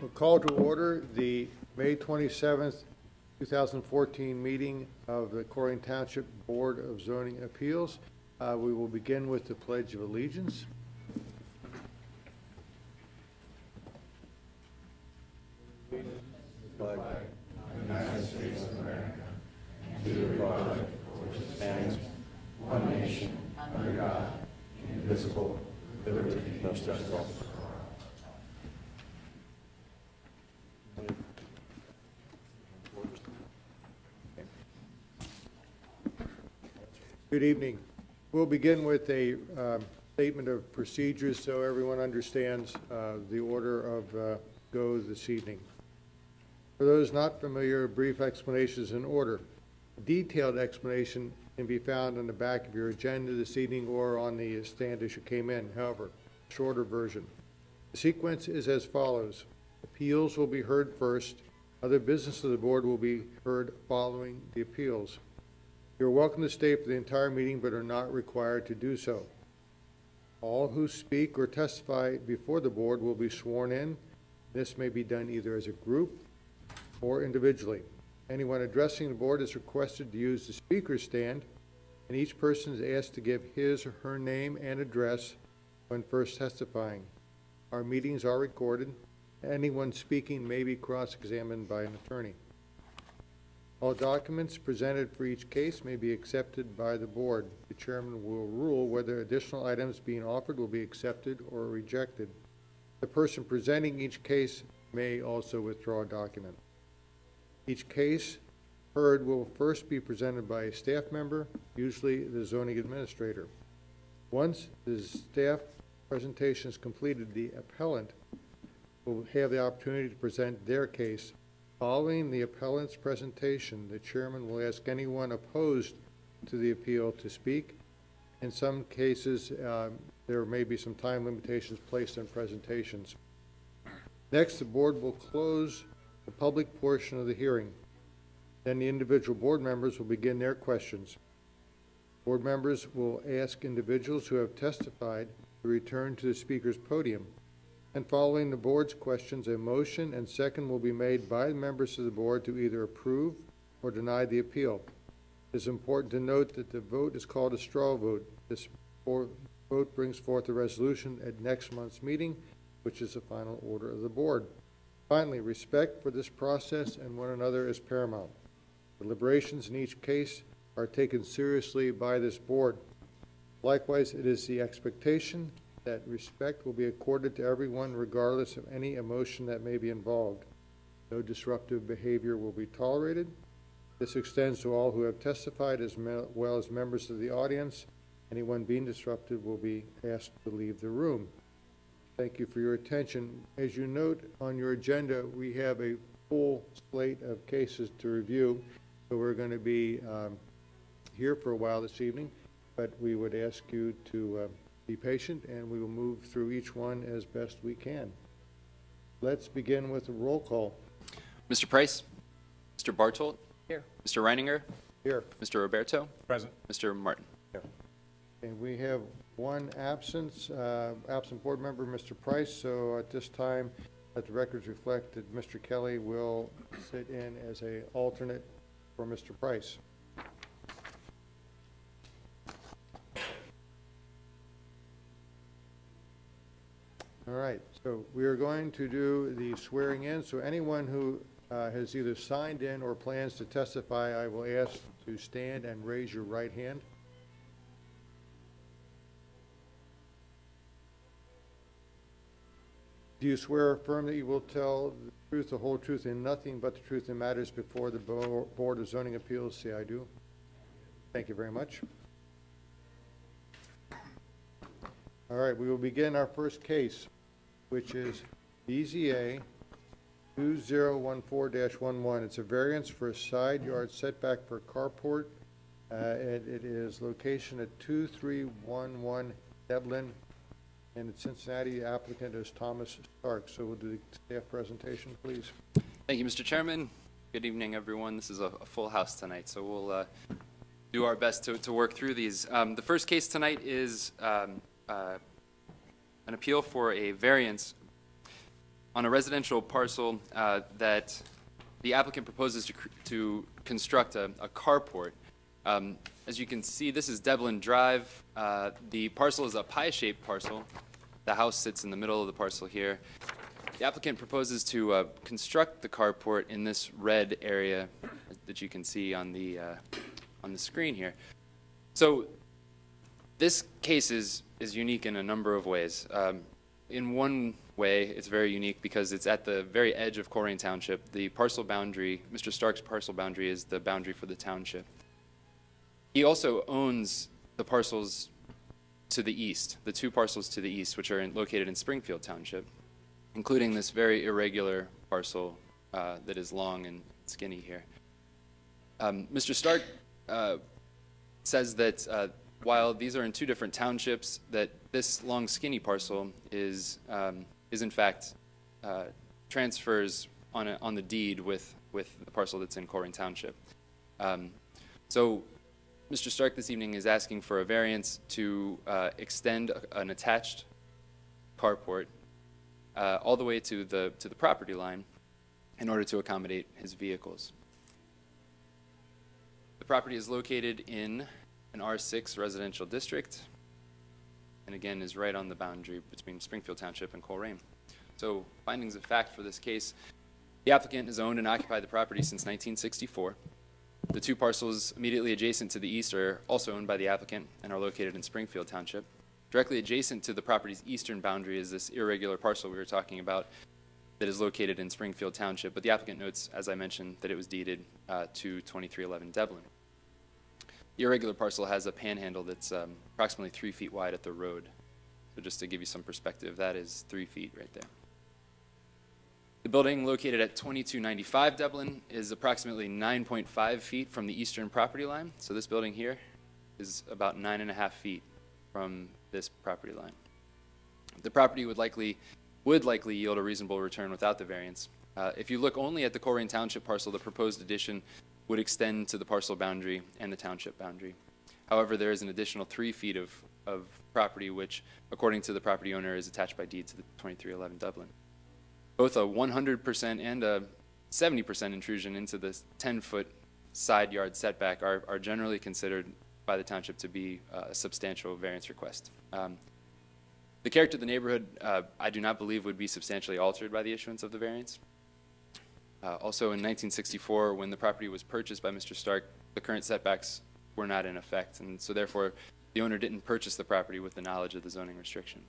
We'll call to order the May 27th, 2014 meeting of the Colerain Township Board of Zoning Appeals. We will begin with the Pledge of Allegiance. Flag of the United States of America, and to the republic for which it stands, one nation, under God, indivisible, with liberty and justice for all. Good evening. We'll begin with a statement of procedures so everyone understands the order of go this evening. For those not familiar, a brief explanation is in order. A detailed explanation can be found on the back of your agenda this evening or on the stand as you came in. However, shorter version. The sequence is as follows. Appeals will be heard first. Other business of the board will be heard following the appeals. You're welcome to stay for the entire meeting, but are not required to do so. All who speak or testify before the board will be sworn in. This may be done either as a group or individually. Anyone addressing the board is requested to use the speaker stand, and each person is asked to give his or her name and address when first testifying. Our meetings are recorded. Anyone speaking may be cross-examined by an attorney. All documents presented for each case may be accepted by the board. The chairman will rule whether additional items being offered will be accepted or rejected. The person presenting each case may also withdraw a document. Each case heard will first be presented by a staff member, usually the zoning administrator. Once the staff presentation is completed, the appellant will have the opportunity to present their case. Following the appellant's presentation, the chairman will ask anyone opposed to the appeal to speak. In some cases, there may be some time limitations placed on presentations. Next, the board will close the public portion of the hearing. Then the individual board members will begin their questions. Board members will ask individuals who have testified to return to the speaker's podium. And following the board's questions, a motion and second will be made by the members of the board to either approve or deny the appeal. It is important to note that the vote is called a straw vote. This vote brings forth a resolution at next month's meeting, which is the final order of the board. Finally, respect for this process and one another is paramount. Deliberations in each case are taken seriously by this board. Likewise, it is the expectation that respect will be accorded to everyone regardless of any emotion that may be involved. No disruptive behavior will be tolerated. This extends to all who have testified as well as members of the audience. Anyone being disruptive will be asked to leave the room. Thank you for your attention. As you note on your agenda, we have a full slate of cases to review. So we're going to be here for a while this evening, but we would ask you to be patient, and we will move through each one as best we can. Let's begin with a roll call. Mr. Price? Mr. Bartolt? Here. Mr. Reininger? Here. Mr. Roberto? Present. Mr. Martin? Here. And we have one absent board member, Mr. Price. So at this time, let the records reflect that Mr. Kelly will sit in as an alternate for Mr. Price. All right, so we are going to do the swearing in. So anyone who has either signed in or plans to testify, I will ask to stand and raise your right hand. Do you swear or affirm that you will tell the truth, the whole truth, and nothing but the truth in matters before the Board of Zoning Appeals? Say I do. Thank you very much. All right, we will begin our first case, which is BZA 2014-11. It's a variance for a side yard setback for carport. And it is location at 2311 Devlin, and in Cincinnati. The applicant is Thomas Stark. So we'll do the staff presentation, please. Thank you, Mr. Chairman. Good evening, everyone. This is a full house tonight, so we'll do our best to work through these. The first case tonight is an appeal for a variance on a residential parcel that the applicant proposes to construct a carport. As you can see, this is Devlin Drive. The parcel is a pie-shaped parcel. The house sits in the middle of the parcel here. The applicant proposes to construct the carport in this red area that you can see on the screen here. So this case is unique in a number of ways. In one way, it's very unique because it's at the very edge of Colerain Township. The parcel boundary, Mr. Stark's parcel boundary, is the boundary for the township. He also owns the parcels to the east, the two parcels to the east, which are located in Springfield Township, including this very irregular parcel that is long and skinny here. Mr. Stark says that while these are in two different townships, that this long skinny parcel is in fact transfers on the deed with the parcel that's in Colerain Township. So Mr. Stark this evening is asking for a variance to extend an attached carport all the way to the property line in order to accommodate his vehicles. The property is located in an R6 residential district, and again is right on the boundary between Springfield Township and Colerain. So findings of fact for this case: the applicant has owned and occupied the property since 1964. The two parcels immediately adjacent to the east are also owned by the applicant and are located in Springfield Township. Directly adjacent to the property's eastern boundary is this irregular parcel we were talking about that is located in Springfield Township, but the applicant notes, as I mentioned, that it was deeded to 2311 Devlin. The irregular parcel has a panhandle that's approximately 3 feet wide at the road. So just to give you some perspective, that is 3 feet right there. The building located at 2295 Devlin is approximately 9.5 feet from the eastern property line. So this building here is about 9.5 feet from this property line. The property would likely yield a reasonable return without the variance. If you look only at the Colerain Township parcel, the proposed addition would extend to the parcel boundary and the township boundary. However, there is an additional 3 feet of property which, according to the property owner, is attached by deed to the 2311 Devlin. Both a 100% and a 70% intrusion into the 10-foot side yard setback are generally considered by the township to be a substantial variance request. The character of the neighborhood, I do not believe, would be substantially altered by the issuance of the variance. Also, in 1964, when the property was purchased by Mr. Stark, the current setbacks were not in effect, and so therefore the owner didn't purchase the property with the knowledge of the zoning restriction.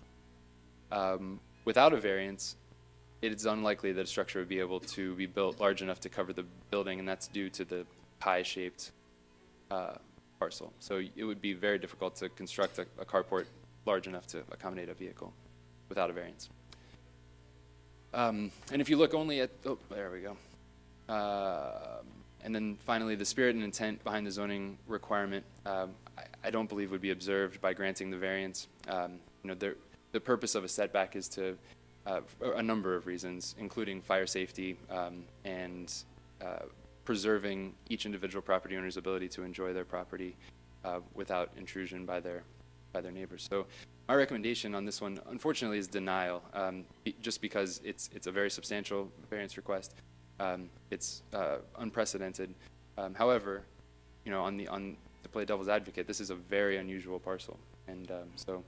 Without a variance, it is unlikely that a structure would be able to be built large enough to cover the building, and that's due to the pie-shaped parcel. So it would be very difficult to construct a carport large enough to accommodate a vehicle without a variance. And if you look only at, oh, there we go. And then finally, the spirit and intent behind the zoning requirement, I don't believe would be observed by granting the variance. The purpose of a setback is to a number of reasons, including fire safety and preserving each individual property owner's ability to enjoy their property without intrusion by their neighbors. So my recommendation on this one, unfortunately, is denial, just because it's a very substantial variance request. It's unprecedented. However, to play devil's advocate, this is a very unusual parcel, and so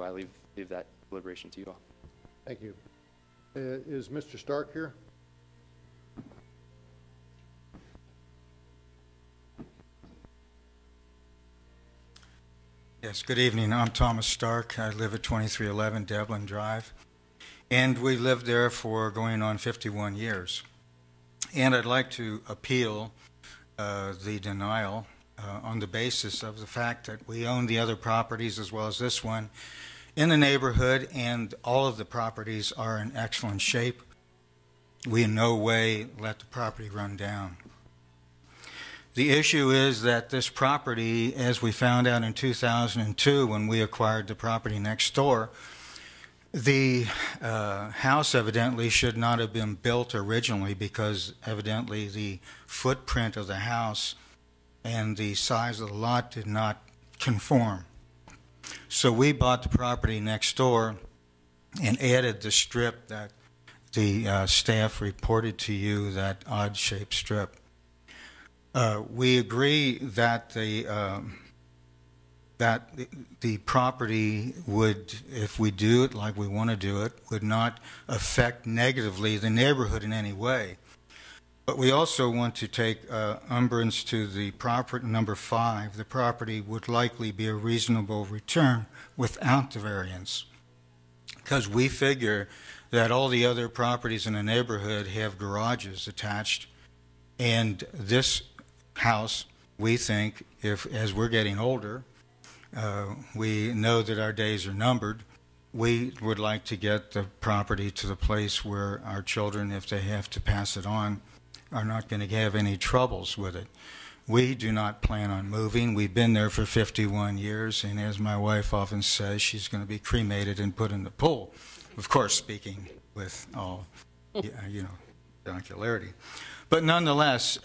I leave that deliberation to you all. Thank you. Is Mr. Stark here? Yes, good evening. I'm Thomas Stark. I live at 2311 Devlin Drive, and we lived there for going on 51 years. And I'd like to appeal the denial on the basis of the fact that we own the other properties as well as this one in the neighborhood, and all of the properties are in excellent shape. We in no way let the property run down. The issue is that this property, as we found out in 2002 when we acquired the property next door, the house evidently should not have been built originally, because evidently the footprint of the house and the size of the lot did not conform. So we bought the property next door and added the strip that the staff reported to you that odd-shaped strip. We agree that the property would, if we do it like we want to do it, would not affect negatively the neighborhood in any way. But we also want to take umbrance to the property number 5. The property would likely be a reasonable return without the variance, because we figure that all the other properties in the neighborhood have garages attached, and this house, we think, as we're getting older, we know that our days are numbered. We would like to get the property to the place where our children, if they have to pass it on, are not going to have any troubles with it. We do not plan on moving. We've been there for 51 years, and as my wife often says, she's going to be cremated and put in the pool. Of course, speaking with all, jocularity. But nonetheless,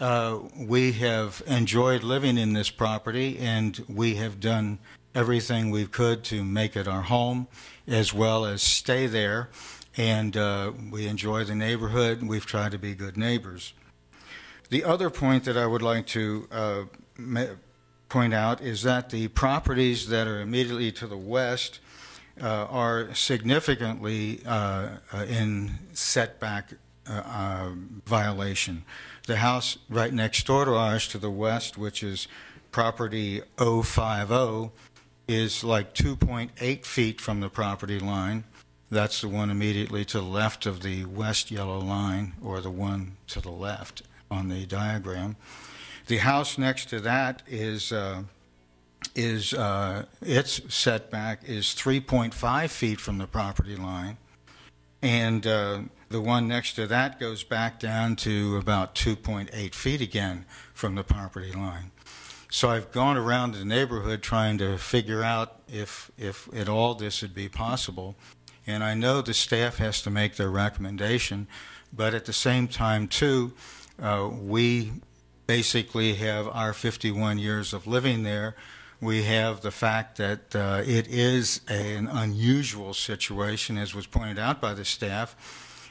we have enjoyed living in this property, and we have done everything we could to make it our home, as well as stay there. And we enjoy the neighborhood, and we've tried to be good neighbors. The other point that I would like to point out is that the properties that are immediately to the west are significantly in setback violation. The house right next door to ours to the west, which is property 050, is like 2.8 feet from the property line. That's the one immediately to the left of the west yellow line, or the one to the left on the diagram. The house next to that is its setback is 3.5 feet from the property line, and the one next to that goes back down to about 2.8 feet again from the property line. So I've gone around the neighborhood trying to figure out if at all this would be possible, and I know the staff has to make their recommendation, but at the same time too, we basically have our 51 years of living there. We have the fact that it is an unusual situation, as was pointed out by the staff,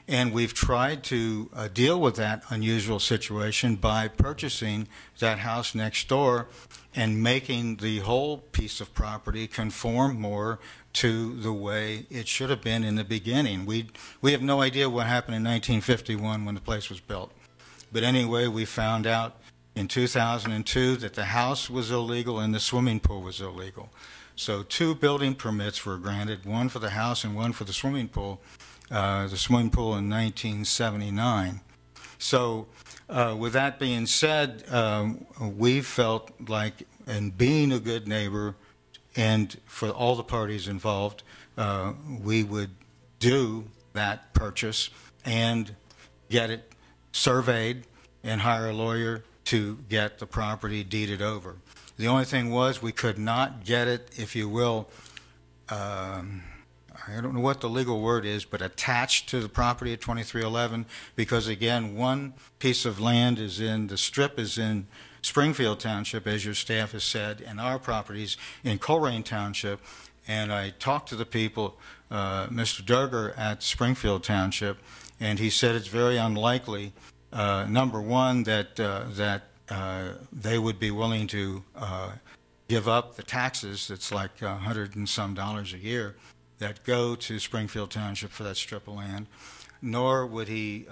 and we've tried to deal with that unusual situation by purchasing that house next door and making the whole piece of property conform more to the way it should have been in the beginning. We have no idea what happened in 1951 when the place was built. But anyway, we found out in 2002 that the house was illegal and the swimming pool was illegal. So 2 building permits were granted, one for the house and one for the swimming pool in 1979. So with that being said, we felt like, in being a good neighbor and for all the parties involved, we would do that purchase and get it surveyed and hire a lawyer to get the property deeded over. The only thing was we could not get it, if you will, I don't know what the legal word is, but attached to the property at 2311, because again, one piece of land is in, the strip is in Springfield Township, as your staff has said, and our properties in Colerain Township. And I talked to the people, Mr. Durger at Springfield Township, and he said it's very unlikely, number one, that they would be willing to give up the taxes, that's like $100 and some a year, that go to Springfield Township for that strip of land, nor would he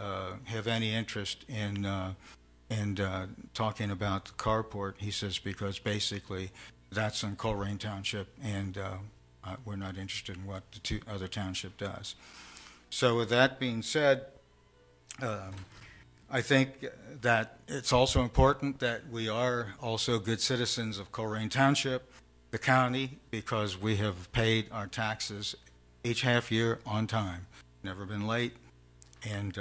have any interest in talking about the carport. He says because basically that's in Colerain Township, and we're not interested in what the other township does. So with that being said, I think that it's also important that we are also good citizens of Colerain Township, the county, because we have paid our taxes each half year on time, never been late, and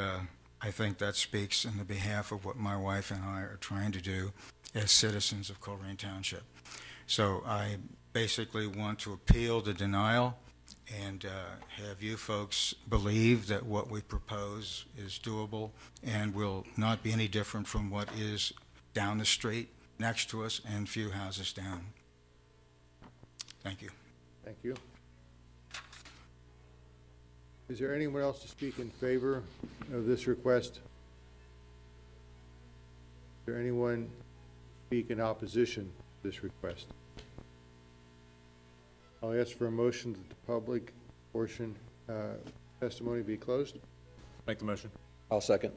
I think that speaks in the behalf of what my wife and I are trying to do as citizens of Colerain Township. So I basically want to appeal the denial and have you folks believe that what we propose is doable and will not be any different from what is down the street next to us and a few houses down. Thank you. Thank you. Is there anyone else to speak in favor of this request? Is there anyone speak in opposition to this request? I'll ask for a motion that the public portion testimony be closed. Make the motion. I'll second.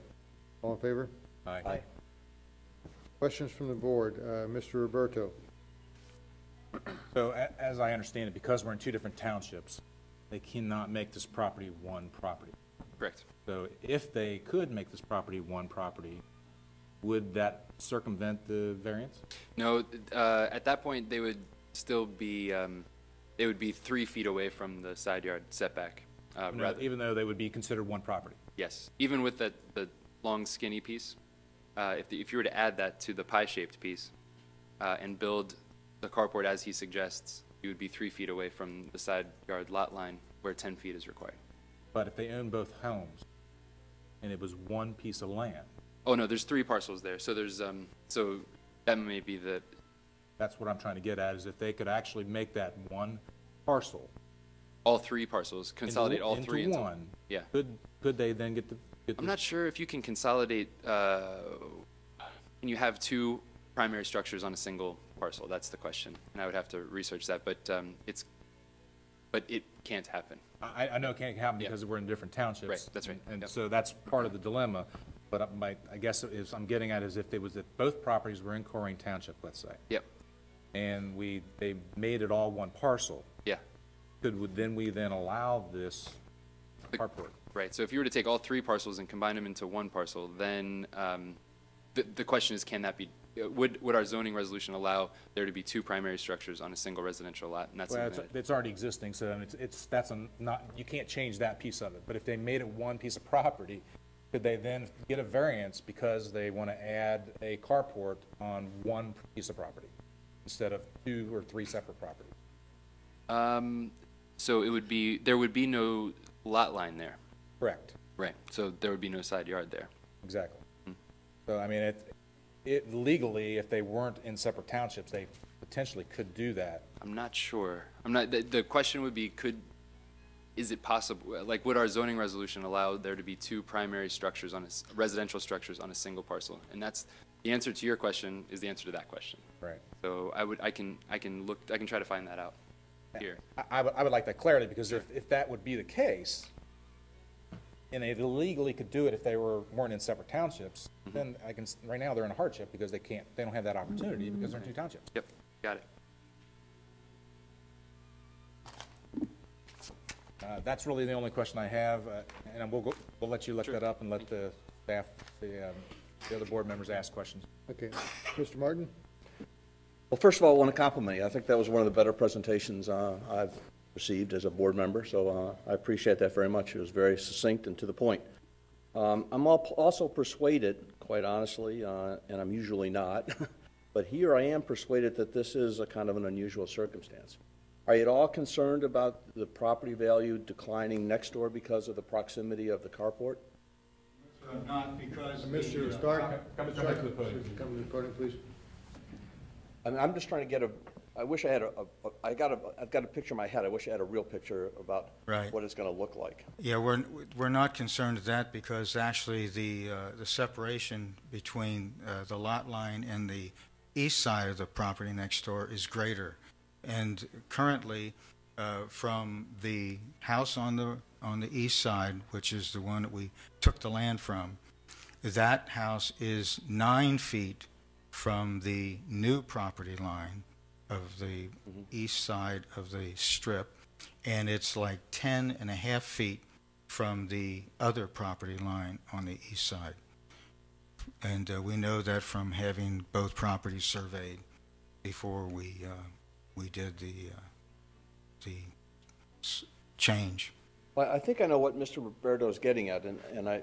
All in favor? Aye. Questions from the board? Mr. Roberto? So as I understand it, because we're in two different townships, they cannot make this property one property. Correct. So if they could make this property one property, would that circumvent the variance? No, at that point, they would still be, they would be 3 feet away from the side yard setback. No, even though they would be considered one property? Yes, even with the long skinny piece, if you were to add that to the pie-shaped piece and build the carport as he suggests, you would be 3 feet away from the side yard lot line where 10 feet is required. But if they own both homes and it was one piece of land, Oh, no, there's 3 parcels there, so there's, so that may be the, that's what I'm trying to get at, is if they could actually make that one parcel. all 3 parcels, consolidate all 3 into one. Yeah. Could they then get the? I'm not sure if you can consolidate, can you have 2 primary structures on a single parcel? That's the question, and I would have to research that, but it can't happen. I know it can't happen Yeah. because we're in different townships. Right, that's right. And Yep. so that's part of the dilemma. But I guess is I'm getting at is if both properties were in Colerain Township, let's say, Yep, and they made it all one parcel, yeah, would we then allow this carport? right. So if you were to take all 3 parcels and combine them into one parcel, then the question is, can that be, would our zoning resolution allow there to be 2 primary structures on a single residential lot? And that's Well, something that- it's already existing, so that's not, you can't change that piece of it. But if they made it one piece of property, could they then get a variance because they want to add a carport on one piece of property instead of 2 or 3 separate properties? So it would be, there would be no lot line there, Correct, right? So there would be no side yard there. exactly. So, I mean, it legally, if they weren't in separate townships, they potentially could do that. I'm not sure. I'm not, the question would be, is it possible, like, would our zoning resolution allow there to be 2 primary structures residential structures on a single parcel? And that's, the answer to your question is the answer to that question. Right. So I can try to find that out here. I would like that clarity, because if that would be the case, and they legally could do it if they weren't in separate townships, then right now they're in a hardship because they don't have that opportunity because they're in 2 townships. Yep, got it. That's really the only question I have, and we'll let you look that up and let the staff, the other board members ask questions. Okay. Mr. Martin? Well, first of all, I want to compliment you. I think that was one of the better presentations I've received as a board member, so I appreciate that very much. It was very succinct and to the point. I'm also persuaded, quite honestly, and I'm usually not, but here I am persuaded that this is a kind of an unusual circumstance. Are you at all concerned about the property value declining next door because of the proximity of the carport? Not because. Mr. Stark? Come to the podium. Come to the podium, please. I mean, I'm just trying to get I wish I had I've got a picture in my head. I wish I had a real picture about Right. what it's going to look like. Yeah, we're not concerned with that because actually the separation between the lot line and the east side of the property next door is greater. And currently, from the house on the east side, which is the one that we took the land from, that house is 9 feet from the new property line of the east side of the strip, and it's like 10.5 feet from the other property line on the east side. And we know that from having both properties surveyed before we did the change. Well, I think I know what Mr. Roberto is getting at, and I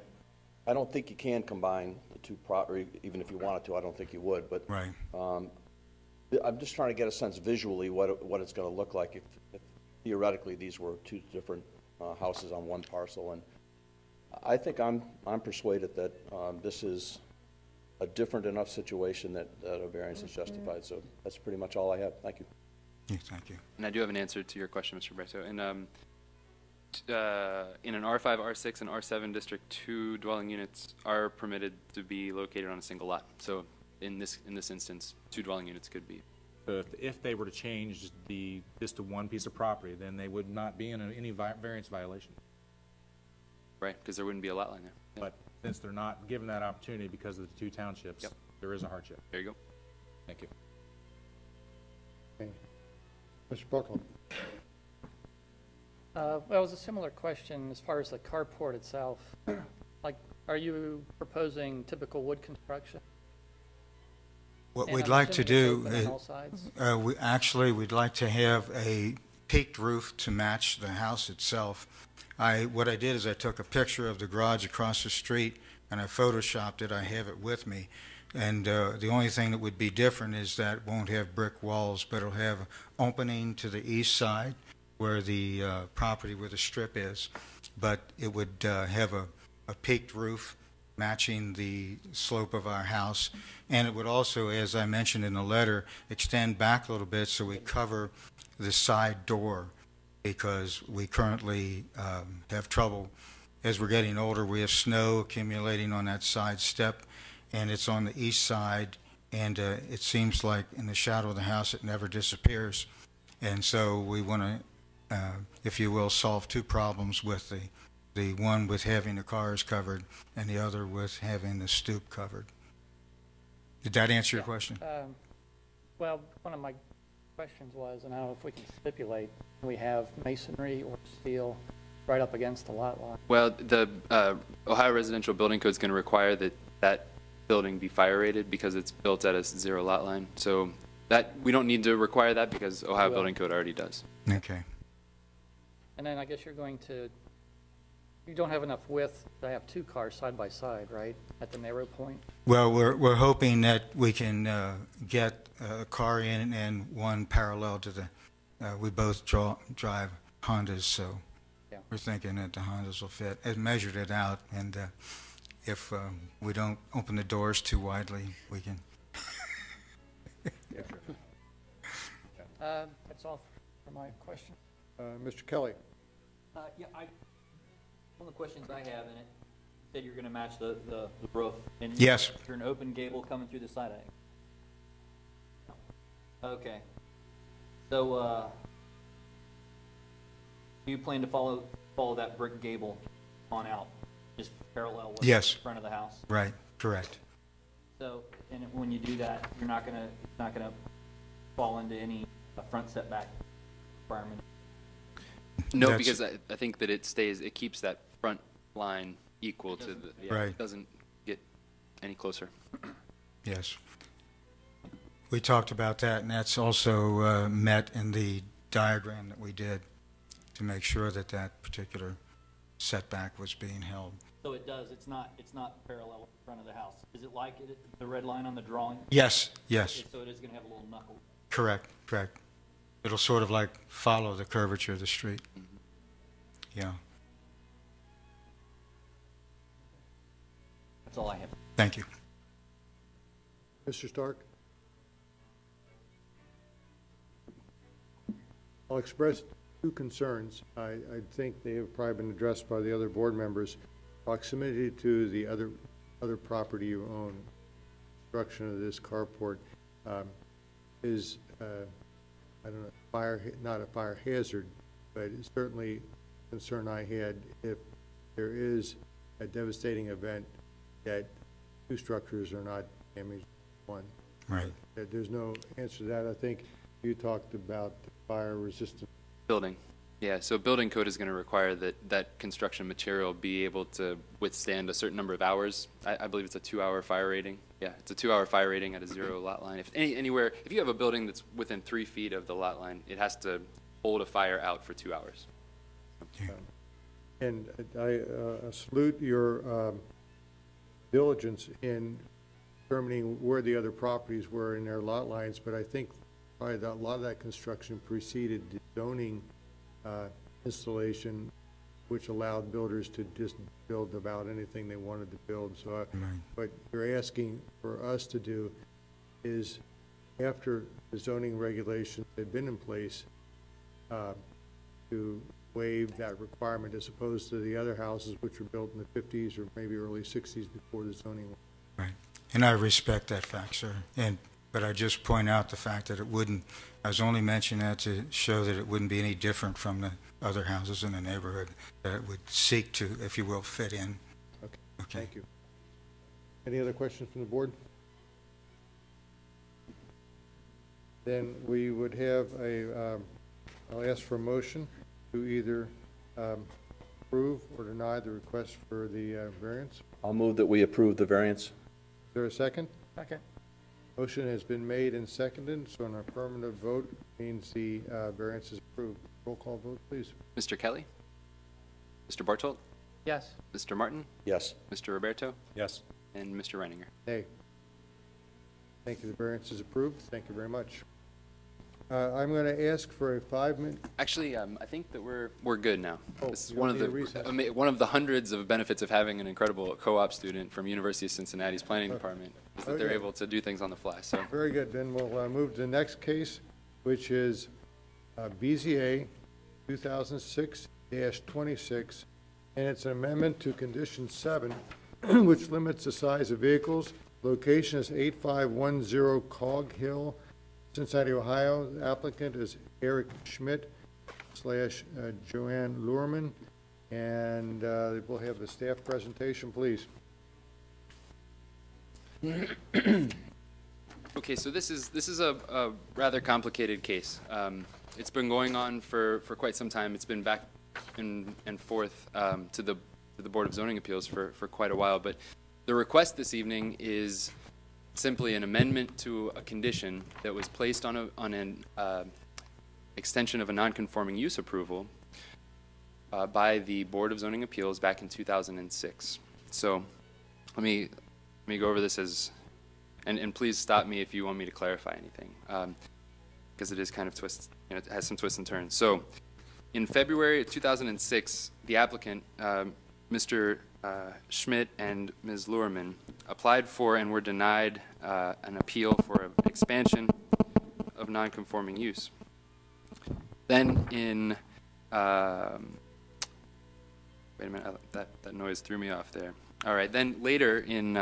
don't think you can combine the 2 properties, even if you wanted to. I don't think you would, but Right. I'm just trying to get a sense visually what it's going to look like if theoretically these were 2 different houses on one parcel. And I think I'm persuaded that this is a different enough situation that a variance is justified. So that's pretty much all I have. Thank you. Yeah, thank you. And I do have an answer to your question, Mr. Breto. And In an R5, R6, and R7 district, 2 dwelling units are permitted to be located on a single lot. So in this instance, 2 dwelling units could be. So if they were to change this to one piece of property, then they would not be in any variance violation. Right, because there wouldn't be a lot line there. Yeah. But since they're not given that opportunity because of the 2 townships, Yep. there is a hardship. There you go. Thank you. Okay. Mr. Buckland? Well, it was a similar question as far as the carport itself. Like, are you proposing typical wood construction? What And we'd I'm like to assuming do, it's open on all sides? we'd like to have a peaked roof to match the house itself. What I did is I took a picture of the garage across the street and I photoshopped it. I have it with me. And the only thing that would be different is that it won't have brick walls, but it'll have an opening to the east side where the property where the strip is. But it would have a peaked roof matching the slope of our house. And it would also, as I mentioned in the letter, extend back a little bit so we cover the side door, because we currently have trouble. As we're getting older, we have snow accumulating on that side step, and it's on the east side, and it seems like in the shadow of the house it never disappears. And so we want to, if you will, solve 2 problems with the one with having the cars covered and the other with having the stoop covered. Did that answer your question? Well, one of my questions was, and I don't know if we can stipulate, we have masonry or steel right up against the lot line. Well, the Ohio Residential Building Code is going to require that building be fire rated because it's built at a 0 lot line. So that we don't need to require that because Ohio Building Code already does. Okay. And then I guess you don't have enough width to have 2 cars side by side, right, at the narrow point? Well, we're hoping that we can get a car in and one parallel to the. We both drive Hondas, so Yeah. we're thinking that the Hondas will fit. I measured it out, and if we don't open the doors too widely, we can. That's all for my question. Mr. Kelly? Yeah, one of the questions I have in it, you said you're gonna match the roof. And Yes. You're an open gable coming through the side, I think. Okay. So, do you plan to follow that brick gable on out, just parallel with Yes. the front of the house? Right, correct. So, and when you do that, it's not gonna fall into any front setback requirement? No, That's- because I think that it keeps that front line equal to the, yeah, Right. it doesn't get any closer. Yes. We talked about that, and that's also met in the diagram that we did to make sure that that particular setback was being held. So it does, it's not parallel with the front of the house. Is it like the red line on the drawing? Yes, yes, So it is gonna have a little knuckle. correct. It'll sort of like follow the curvature of the street. Yeah, That's all I have. thank you. Mr. Stark? I'll express 2 concerns. I think they have probably been addressed by the other board members. Proximity to the other property you own, construction of this carport is, I don't know, not a fire hazard, but it's certainly a concern I had if there is a devastating event that 2 structures are not damaged, 1. Right. There's no answer to that. I think you talked about the fire resistant. Building. Yeah, so building code is going to require that construction material be able to withstand a certain number of hours. I believe it's a 2-hour fire rating. Yeah, it's a 2-hour fire rating at a 0 lot line. If if you have a building that's within 3 feet of the lot line, it has to hold a fire out for 2 hours. And I salute your diligence in determining where the other properties were in their lot lines, but I think probably a lot of that construction preceded the zoning installation, which allowed builders to just build about anything they wanted to build. So what you're asking for us to do is, after the zoning regulations had been in place, to waive that requirement as opposed to the other houses which were built in the 50s or maybe early 60s before the zoning. Right. And I respect that fact, sir. But I just point out the fact that it wouldn't, I was only mentioning that to show that it wouldn't be any different from the other houses in the neighborhood, that it would seek to, if you will, fit in. Okay, Okay. thank you. Any other questions from the board? Then we would have I'll ask for a motion to either approve or deny the request for the variance. I'll move that we approve the variance. Is there a second? Second. Motion has been made and seconded, so an affirmative vote means the variance is approved. Roll call vote, please. Mr. Kelly? Mr. Bartolt? Yes. Mr. Martin? Yes. Mr. Roberto? Yes. And Mr. Reininger? Nay. Thank you. The variance is approved. Thank you very much. I'm going to ask for a 5-minute. Actually, I think that we're good now. Oh, This is you one don't of need a recess. one of the hundreds of benefits of having an incredible co-op student from University of Cincinnati's planning department is that they're Okay. able to do things on the fly. So Very good. Then we'll move to the next case, which is BZA 2006-26, and it's an amendment to Condition 7, which limits the size of vehicles. Location is 8510 Cog Hill, Cincinnati, Ohio. The applicant is Eric Schmidt / Joanne Lurman, and we'll have the staff presentation, please. okay, so this is a rather complicated case. It's been going on for quite some time. It's been back and forth to the Board of Zoning Appeals for quite a while. But the request this evening is simply an amendment to a condition that was placed on an extension of a non-conforming use approval by the Board of Zoning Appeals back in 2006. So let me go over this and please stop me if you want me to clarify anything, because it is kind of it has some twists and turns. So in February of 2006, the applicant, Mr. Schmidt and Ms. Lurman, applied for and were denied an appeal for an expansion of non-conforming use. Then in, wait a minute, that noise threw me off there. All right, then later in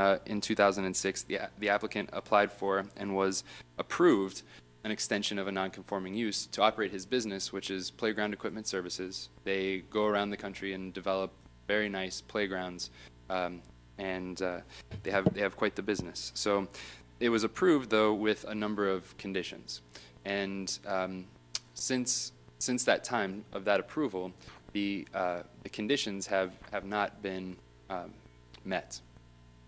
2006, the applicant applied for and was approved an extension of a non-conforming use to operate his business, which is Playground Equipment Services. They go around the country and develop very nice playgrounds, and they have quite the business. So it was approved, though, with a number of conditions. And since that time of that approval, the conditions have not been met.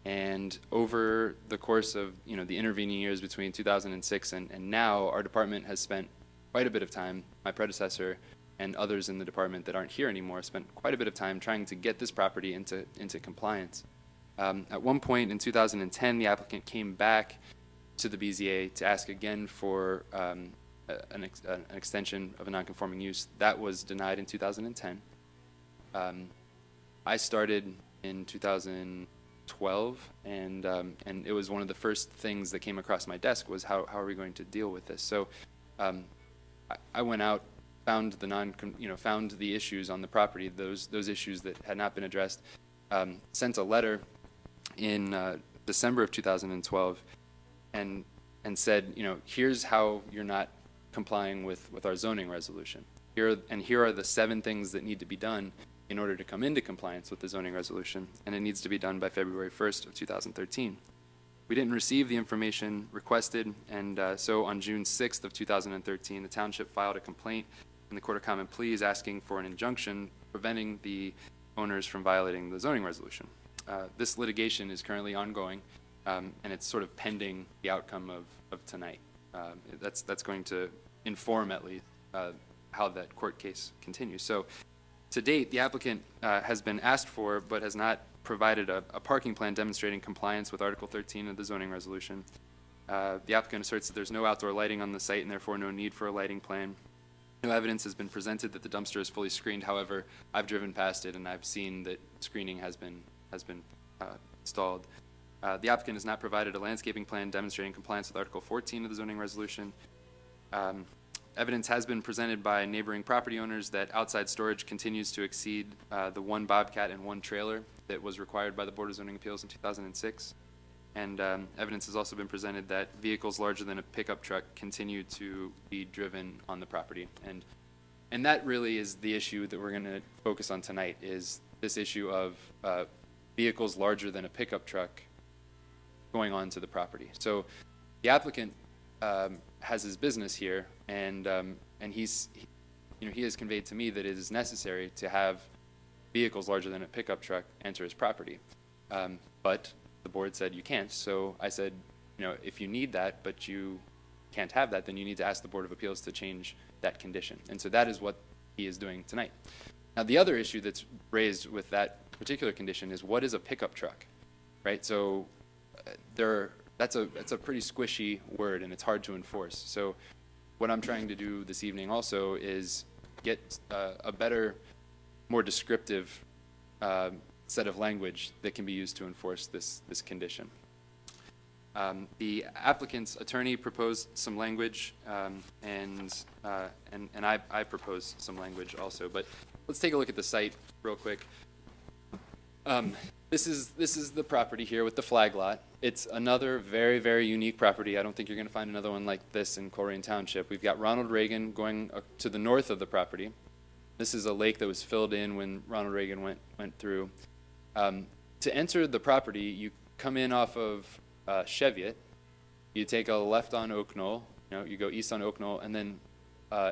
And over the course of the intervening years between 2006 and now, our department has spent quite a bit of time, my predecessor and others in the department that aren't here anymore spent quite a bit of time trying to get this property into compliance. At one point in 2010, the applicant came back to the BZA to ask again for an extension of a non-conforming use. That was denied in 2010. I started in 2012, and it was one of the first things that came across my desk was how are we going to deal with this? So I went out, found the issues on the property, those issues that had not been addressed, sent a letter in December of 2012, and said, here's how you're not complying with our zoning resolution. Here are the 7 things that need to be done in order to come into compliance with the zoning resolution, and it needs to be done by February 1st of 2013. We didn't receive the information requested, and so on June 6th of 2013, the township filed a complaint in the Court of Common Pleas asking for an injunction preventing the owners from violating the zoning resolution. This litigation is currently ongoing, and it's sort of pending the outcome of tonight. That's going to inform at least how that court case continues. So to date, the applicant has been asked for but has not provided a parking plan demonstrating compliance with Article 13 of the zoning resolution. The applicant asserts that there's no outdoor lighting on the site and therefore no need for a lighting plan. No evidence has been presented that the dumpster is fully screened. However, I've driven past it and I've seen that screening has been installed. The applicant has not provided a landscaping plan demonstrating compliance with Article 14 of the zoning resolution. Evidence has been presented by neighboring property owners that outside storage continues to exceed the one Bobcat and one trailer that was required by the Board of Zoning Appeals in 2006. And evidence has also been presented that vehicles larger than a pickup truck continue to be driven on the property. And that really is the issue that we're going to focus on tonight, is this issue of vehicles larger than a pickup truck going onto the property. So the applicant has his business here, and he has conveyed to me that it is necessary to have vehicles larger than a pickup truck enter his property. But the board said you can't, so I said, if you need that, but you can't have that, then you need to ask the Board of Appeals to change that condition. And so that is what he is doing tonight. Now, the other issue that's raised with that particular condition is, what is a pickup truck, right? So that's a pretty squishy word, and it's hard to enforce. So what I'm trying to do this evening also is get a better, more descriptive set of language that can be used to enforce this condition. The applicant's attorney proposed some language, and I proposed some language also. But let's take a look at the site real quick. This is the property here with the flag lot. It's another very, very unique property. I don't think you're going to find another one like this in Colerain Township. We've got Ronald Reagan going to the north of the property. This is a lake that was filled in when Ronald Reagan went through. To enter the property, you come in off of Cheviot. You take a left on Oak Knoll. You go east on Oak Knoll, and then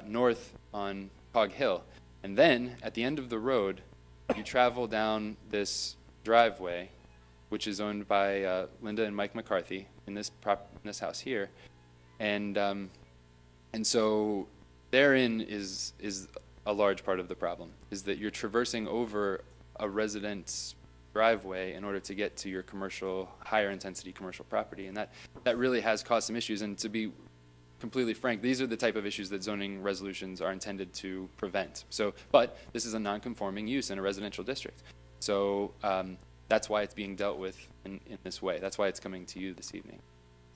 north on Cog Hill. And then at the end of the road, you travel down this driveway, which is owned by Linda and Mike McCarthy in this house here, and so therein is a large part of the problem, is that you're traversing over a resident's driveway in order to get to your commercial, higher intensity commercial property, and that really has caused some issues. And to be completely frank, these are the type of issues that zoning resolutions are intended to prevent. So, but this is a non-conforming use in a residential district. So that's why it's being dealt with in this way. That's why it's coming to you this evening.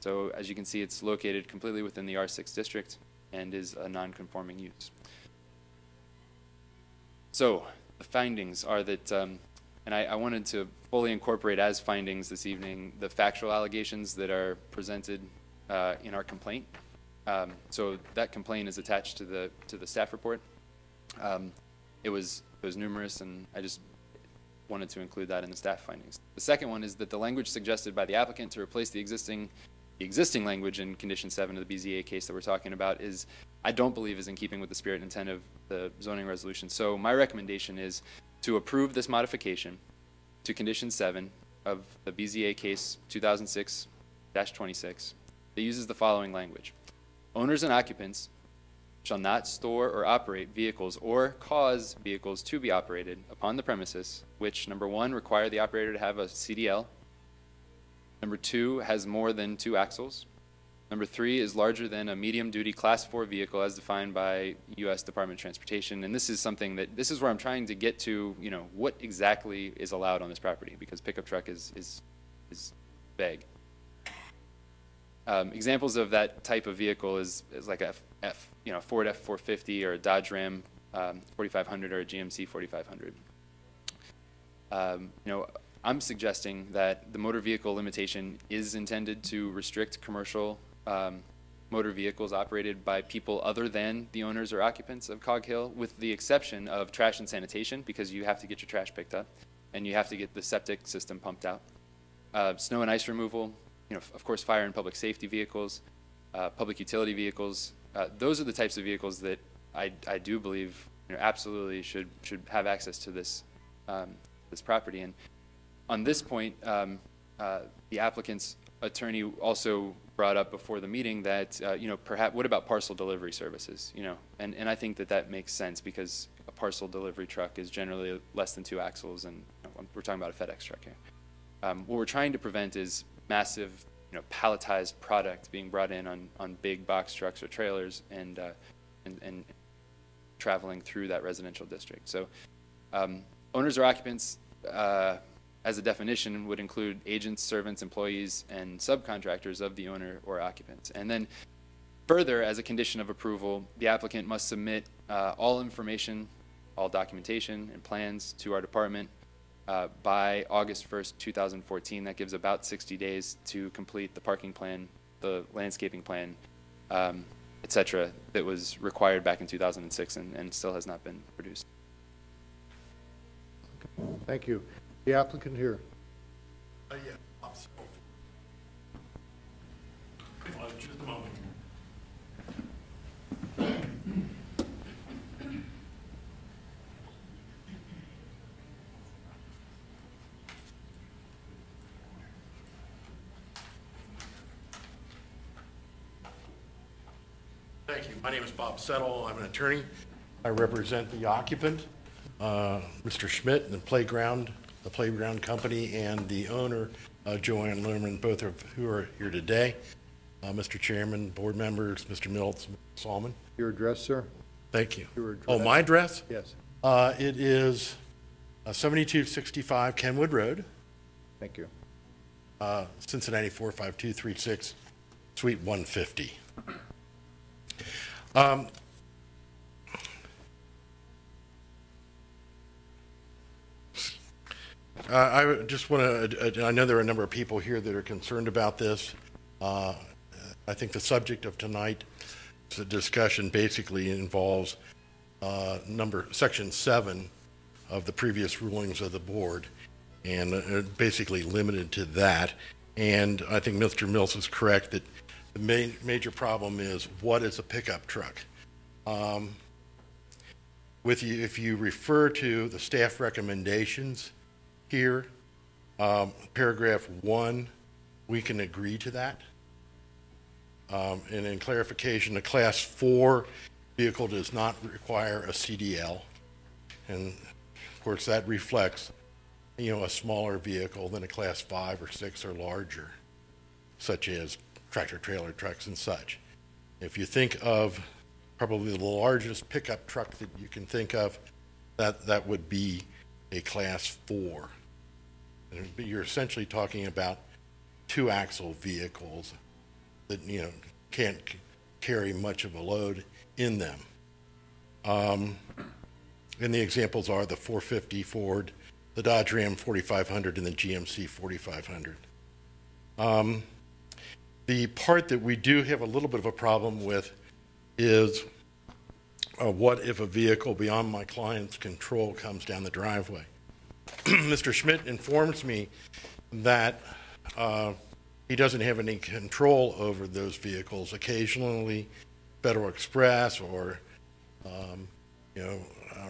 So as you can see, it's located completely within the R6 district and is a non-conforming use. So the findings are that, and I wanted to fully incorporate as findings this evening the factual allegations that are presented in our complaint. So that complaint is attached to the staff report. It was numerous, and I just wanted to include that in the staff findings. The second one is that the language suggested by the applicant to replace the existing language in condition 7 of the BZA case that we're talking about I don't believe is in keeping with the spirit and intent of the zoning resolution. So my recommendation is to approve this modification to condition 7 of the BZA case 2006-26 that uses the following language. Owners and occupants shall not store or operate vehicles or cause vehicles to be operated upon the premises which, number 1, require the operator to have a CDL, number 2, has more than 2 axles, number 3, is larger than a medium-duty Class 4 vehicle as defined by U.S. Department of Transportation. And this is something this is where I'm trying to get to, what exactly is allowed on this property, because pickup truck is vague. Examples of that type of vehicle is like a Ford F-450 or a Dodge Ram 4500 or a GMC 4500. I'm suggesting that the motor vehicle limitation is intended to restrict commercial motor vehicles operated by people other than the owners or occupants of Cog Hill, with the exception of trash and sanitation, because you have to get your trash picked up and you have to get the septic system pumped out. Snow and ice removal, of course, fire and public safety vehicles, public utility vehicles. Those are the types of vehicles that I do believe absolutely should have access to this this property. And on this point, the applicant's attorney also brought up before the meeting that perhaps what about parcel delivery services? And I think that makes sense, because a parcel delivery truck is generally less than 2 axles, and we're talking about a FedEx truck here. What we're trying to prevent is massive, palletized product being brought in on big box trucks or trailers and traveling through that residential district. So owners or occupants, as a definition, would include agents, servants, employees, and subcontractors of the owner or occupants. And then Further, as a condition of approval, the applicant must submit all information, all documentation and plans to our department by August 1st, 2014. That gives about 60 days to complete the parking plan, the landscaping plan, et cetera, that was required back in 2006 and still has not been produced. Thank you. The applicant here. Yeah, just a moment. Thank you. My name is Bob Settle. I'm an attorney. I represent the occupant, Mr. Schmidt, and the playground company, and the owner, Joanne Lerman, both of who are here today. Mr. Chairman, board members, Mr. Mills, Mr. Salman. Your address, sir? Thank you. Your address. Oh, my address? Yes. It is 7265 Kenwood Road, Thank you. Cincinnati 45236, Suite 150. I just want to, I know there are a number of people here that are concerned about this. I think the subject of tonight's discussion basically involves section 7 of the previous rulings of the board, and basically limited to that. And I think Mr. Mills is correct that the major problem is, what is a pickup truck? If you refer to the staff recommendations here, paragraph 1, we can agree to that. And in clarification, a class 4 vehicle does not require a CDL. And of course that reflects, a smaller vehicle than a class 5 or 6 or larger, such as tractor trailer trucks and such. If you think of probably the largest pickup truck that you can think of, that would be a class 4. And you're essentially talking about 2-axle vehicles that can't carry much of a load in them. And the examples are the 450 Ford, the Dodge Ram 4500, and the GMC 4500. The part that we do have a little bit of a problem with is what if a vehicle beyond my client's control comes down the driveway? Mr. Schmidt informs me that he doesn't have any control over those vehicles. Occasionally, Federal Express or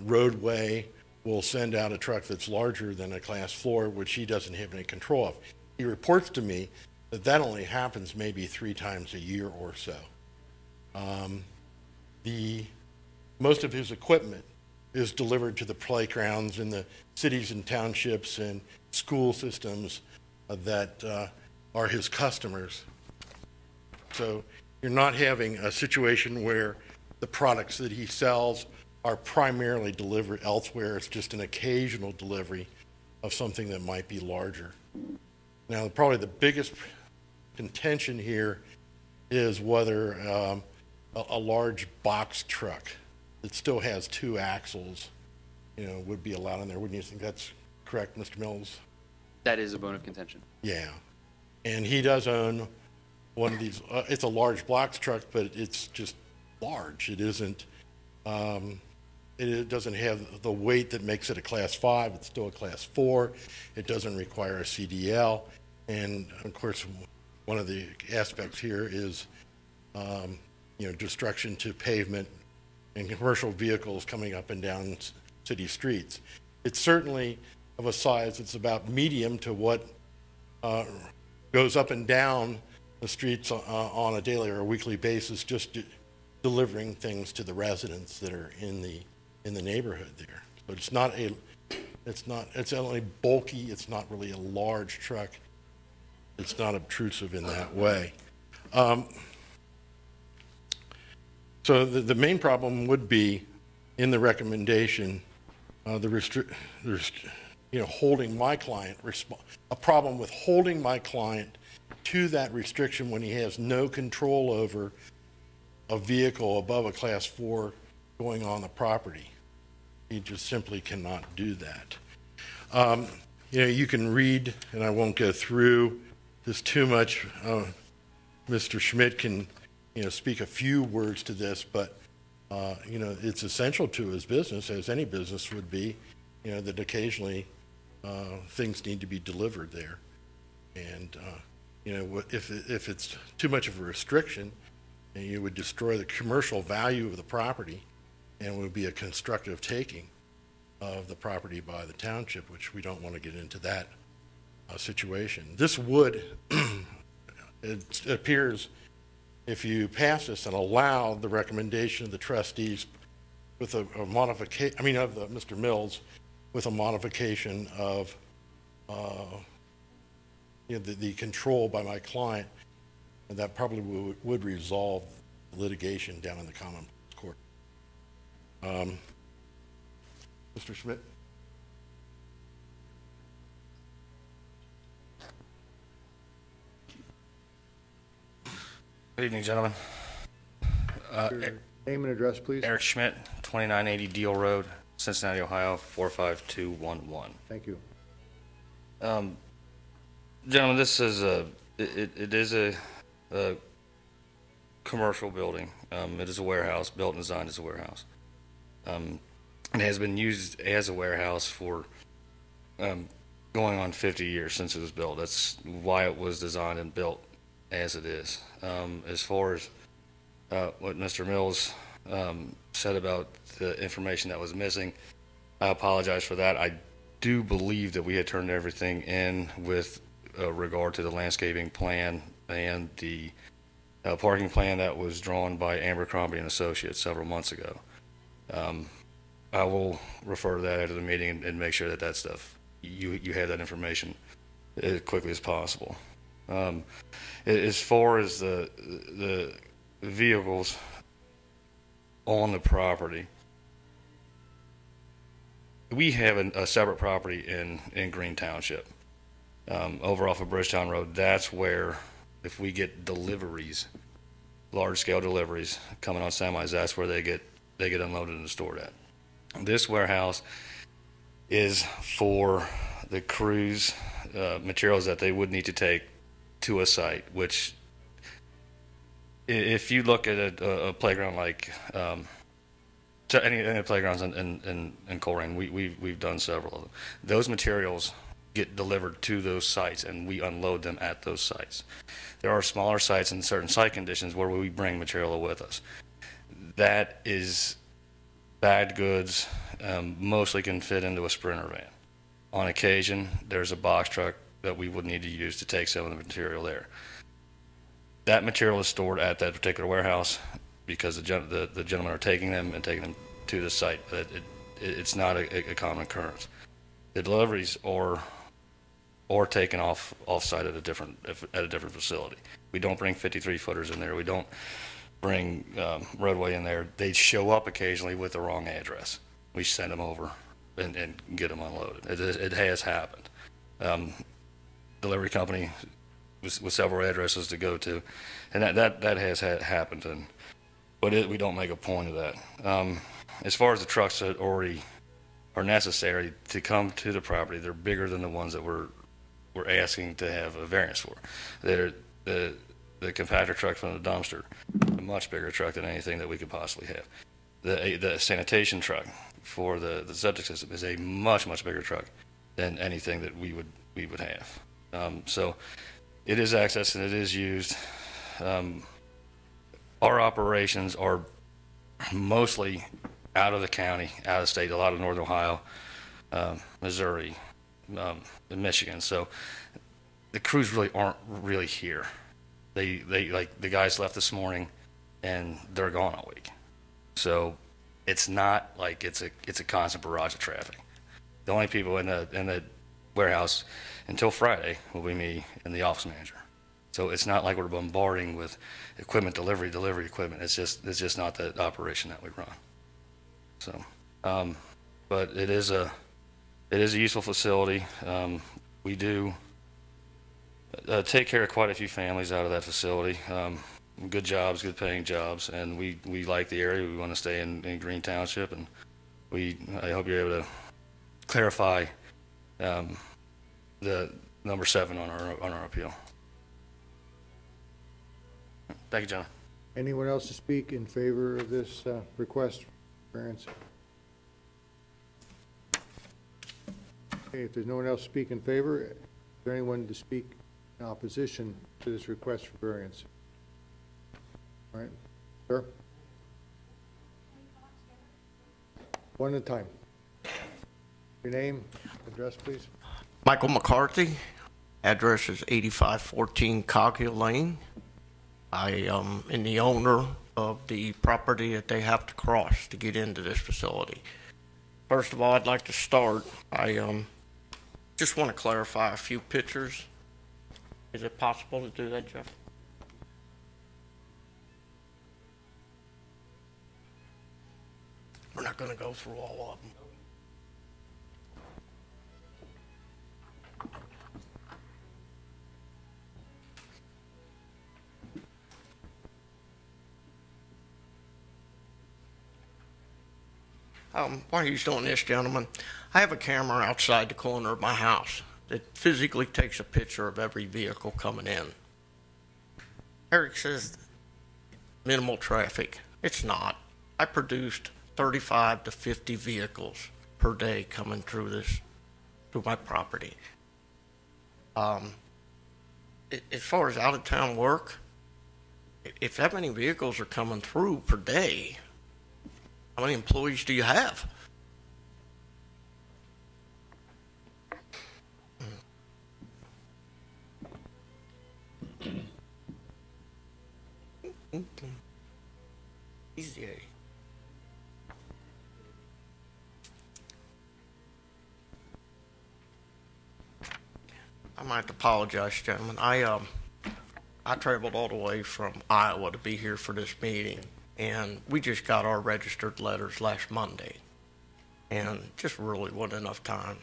Roadway will send out a truck that's larger than a class 4, which he doesn't have any control of. He reports to me that only happens maybe 3 times a year or so. Most of his equipment is delivered to the playgrounds in the cities and townships and school systems that are his customers. So you're not having a situation where the products that he sells are primarily delivered elsewhere. It's just an occasional delivery of something that might be larger. Now, probably the biggest contention here is whether a large box truck that still has 2 axles, would be allowed in there. Wouldn't you think that's correct, Mr. Mills? That is a bone of contention. Yeah. And he does own one of these. It's a large box truck, but it's just large. It isn't, it doesn't have the weight that makes it a class 5. It's still a class 4. It doesn't require a CDL. And of course, one of the aspects here is, destruction to pavement and commercial vehicles coming up and down city streets. It's certainly of a size that's about medium to what goes up and down the streets on a daily or a weekly basis, just delivering things to the residents that are in the neighborhood there. But it's only bulky. It's not really a large truck. It's not obtrusive in that way. So the main problem would be in the recommendation, holding my client, a problem with holding my client to that restriction when he has no control over a vehicle above a Class 4 going on the property. You just simply cannot do that. You know, you can read, and I won't go through this too much. Mr. Schmidt can, you know, speak a few words to this, but, you know, it's essential to his business, as any business would be, you know, that occasionally things need to be delivered there. And, you know, if it's too much of a restriction, and you would destroy the commercial value of the property, and would be a constructive taking of the property by the township, which we don't want to get into that situation. This would, it appears, if you pass this and allow the recommendation of the trustees with a modification, I mean, of Mr. Mills, with a modification of you know, the control by my client, and that probably would resolve litigation down in the common court. Mr. Schmidt? Good evening, gentlemen. Your name and address, please. Eric Schmidt, 2980 Deal Road, Cincinnati, Ohio, 45211. Thank you. Gentlemen, this is it is a commercial building. It is a warehouse, built and designed as a warehouse. It has been used as a warehouse for going on 50 years since it was built. That's why it was designed and built as it is. As far as what Mr. Mills said about the information that was missing, I apologize for that. I do believe that we had turned everything in with regard to the landscaping plan and the parking plan that was drawn by Abercrombie and Associates several months ago. I will refer to that after the meeting and make sure that that stuff, you have that information as quickly as possible. As far as the vehicles on the property, we have a separate property in Green Township, over off of Bridgetown Road. That's where, if we get deliveries, large-scale deliveries coming on semis, that's where they get unloaded and stored at. This warehouse is for the crews' materials that they would need to take to a site, which, if you look at a playground like any of the playgrounds in Colerain, we've done several of them. Those materials get delivered to those sites, and we unload them at those sites. There are smaller sites in certain site conditions where we bring material with us. That is bad goods, mostly can fit into a Sprinter van. On occasion, there's a box truck that we would need to use to take some of the material there. That material is stored at that particular warehouse because the gentlemen are taking them and taking them to the site. It's not a common occurrence. The deliveries are taken off-site at a different facility. We don't bring 53-footers in there. We don't bring roadway in there. They show up occasionally with the wrong address. We send them over and get them unloaded. It has happened. Delivery company with several addresses to go to, and that has happened. But we don't make a point of that. As far as the trucks that already are necessary to come to the property, they're bigger than the ones that we're asking to have a variance for. They're the compactor truck from the dumpster, a much bigger truck than anything that we could possibly have. The sanitation truck for the septic system is a much bigger truck than anything that we would have. So it is accessed and it is used. Our operations are mostly out of the county, out of state, a lot of Northern Ohio, Missouri, and Michigan. So the crews really aren't really here. They like the guys left this morning and they're gone all week. So it's not like it's a constant barrage of traffic. The only people in the warehouse until Friday will be me and the office manager. So it's not like we're bombarding with equipment, delivery equipment. It's just not the operation that we run. So, but it is a useful facility. We do take care of quite a few families out of that facility. good jobs, good paying jobs, and we like the area. We want to stay in Green Township, and I hope you're able to clarify the number 7 on our appeal. Thank you, gentlemen. Anyone else to speak in favor of this request for variance? Okay, if there's no one else to speak in favor, is there anyone to speak in opposition to this request for variance? All right, sir? One at a time. Your name, address, please. Michael McCarthy, address is 8514 Coghill Lane. I am the owner of the property that they have to cross to get into this facility. First of all, I'd like to start, I just want to clarify a few pictures. Is it possible to do that, Jeff? We're not going to go through all of them. While he's doing this, gentlemen, I have a camera outside the corner of my house that physically takes a picture of every vehicle coming in. Eric says minimal traffic. It's not. I produced 35 to 50 vehicles per day coming through my property. As far as out-of-town work, if that many vehicles are coming through per day, how many employees do you have? Easy. I might apologize, gentlemen. I traveled all the way from Iowa to be here for this meeting, and we just got our registered letters last Monday, and just really wasn't enough time.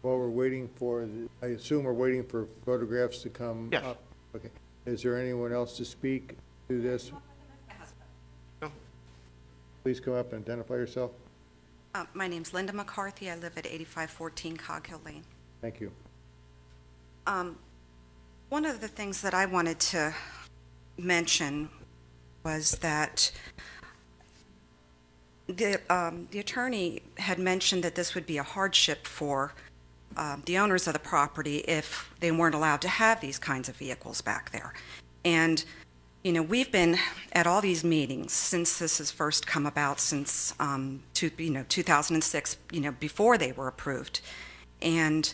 While we're waiting for, I assume we're waiting for photographs to come Yes. up? Okay. Is there anyone else to speak to this? No. Please come up and identify yourself. My name's Linda McCarthy. I live at 8514 Coghill Lane. Thank you. One of the things that I wanted to mention was that the attorney had mentioned that this would be a hardship for the owners of the property if they weren't allowed to have these kinds of vehicles back there. And, you know, we've been at all these meetings since this has first come about, since 2006, before they were approved. And,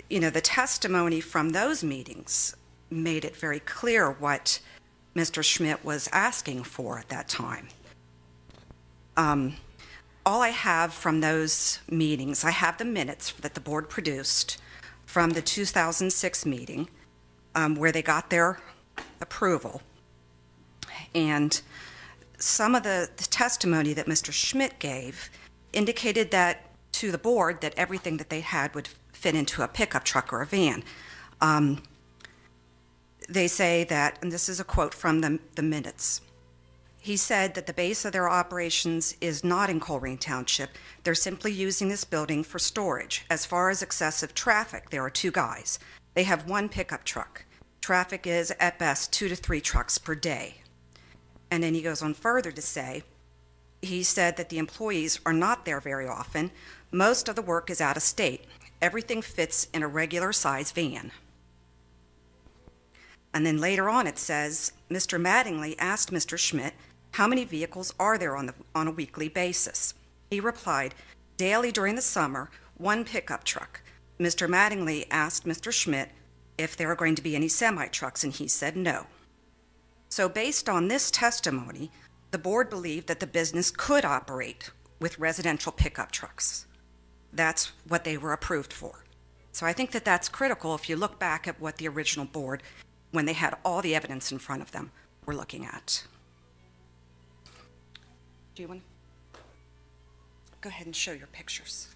the testimony from those meetings made it very clear what Mr. Schmidt was asking for at that time. All I have from those meetings, I have the minutes that the board produced from the 2006 meeting where they got their approval. And some of the testimony that Mr. Schmidt gave indicated that to the board that everything that they had would fit into a pickup truck or a van. They say that, and this is a quote from the minutes, he said that the base of their operations is not in Colerain Township. They're simply using this building for storage. As far as excessive traffic, there are 2 guys. They have 1 pickup truck. Traffic is, at best, 2 to 3 trucks per day. And then he goes on further to say, he said that the employees are not there very often. Most of the work is out of state. Everything fits in a regular size van. And then later on it says, Mr. Mattingly asked Mr. Schmidt, how many vehicles are there on a weekly basis? He replied, daily during the summer, 1 pickup truck. Mr. Mattingly asked Mr. Schmidt if there are going to be any semi-trucks, and he said no. So based on this testimony, the board believed that the business could operate with residential pickup trucks. That's what they were approved for. So I think that that's critical if you look back at what the original board, when they had all the evidence in front of them, were looking at. Do you want Go ahead and show your pictures.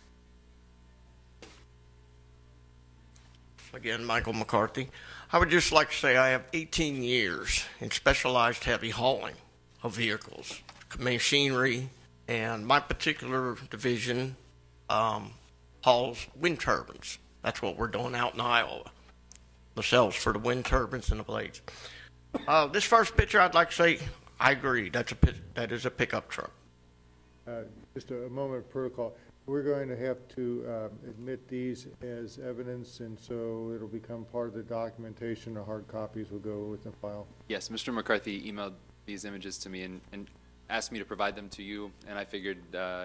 Again, Michael McCarthy. I would just like to say I have 18 years in specialized heavy hauling of vehicles, machinery, and my particular division hauls wind turbines. That's what we're doing out in Iowa. The cells for the wind turbines and the blades. This first picture, I'd like to say, I agree. That is a pickup truck. Just a moment of protocol. We're going to have to admit these as evidence, and so it'll become part of the documentation. The hard copies will go with the file. Yes, Mr. McCarthy emailed these images to me and asked me to provide them to you, and I figured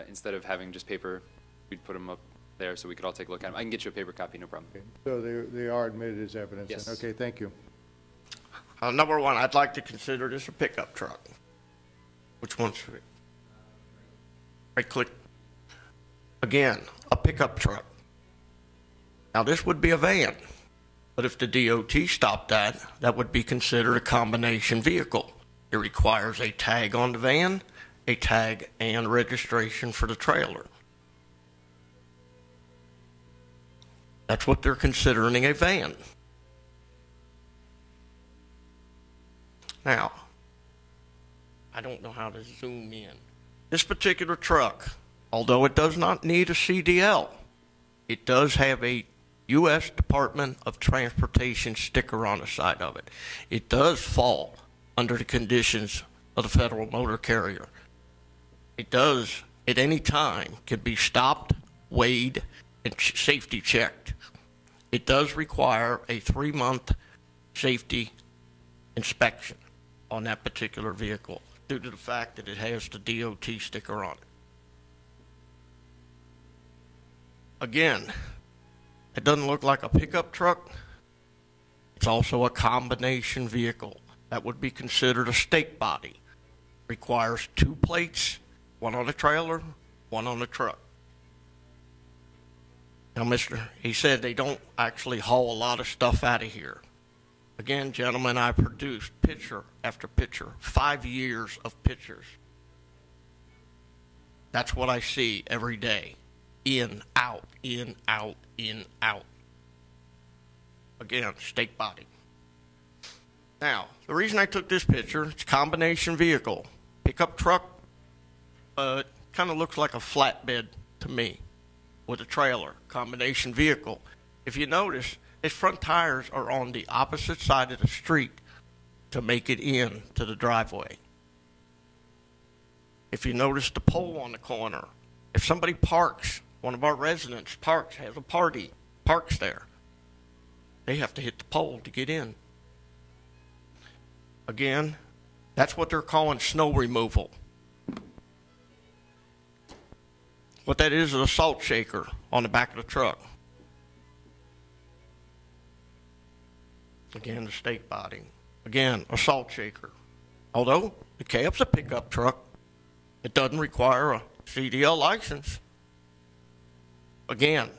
instead of having just paper, we'd put them up there so we could all take a look at them. I can get you a paper copy, no problem. Okay. So they are admitted as evidence. Yes. Okay, thank you. Number one, I'd like to consider this a pickup truck. Which one's it? Right click. Again, a pickup truck. Now this would be a van, but if the DOT stopped that, that would be considered a combination vehicle. It requires a tag on the van, a tag and registration for the trailer. That's what they're considering a van. Now, I don't know how to zoom in. This particular truck, although it does not need a CDL, it does have a U.S. Department of Transportation sticker on the side of it. It does fall under the conditions of the federal motor carrier. It does, at any time, can be stopped, weighed, and safety checked. It does require a 3-month safety inspection on that particular vehicle due to the fact that it has the DOT sticker on it. Again, it doesn't look like a pickup truck. It's also a combination vehicle. That would be considered a stake body. Requires 2 plates, one on the trailer, one on the truck. Now, he said they don't actually haul a lot of stuff out of here. Again, gentlemen, I produced picture after picture, 5 years of pictures. That's what I see every day. In, out, in, out, in, out. Again, stake body. Now, the reason I took this picture, it's a combination vehicle. Pickup truck, kind of looks like a flatbed to me with a trailer, combination vehicle. If you notice, its front tires are on the opposite side of the street to make it in to the driveway. If you notice the pole on the corner, if somebody parks, one of our residents parks, has a party, parks there, they have to hit the pole to get in. Again, that's what they're calling snow removal. What that is a salt shaker on the back of the truck. Again, the stake body. Again, a salt shaker. Although the cab's a pickup truck, it doesn't require a CDL license. Again,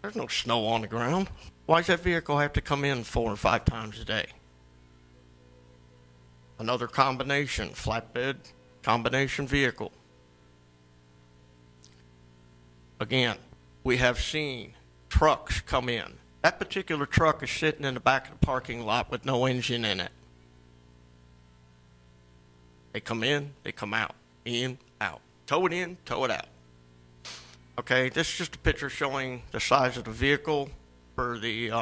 there's no snow on the ground. Why does that vehicle have to come in 4 or 5 times a day? Another combination, flatbed, combination vehicle. Again, we have seen trucks come in. That particular truck is sitting in the back of the parking lot with no engine in it. They come in, they come out, in, out. Tow it in, tow it out. Okay, this is just a picture showing the size of the vehicle for the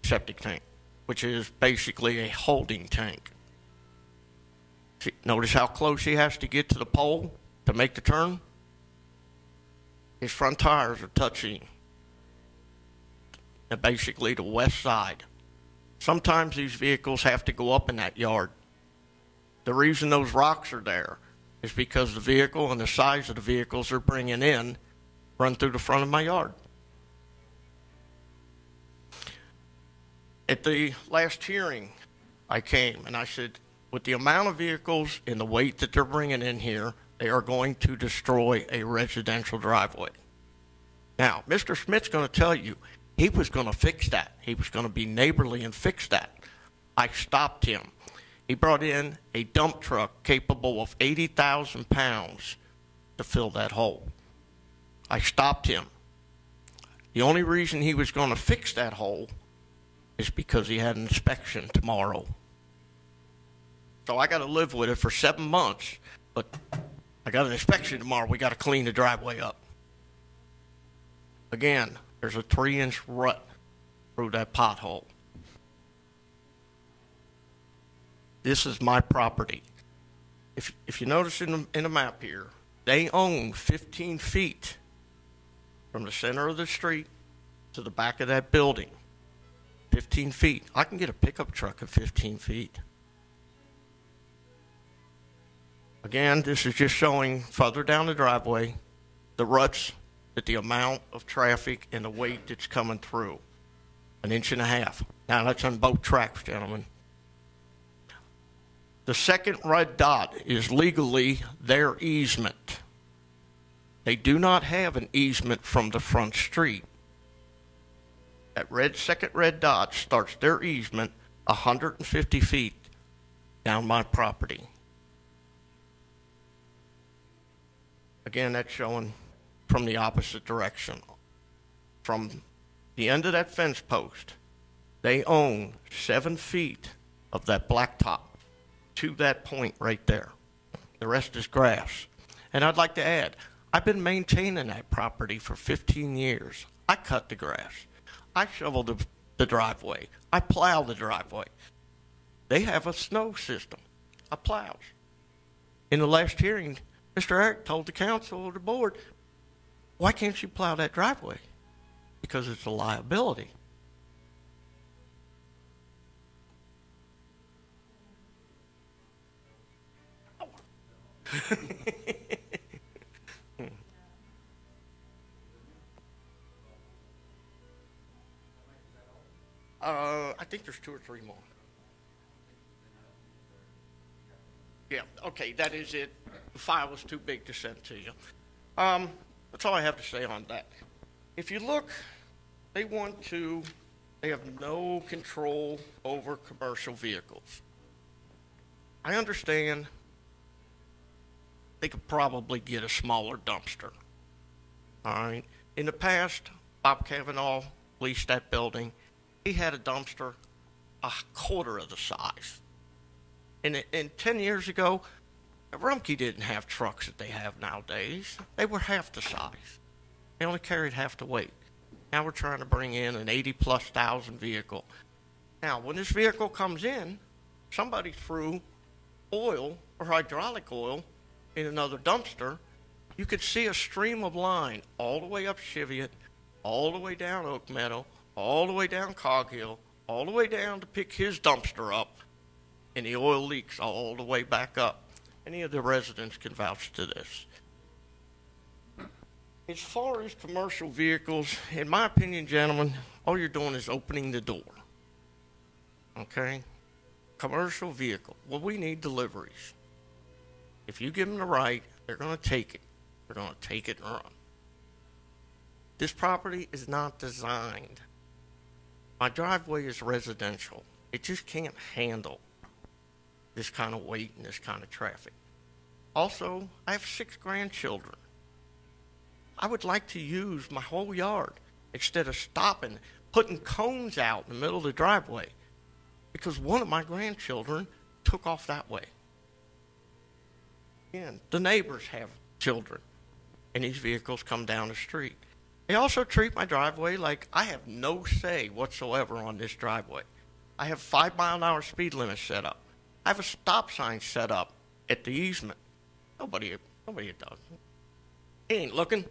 septic tank, which is basically a holding tank. See, notice how close he has to get to the pole to make the turn? His front tires are touching basically the west side. Sometimes these vehicles have to go up in that yard. The reason those rocks are there is because the vehicle and the size of the vehicles they're bringing in run through the front of my yard. At the last hearing, I came and I said, with the amount of vehicles and the weight that they're bringing in here, they are going to destroy a residential driveway. Now, Mr. Smith's going to tell you he was going to fix that. He was going to be neighborly and fix that. I stopped him. He brought in a dump truck capable of 80,000 pounds to fill that hole. I stopped him. The only reason he was going to fix that hole is because he had an inspection tomorrow. So I got to live with it for 7 months, but I got an inspection tomorrow. We got to clean the driveway up. Again, there's a 3-inch rut through that pothole. This is my property. If you notice in the map here, they own 15 feet from the center of the street to the back of that building. 15 feet. I can get a pickup truck at 15 feet. Again, this is just showing further down the driveway the ruts, that the amount of traffic and the weight that's coming through. 1.5 inches. Now that's on both tracks, gentlemen. The second red dot is legally their easement. They do not have an easement from the front street. That second red dot starts their easement 150 feet down my property. Again, that's showing from the opposite direction. From the end of that fence post, they own 7 feet of that blacktop to that point right there. The rest is grass. And I'd like to add, I've been maintaining that property for 15 years. I cut the grass. I shovel the driveway. I plow the driveway. They have a snow system, a plows. In the last hearing, Mr. Eric told the council or the board, why can't you plow that driveway? Because it's a liability. I think there's 2 or 3 more. Yeah, okay, that is it. The file was too big to send to you. That's all I have to say on that. If you look, they have no control over commercial vehicles. I understand they could probably get a smaller dumpster. All right. In the past, Bob Cavanaugh leased that building. He had a dumpster a quarter of the size. And 10 years ago, Rumpke didn't have trucks that they have nowadays. They were half the size. They only carried half the weight. Now we're trying to bring in an 80+ thousand vehicle. Now, when this vehicle comes in, somebody threw oil or hydraulic oil in another dumpster. You could see a stream of line all the way up Cheviot, all the way down Oak Meadow, all the way down Cog Hill, all the way down to pick his dumpster up, and the oil leaks all the way back up. Any of the residents can vouch to this. As far as commercial vehicles, in my opinion, gentlemen, all you're doing is opening the door. Okay? Commercial vehicle. Well, we need deliveries. If you give them the right, they're going to take it. They're going to take it and run. This property is not designed. My driveway is residential. It just can't handle this kind of weight and this kind of traffic. Also, I have 6 grandchildren. I would like to use my whole yard instead of stopping, putting cones out in the middle of the driveway, because one of my grandchildren took off that way. Again, the neighbors have children, and these vehicles come down the street. They also treat my driveway like I have no say whatsoever on this driveway. I have 5-mile-an-hour speed limit set up. I have a stop sign set up at the easement. Nobody does. He ain't looking.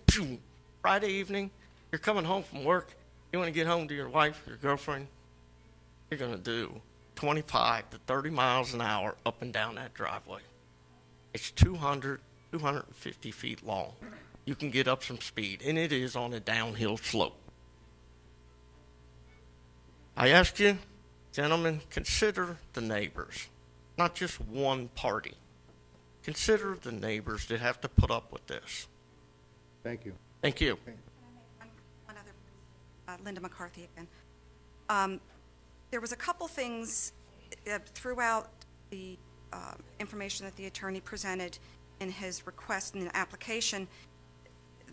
Friday evening, you're coming home from work. You want to get home to your wife, your girlfriend. You're going to do 25 to 30 miles an hour up and down that driveway. It's 250 feet long. You can get up some speed, and it is on a downhill slope. I ask you, gentlemen, consider the neighbors, not just one party. Consider the neighbors that have to put up with this. Thank you. Thank you. One other, Linda McCarthy again. There was a couple things throughout the information that the attorney presented in his request and application.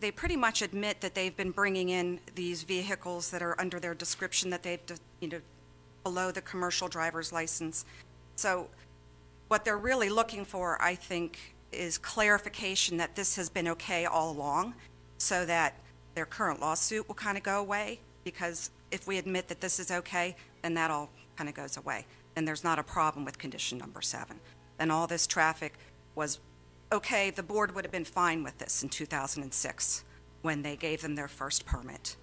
they pretty much admit that they've been bringing in these vehicles that are under their description that they've, below the commercial driver's license. So what they're really looking for, I think, is clarification that this has been okay all along, so that their current lawsuit will kind of go away, because if we admit that this is okay, then that all kind of goes away. Then there's not a problem with condition number 7. Then all this traffic was okay. The board would have been fine with this in 2006 when they gave them their first permit.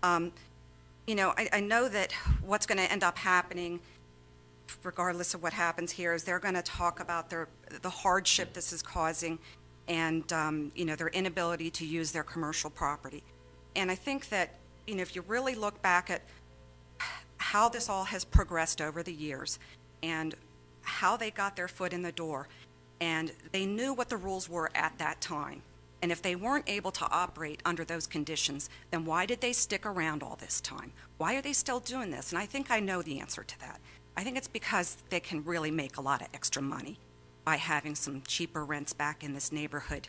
I know that what's going to end up happening, regardless of what happens here, is they're going to talk about the hardship this is causing, and their inability to use their commercial property. And I think that if you really look back at how this all has progressed over the years and how they got their foot in the door, and they knew what the rules were at that time, and if they weren't able to operate under those conditions, then why did they stick around all this time? Why are they still doing this? And I think I know the answer to that. I think it's because they can really make a lot of extra money by having some cheaper rents back in this neighborhood,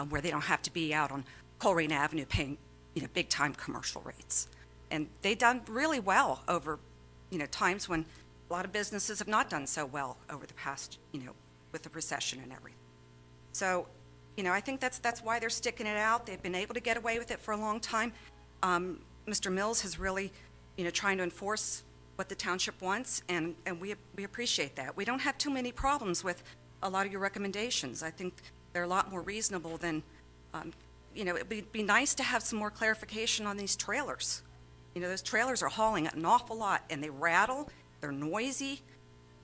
where they don't have to be out on Colerain Avenue paying, big-time commercial rates. And they've done really well over, times when a lot of businesses have not done so well over the past, with the recession and everything. So, I think that's why they're sticking it out. They've been able to get away with it for a long time. Mr. Mills has really, trying to enforce what the township wants, and we appreciate that. We don't have too many problems with a lot of your recommendations. I think they're a lot more reasonable than, it'd be nice to have some more clarification on these trailers. Those trailers are hauling an awful lot, and they rattle, they're noisy,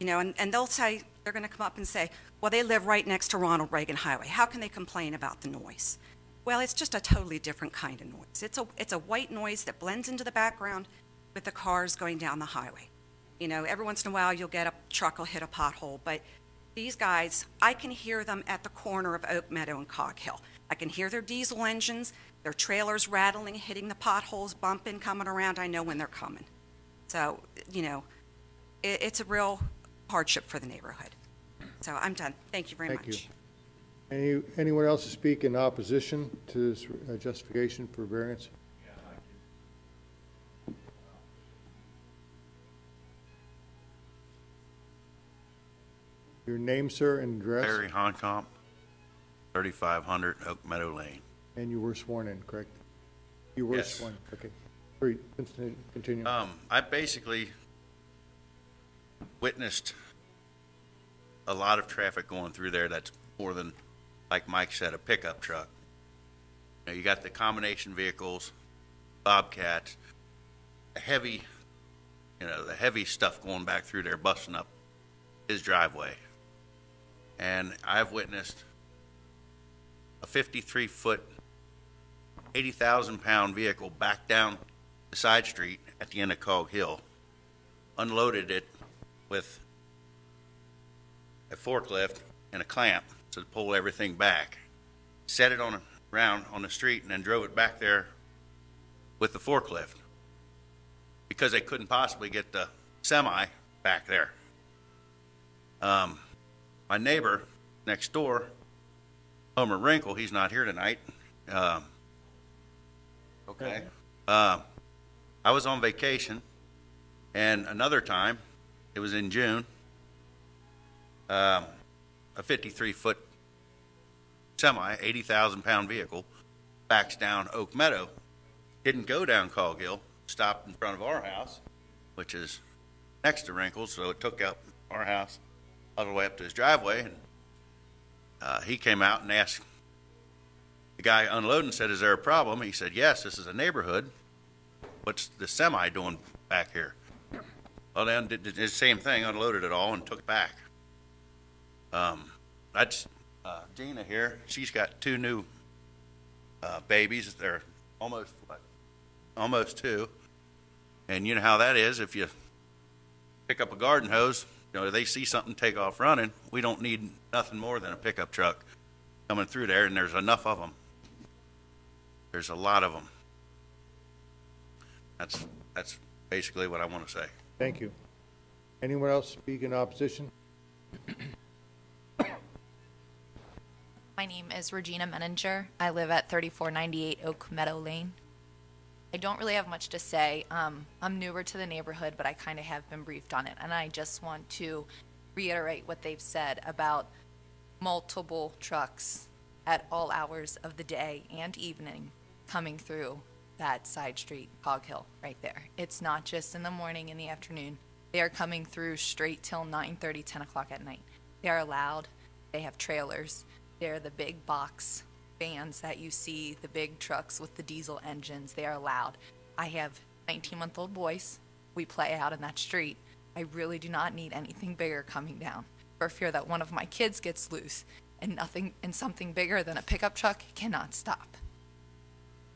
and they'll say, they're going to come up and say, well, they live right next to Ronald Reagan Highway. How can they complain about the noise? Well, it's just a totally different kind of noise. It's a white noise that blends into the background with the cars going down the highway. Every once in a while you'll get a truck will hit a pothole, but these guys, I can hear them at the corner of Oak Meadow and Cog Hill. I can hear their diesel engines, their trailers rattling, hitting the potholes, bumping, coming around. I know when they're coming. So, it's a real hardship for the neighborhood. So I'm done. Thank you very much. Thank you. Anyone else to speak in opposition to this justification for variance? Your name, sir, and address? Barry Honkamp, 3500 Oak Meadow Lane. And you were sworn in, correct? You were Yes. sworn. Okay. Great. Continue. I basically witnessed a lot of traffic going through there that's more than, like Mike said, a pickup truck. You got the combination vehicles, Bobcats, the heavy stuff going back through there, busting up his driveway. And I've witnessed a 53-foot, 80,000-pound vehicle back down the side street at the end of Cog Hill, unloaded it with a forklift and a clamp to pull everything back, set it on around on the street, and then drove it back there with the forklift because they couldn't possibly get the semi back there. My neighbor next door, Homer Wrinkle, he's not here tonight. Okay. I was on vacation, and another time, it was in June, a 53-foot semi, 80,000-pound vehicle, backs down Oak Meadow, didn't go down Cog Hill, stopped in front of our house, which is next to Wrinkle's, so it took up our house all the way up to his driveway, and he came out and asked the guy unloading, said, is there a problem? He said, yes, this is a neighborhood. What's the semi doing back here? Well, then did the same thing, unloaded it all and took it back. That's Gina here. She's got 2 new babies. They're almost 2. And you know how that is. If you pick up a garden hose, they see something take off running. We don't need nothing more than a pickup truck coming through there, and there's enough of them. There's a lot of them. That's basically what I want to say. Thank you. Anyone else speak in opposition? My My name is Regina Menninger. I live at 3498 Oak Meadow Lane. I don't really have much to say. I'm newer to the neighborhood, but I kind of have been briefed on it. And I just want to reiterate what they've said about multiple trucks at all hours of the day and evening coming through that side street, Cog Hill, right there. It's not just in the morning, in the afternoon. They are coming through straight till 9:30, 10 o'clock at night. They are loud. They have trailers. They're the big box vans that you see, the big trucks with the diesel engines. They are loud. I have 19-month-old boys. We play out in that street. I really do not need anything bigger coming down for fear that one of my kids gets loose and something bigger than a pickup truck cannot stop.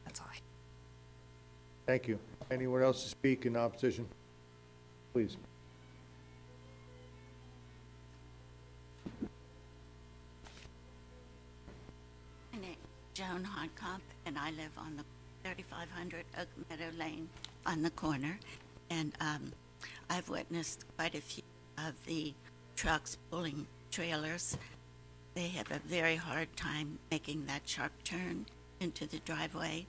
That's all. Thank you. Anyone else to speak in opposition? Please. My name is Joan Hodkamp, and I live on the 3500 Oak Meadow Lane on the corner. And I've witnessed quite a few of the trucks pulling trailers. They have a very hard time making that sharp turn into the driveway.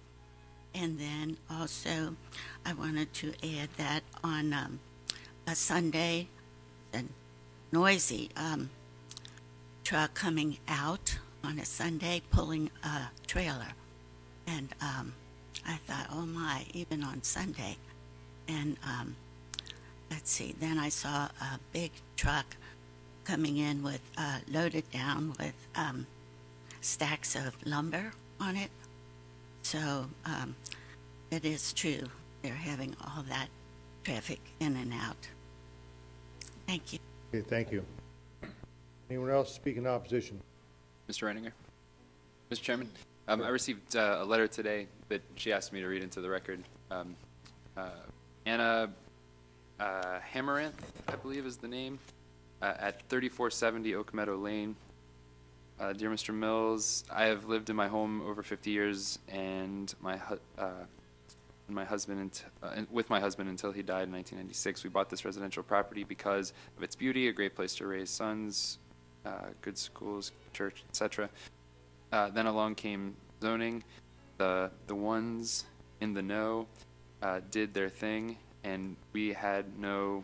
And then also, I wanted to add that on a Sunday, a noisy truck coming out on a Sunday pulling a trailer. And I thought, oh my, even on Sunday. And let's see, then I saw a big truck coming in with, loaded down with stacks of lumber on it. So it is true, they're having all that traffic in and out. Thank you. Okay, thank you. Anyone else speak in opposition? Mr. Reininger? Mr. Chairman, I received a letter today that she asked me to read into the record. Anna Hamaranth, I believe is the name, at 3470 Oak Meadow Lane. Dear Mr. Mills, I have lived in my home over 50 years, and with my husband until he died in 1996. We bought this residential property because of its beauty, a great place to raise sons, good schools, church, etc. Then along came zoning. The ones in the know did their thing, and we had no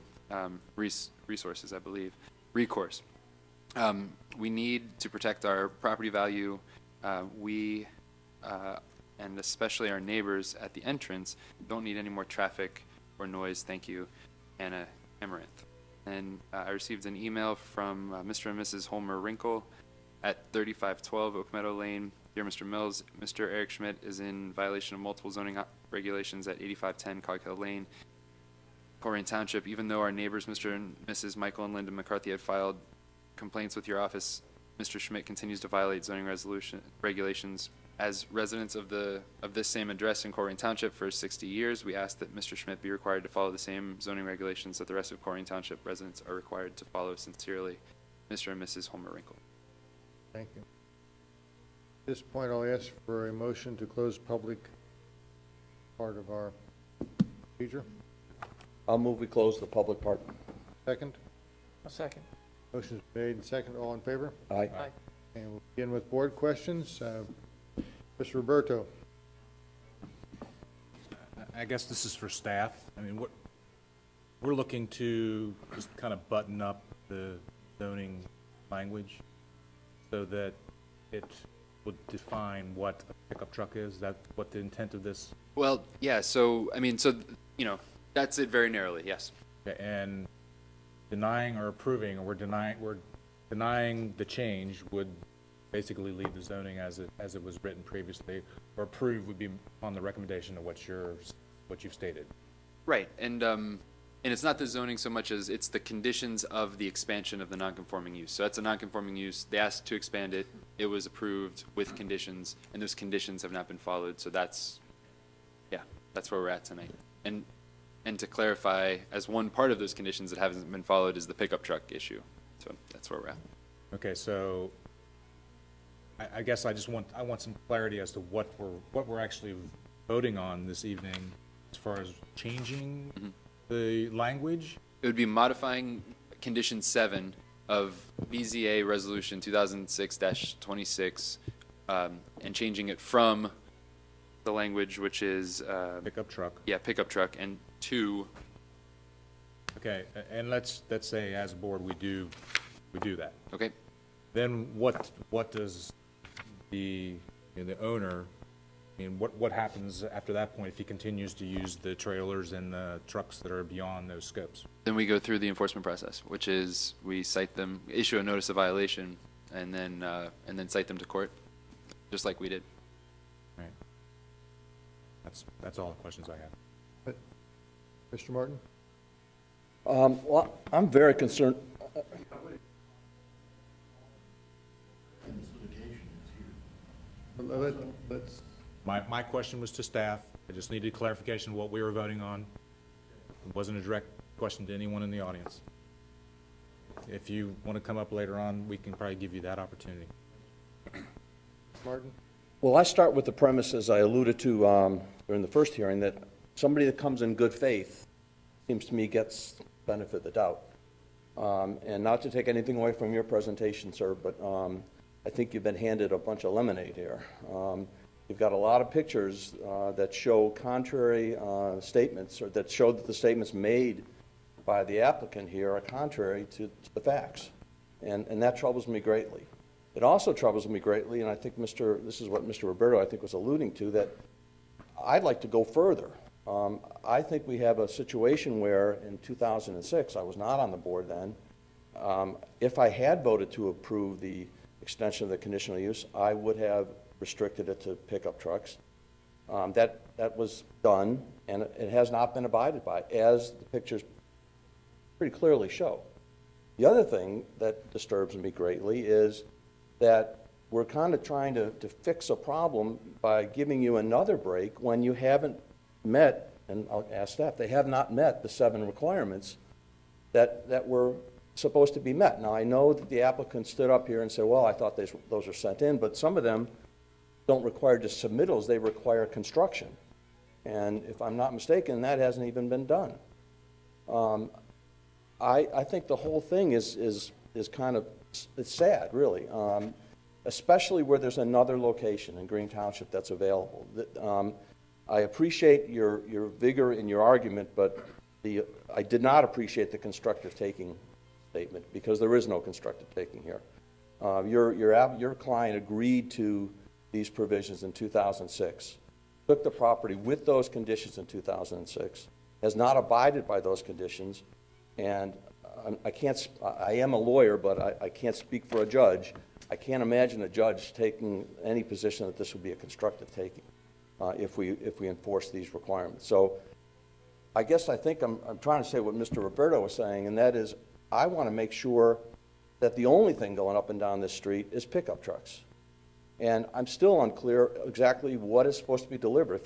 resources, I believe, recourse. We need to protect our property value. We, and especially our neighbors at the entrance, don't need any more traffic or noise. Thank you, Anna Amaranth. And I received an email from Mr. and Mrs. Homer Wrinkle at 3512 Oak Meadow Lane. Dear Mr. Mills, Mr. Eric Schmidt is in violation of multiple zoning regulations at 8510 Cog Hill Lane, Colerain Township. Even though our neighbors, Mr. and Mrs. Michael and Linda McCarthy, had filed complaints with your office, Mr. Schmidt continues to violate zoning regulations. As residents of this same address in Colerain Township for 60 years, we ask that Mr. Schmidt be required to follow the same zoning regulations that the rest of Colerain Township residents are required to follow. Sincerely, Mr. and Mrs. Homer Wrinkle. Thank you. At this point, I'll ask for a motion to close public part of our procedure. I'll move we close the public part. Second? A second. Motion's made and second. All in favor? Aye. Aye. And we'll begin with board questions. Mr. Roberto. I guess this is for staff. I mean, we're looking to just kind of button up the zoning language so that it would define what a pickup truck is. Is that what the intent of this? Well, yeah, so, I mean, so, you know, that's it very narrowly, yes. Okay, and denying or approving, or we're denying the change would basically leave the zoning as it was written previously, or approve would be on the recommendation of what you've stated. Right, and it's not the zoning so much as it's the conditions of the expansion of the nonconforming use. So that's a nonconforming use. They asked to expand it. It was approved with conditions, and those conditions have not been followed. So that's where we're at tonight. And to clarify, as one part of those conditions that haven't been followed is the pickup truck issue. So that's where we're at. Okay, so I guess I want some clarity as to what we're actually voting on this evening as far as changing the language. It would be modifying condition 7 of BZA resolution 2006-26 and changing it from the language which is, Pickup truck. yeah, pickup truck, and to, Okay, and let's say as a board, we do that. okay, Then what does the owner, I mean, what happens after that point if he continues to use the trailers and the trucks that are beyond those scopes? then we go through the enforcement process, which is we cite them, issue a notice of violation, and then cite them to court, just like we did. Right. That's all the questions I have. Mr. Martin? Well, I'm very concerned. Let's, My question was to staff. I just needed clarification of what we were voting on. It wasn't a direct question to anyone in the audience. If you want to come up later on, we can probably give you that opportunity. Martin? Well, I start with the premise, as I alluded to during the first hearing, that somebody that comes in good faith seems to me gets benefit of the doubt. And not to take anything away from your presentation, sir, but I think you've been handed a bunch of lemonade here. You've got a lot of pictures that show contrary statements, or that show that the statements made by the applicant here are contrary to the facts. And that troubles me greatly. It also troubles me greatly, and I think this is what Mr. Roberto, I think, was alluding to, that I'd like to go further. I think we have a situation where in 2006, I was not on the board then, if I had voted to approve the extension of the conditional use, I would have restricted it to pickup trucks. That was done, and it has not been abided by, as the pictures pretty clearly show. The other thing that disturbs me greatly is that we're kind of trying to fix a problem by giving you another break when you haven't met, and I'll ask staff, they have not met the 7 requirements that were supposed to be met. Now, I know that the applicant stood up here and said, well, I thought those were sent in, but some of them don't require just submittals, they require construction. And if I'm not mistaken, that hasn't even been done. I think the whole thing is kind of, it's sad, really, especially where there's another location in Green Township that's available. I appreciate your vigor in your argument, but I did not appreciate the constructive taking statement, because there is no constructive taking here. Your client agreed to these provisions in 2006, took the property with those conditions in 2006, has not abided by those conditions, and I am a lawyer, but I can't speak for a judge. I can't imagine a judge taking any position that this would be a constructive taking if we enforce these requirements. So I guess I think I'm trying to say what Mr. Roberto was saying, and that is I want to make sure that the only thing going up and down this street is pickup trucks. And I'm still unclear exactly what is supposed to be delivered.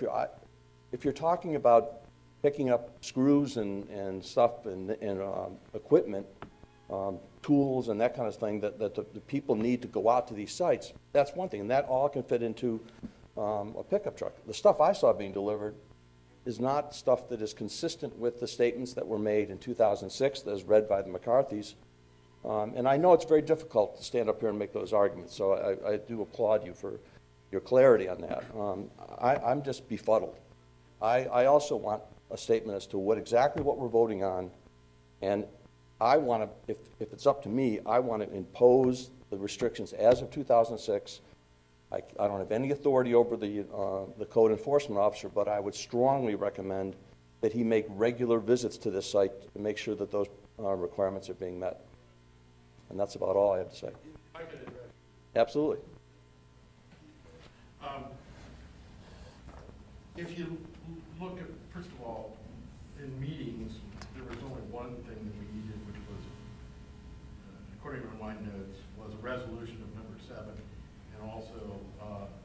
If you're talking about picking up screws and stuff and equipment, tools and that kind of thing that the people need to go out to these sites, that's one thing, and that all can fit into a pickup truck. The stuff I saw being delivered is not stuff that is consistent with the statements that were made in 2006 as read by the McCarthys. And I know it's very difficult to stand up here and make those arguments, so I do applaud you for your clarity on that. I'm just befuddled. I also want a statement as to exactly what we're voting on, and I want to, if it's up to me, I want to impose the restrictions as of 2006. I don't have any authority over the code enforcement officer, but I would strongly recommend that he make regular visits to this site to make sure that those requirements are being met. And that's about all I have to say. I could address. Absolutely. If you look at, first of all, in meetings, there was only one thing that we needed, which was, according to my notes, was a resolution of number 7, and also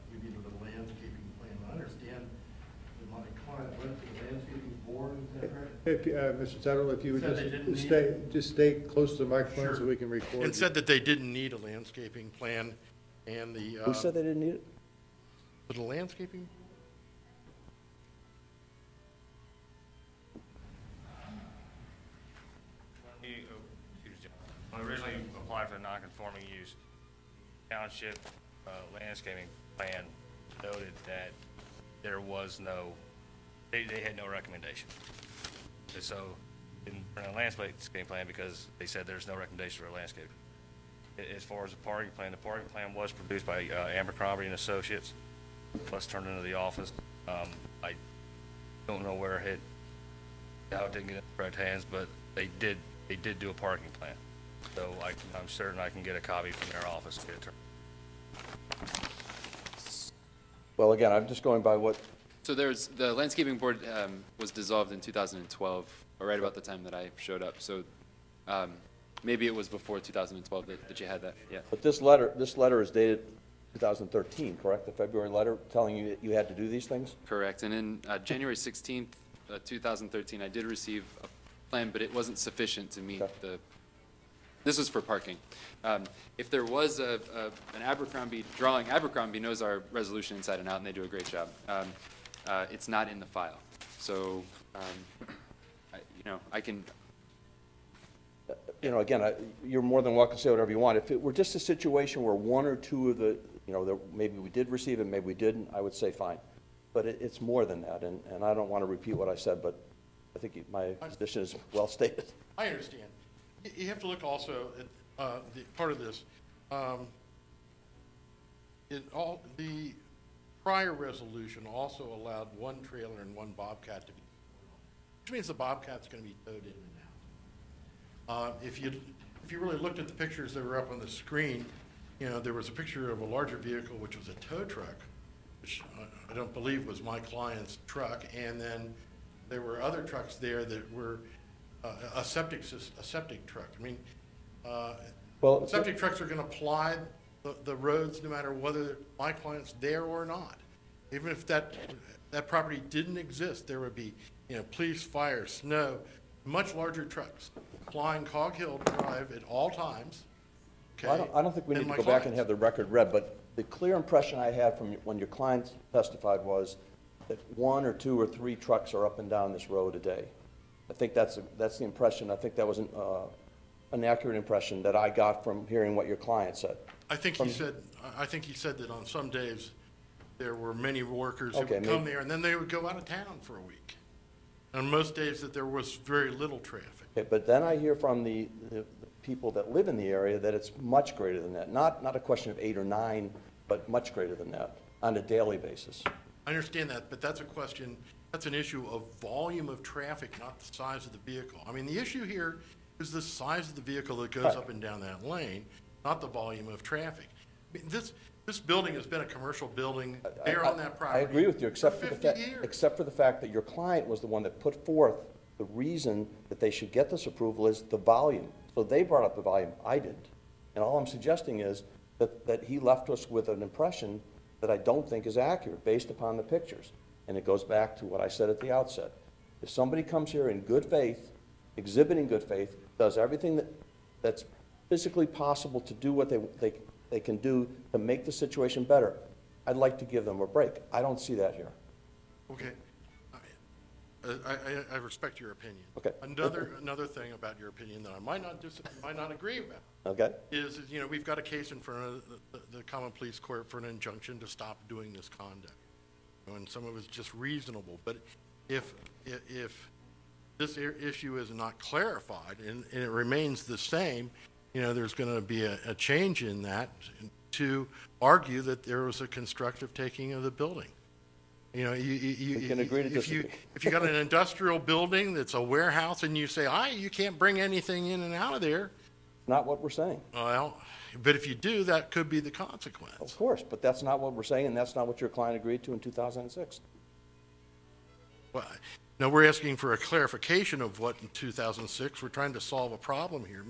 we needed a landscaping plan. I understand that my client went to the landscaping board, is that right? Mr. Tettle, if you would just stay close to the microphone so we can record. And said that they didn't need a landscaping plan, and the... Who said they didn't need it? The landscaping? When I originally applied for the non-conforming use, Township landscaping plan noted that there was no, they had no recommendation. And so, in a landscaping plan, because they said there's no recommendation for a landscape. As far as the parking plan was produced by Abercrombie and Associates, plus turned into the office. I don't know where how it didn't get in the correct hands, but they did do a parking plan. So I'm certain I can get a copy from their office. And get it to Well, again, I'm just going by what, So the landscaping board was dissolved in 2012, or right about the time that I showed up. So maybe it was before 2012 that you had that, yeah. but this letter is dated 2013, correct? The February letter telling you that you had to do these things? Correct, and in January 16th, 2013, I did receive a plan, but it wasn't sufficient to meet this was for parking. If there was an Abercrombie drawing, Abercrombie knows our resolution inside and out, and they do a great job. It's not in the file. So, I can... Again, you're more than welcome to say whatever you want. If it were just a situation where one or two of the, maybe we did receive it, maybe we didn't, I would say fine. But it's more than that, and I don't want to repeat what I said, but I think my position is well stated. I understand. You have to look also at the part of this. The prior resolution also allowed one trailer and one Bobcat to be, which means the Bobcat's going to be towed in and out. If you really looked at the pictures that were up on the screen, there was a picture of a larger vehicle, which was a tow truck, which I don't believe was my client's truck, and then there were other trucks there that were a septic truck. I mean, septic trucks are going to ply the roads no matter whether my client's there or not. Even if that property didn't exist, there would be, police, fire, snow, much larger trucks plying Cog Hill Drive at all times. Okay, well, I don't think we need to go back and have the record read, but the clear impression I had from when your client testified was that one or two or three trucks are up and down this road a day. I think that's the impression. I think that was an accurate impression that I got from hearing what your client said. I think he said that on some days there were many workers who would come there and then they would go out of town for a week. On most days that there was very little traffic. Okay, but then I hear from the people that live in the area that it's much greater than that. Not a question of 8 or 9, but much greater than that on a daily basis. I understand that, but that's an issue of volume of traffic, not the size of the vehicle. I mean, the issue here is the size of the vehicle that goes up and down that lane, not the volume of traffic. I mean, this building has been a commercial building there on that property. I agree with you, except for the fact that your client was the one that put forth the reason that they should get this approval is the volume. So they brought up the volume, I didn't. And all I'm suggesting is that he left us with an impression that I don't think is accurate based upon the pictures. And it goes back to what I said at the outset. If somebody comes here in good faith, exhibiting good faith, does everything that's physically possible to do what they can do to make the situation better, I'd like to give them a break. I don't see that here. Okay. I respect your opinion. Okay. Another thing about your opinion that I might not agree about. Okay. Is we've got a case in front of the Common Pleas Court for an injunction to stop doing this conduct, and some of it's just reasonable. But if this issue is not clarified and it remains the same, there's going to be a change in that to argue that there was a constructive taking of the building. We can agree to disagree. If you got an industrial building that's a warehouse and you say, you can't bring anything in and out of there. Not what we're saying. Well, but if you do, that could be the consequence. Of course, but that's not what we're saying, and that's not what your client agreed to in 2006. Well, no, we're asking for a clarification of what in 2006. We're trying to solve a problem here.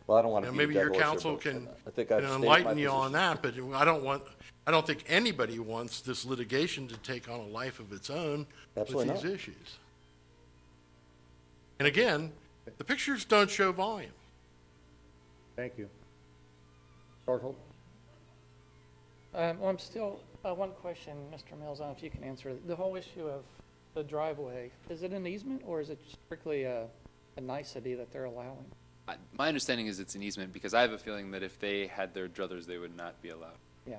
Well, I don't want to maybe your counsel can enlighten you on that, but I don't think anybody wants this litigation to take on a life of its own with these issues. And again, the pictures don't show volume. Thank you. Barthold? Well, I'm still, one question, Mr. Mills, I don't know if you can answer. The whole issue of the driveway, is it an easement or is it strictly a nicety that they're allowing? My understanding is it's an easement because I have a feeling that if they had their druthers, they would not be allowed. Yeah.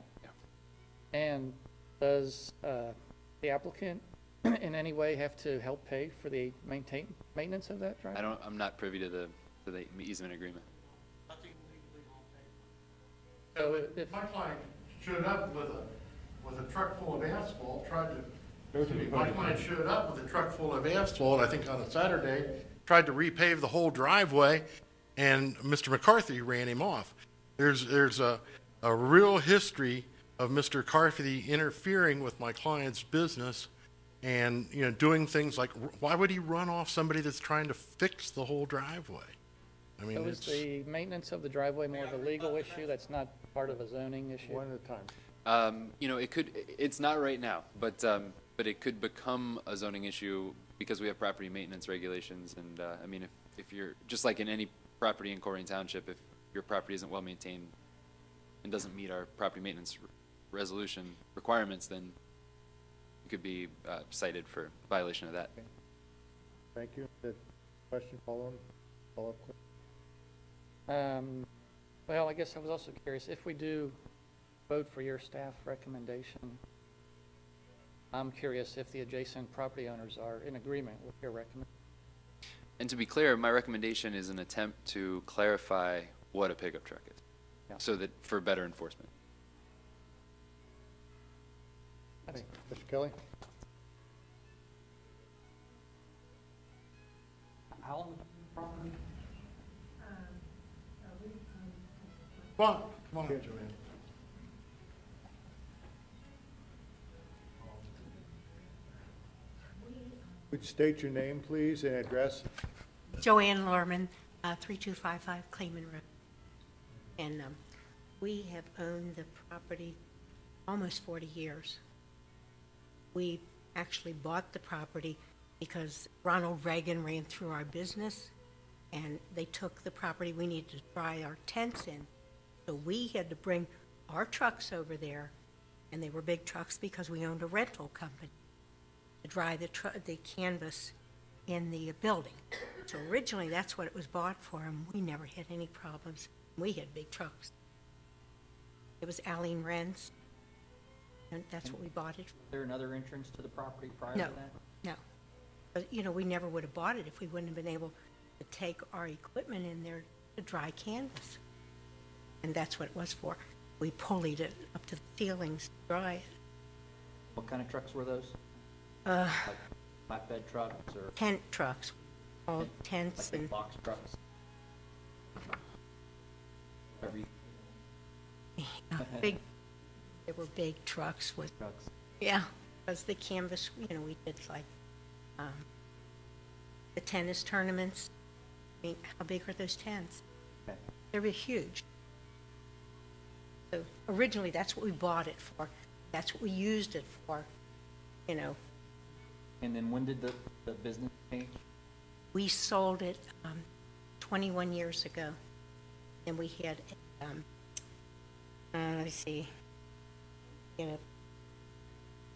And does the applicant in any way have to help pay for the maintenance of that driveway? I'm not privy to the easement agreement. So if, My client showed up with a truck full of asphalt, my client showed up with a truck full of asphalt, I think on a Saturday, tried to repave the whole driveway, and Mr. McCarthy ran him off. There's a real history of Mr. McCarthy interfering with my client's business and, you know, doing things like, why would he run off somebody that's trying to fix the whole driveway? I mean, so is the maintenance of the driveway more of a legal issue that's not part of a zoning issue? One at a time. You know, it's not right now, but it could become a zoning issue because we have property maintenance regulations. And I mean, if you're, just like in any property in Colerain Township, if your property isn't well maintained and doesn't meet our property maintenance resolution requirements, then you could be cited for violation of that. Okay. Thank you. The question, follow-up question? Well, I guess I was also curious, if we do vote for your staff recommendation, I'm curious if the adjacent property owners are in agreement with your recommendation. And to be clear, my recommendation is an attempt to clarify what a pickup truck is, so that for better enforcement. Okay. Mr. Kelly? How long? Come on, Joanne. Would you state your name, please, and address? Joanne Lorman, 3255 Clayman Road. And we have owned the property almost 40 years. We actually bought the property because Ronald Reagan ran through our business, and they took the property we needed to dry our tents in. So we had to bring our trucks over there, and they were big trucks because we owned a rental company, to dry the canvas in the building. So originally, that's what it was bought for, and we never had any problems. We had big trucks. It was Aline Renz, and that's what we bought it for. Is there another entrance to the property prior No, to that? no. But, you know, we never would have bought it if we wouldn't have been able to take our equipment in there to dry canvas. And that's what it was for. We pulleyed it up to the ceilings to dry it. What kind of trucks were those? Uh, Like flatbed trucks or? Tent trucks, all tents Like and, big box trucks? Whatever you- big, they were big trucks with, trucks. yeah, because the canvas, you know, we did like, the tennis tournaments. I mean, how big are those tents? Okay. They were huge. So originally, that's what we bought it for. That's what we used it for, you know. And then when did the business change? We sold it 21 years ago. And we had, let's see, you know,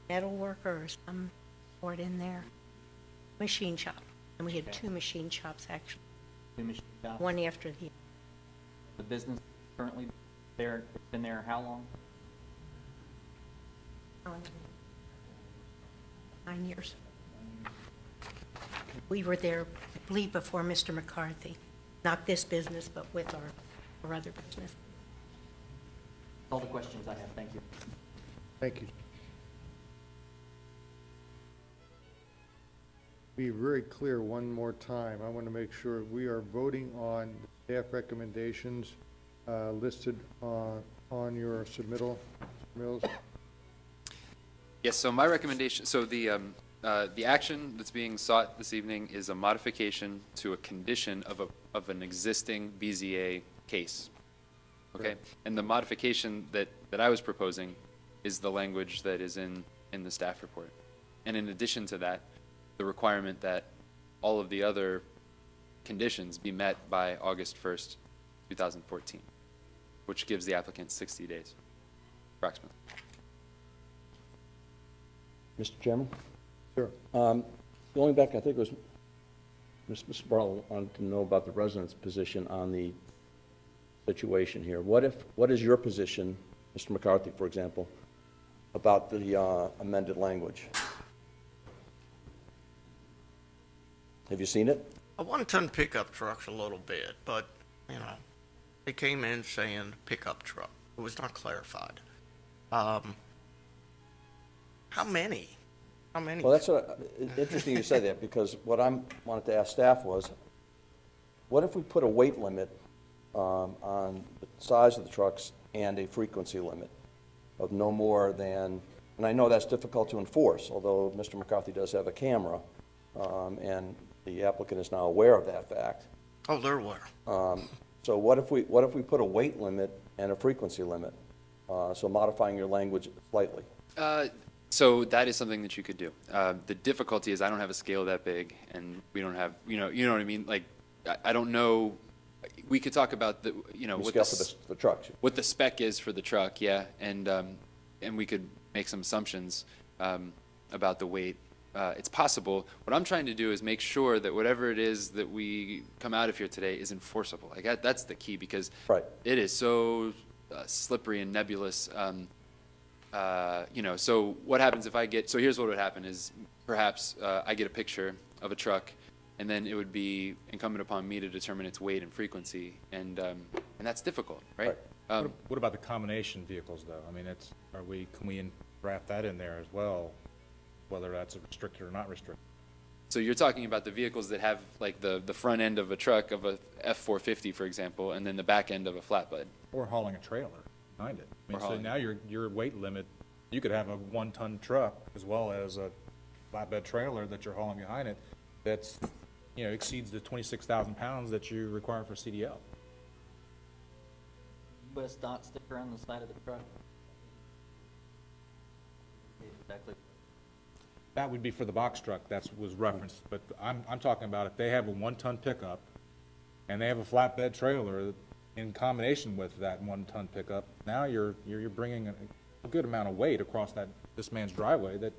metal worker or some sort in there. Machine shop. And we had two machine shops, actually, New machine shop? one after the, The business currently there, it's been there how long? 9 years. We were there, I believe, before Mr. McCarthy. Not this business, but with our other business. All the questions I have, thank you. Thank you. Be very clear one more time. I want to make sure we are voting on staff recommendations listed on your submittal, Mills. Yes, so my recommendation, so the action that's being sought this evening is a modification to a condition of an existing BZA case. Okay? And the modification that I was proposing is the language that is in the staff report. And in addition to that, the requirement that all of the other conditions be met by August 1st, 2014, which gives the applicant 60 days, approximately. Mr. Chairman? Sure. Going back, I think it was Mr. Barlow wanted to know about the resident's position on the situation here. What is your position, Mr. McCarthy, for example, about the amended language. Have you seen it? A one-ton pickup truck's a little bit, but, you know, they came in saying pickup truck. It was not clarified. How many? How many? Well, that's interesting you say that, because what I wanted to ask staff was, what if we put a weight limit on the size of the trucks and a frequency limit of no more than, and I know that's difficult to enforce, although Mr. McCarthy does have a camera, and the applicant is now aware of that fact. Oh, they're aware. So what if we put a weight limit and a frequency limit? So modifying your language slightly. So that is something that you could do. The difficulty is I don't have a scale that big, and we don't have, you know what I mean? Like, I don't know. We could talk about the, what Scale for the trucks. what the spec is for the truck, yeah, and we could make some assumptions about the weight. It's possible. What I'm trying to do is make sure that whatever it is that we come out of here today is enforceable. Like that's the key, because it is so slippery and nebulous. So what happens if I get? So here's what would happen: is perhaps I get a picture of a truck, and then it would be incumbent upon me to determine its weight and frequency, and that's difficult, right? What about the combination vehicles, though? I mean, can we draft that in there as well, whether that's restricted or not restricted? So you're talking about the vehicles that have like the front end of a truck of a F450, for example, and then the back end of a flatbed. Or hauling a trailer behind it. I mean, so now your weight limit, you could have a one-ton truck as well as a flatbed trailer that you're hauling behind it that's, exceeds the 26,000 pounds that you require for CDL. US dot sticker on the side of the truck. Exactly. That would be for the box truck, that was referenced, but I'm talking about if they have a one-ton pickup and they have a flatbed trailer in combination with that one-ton pickup, now you're bringing a good amount of weight across this man's driveway that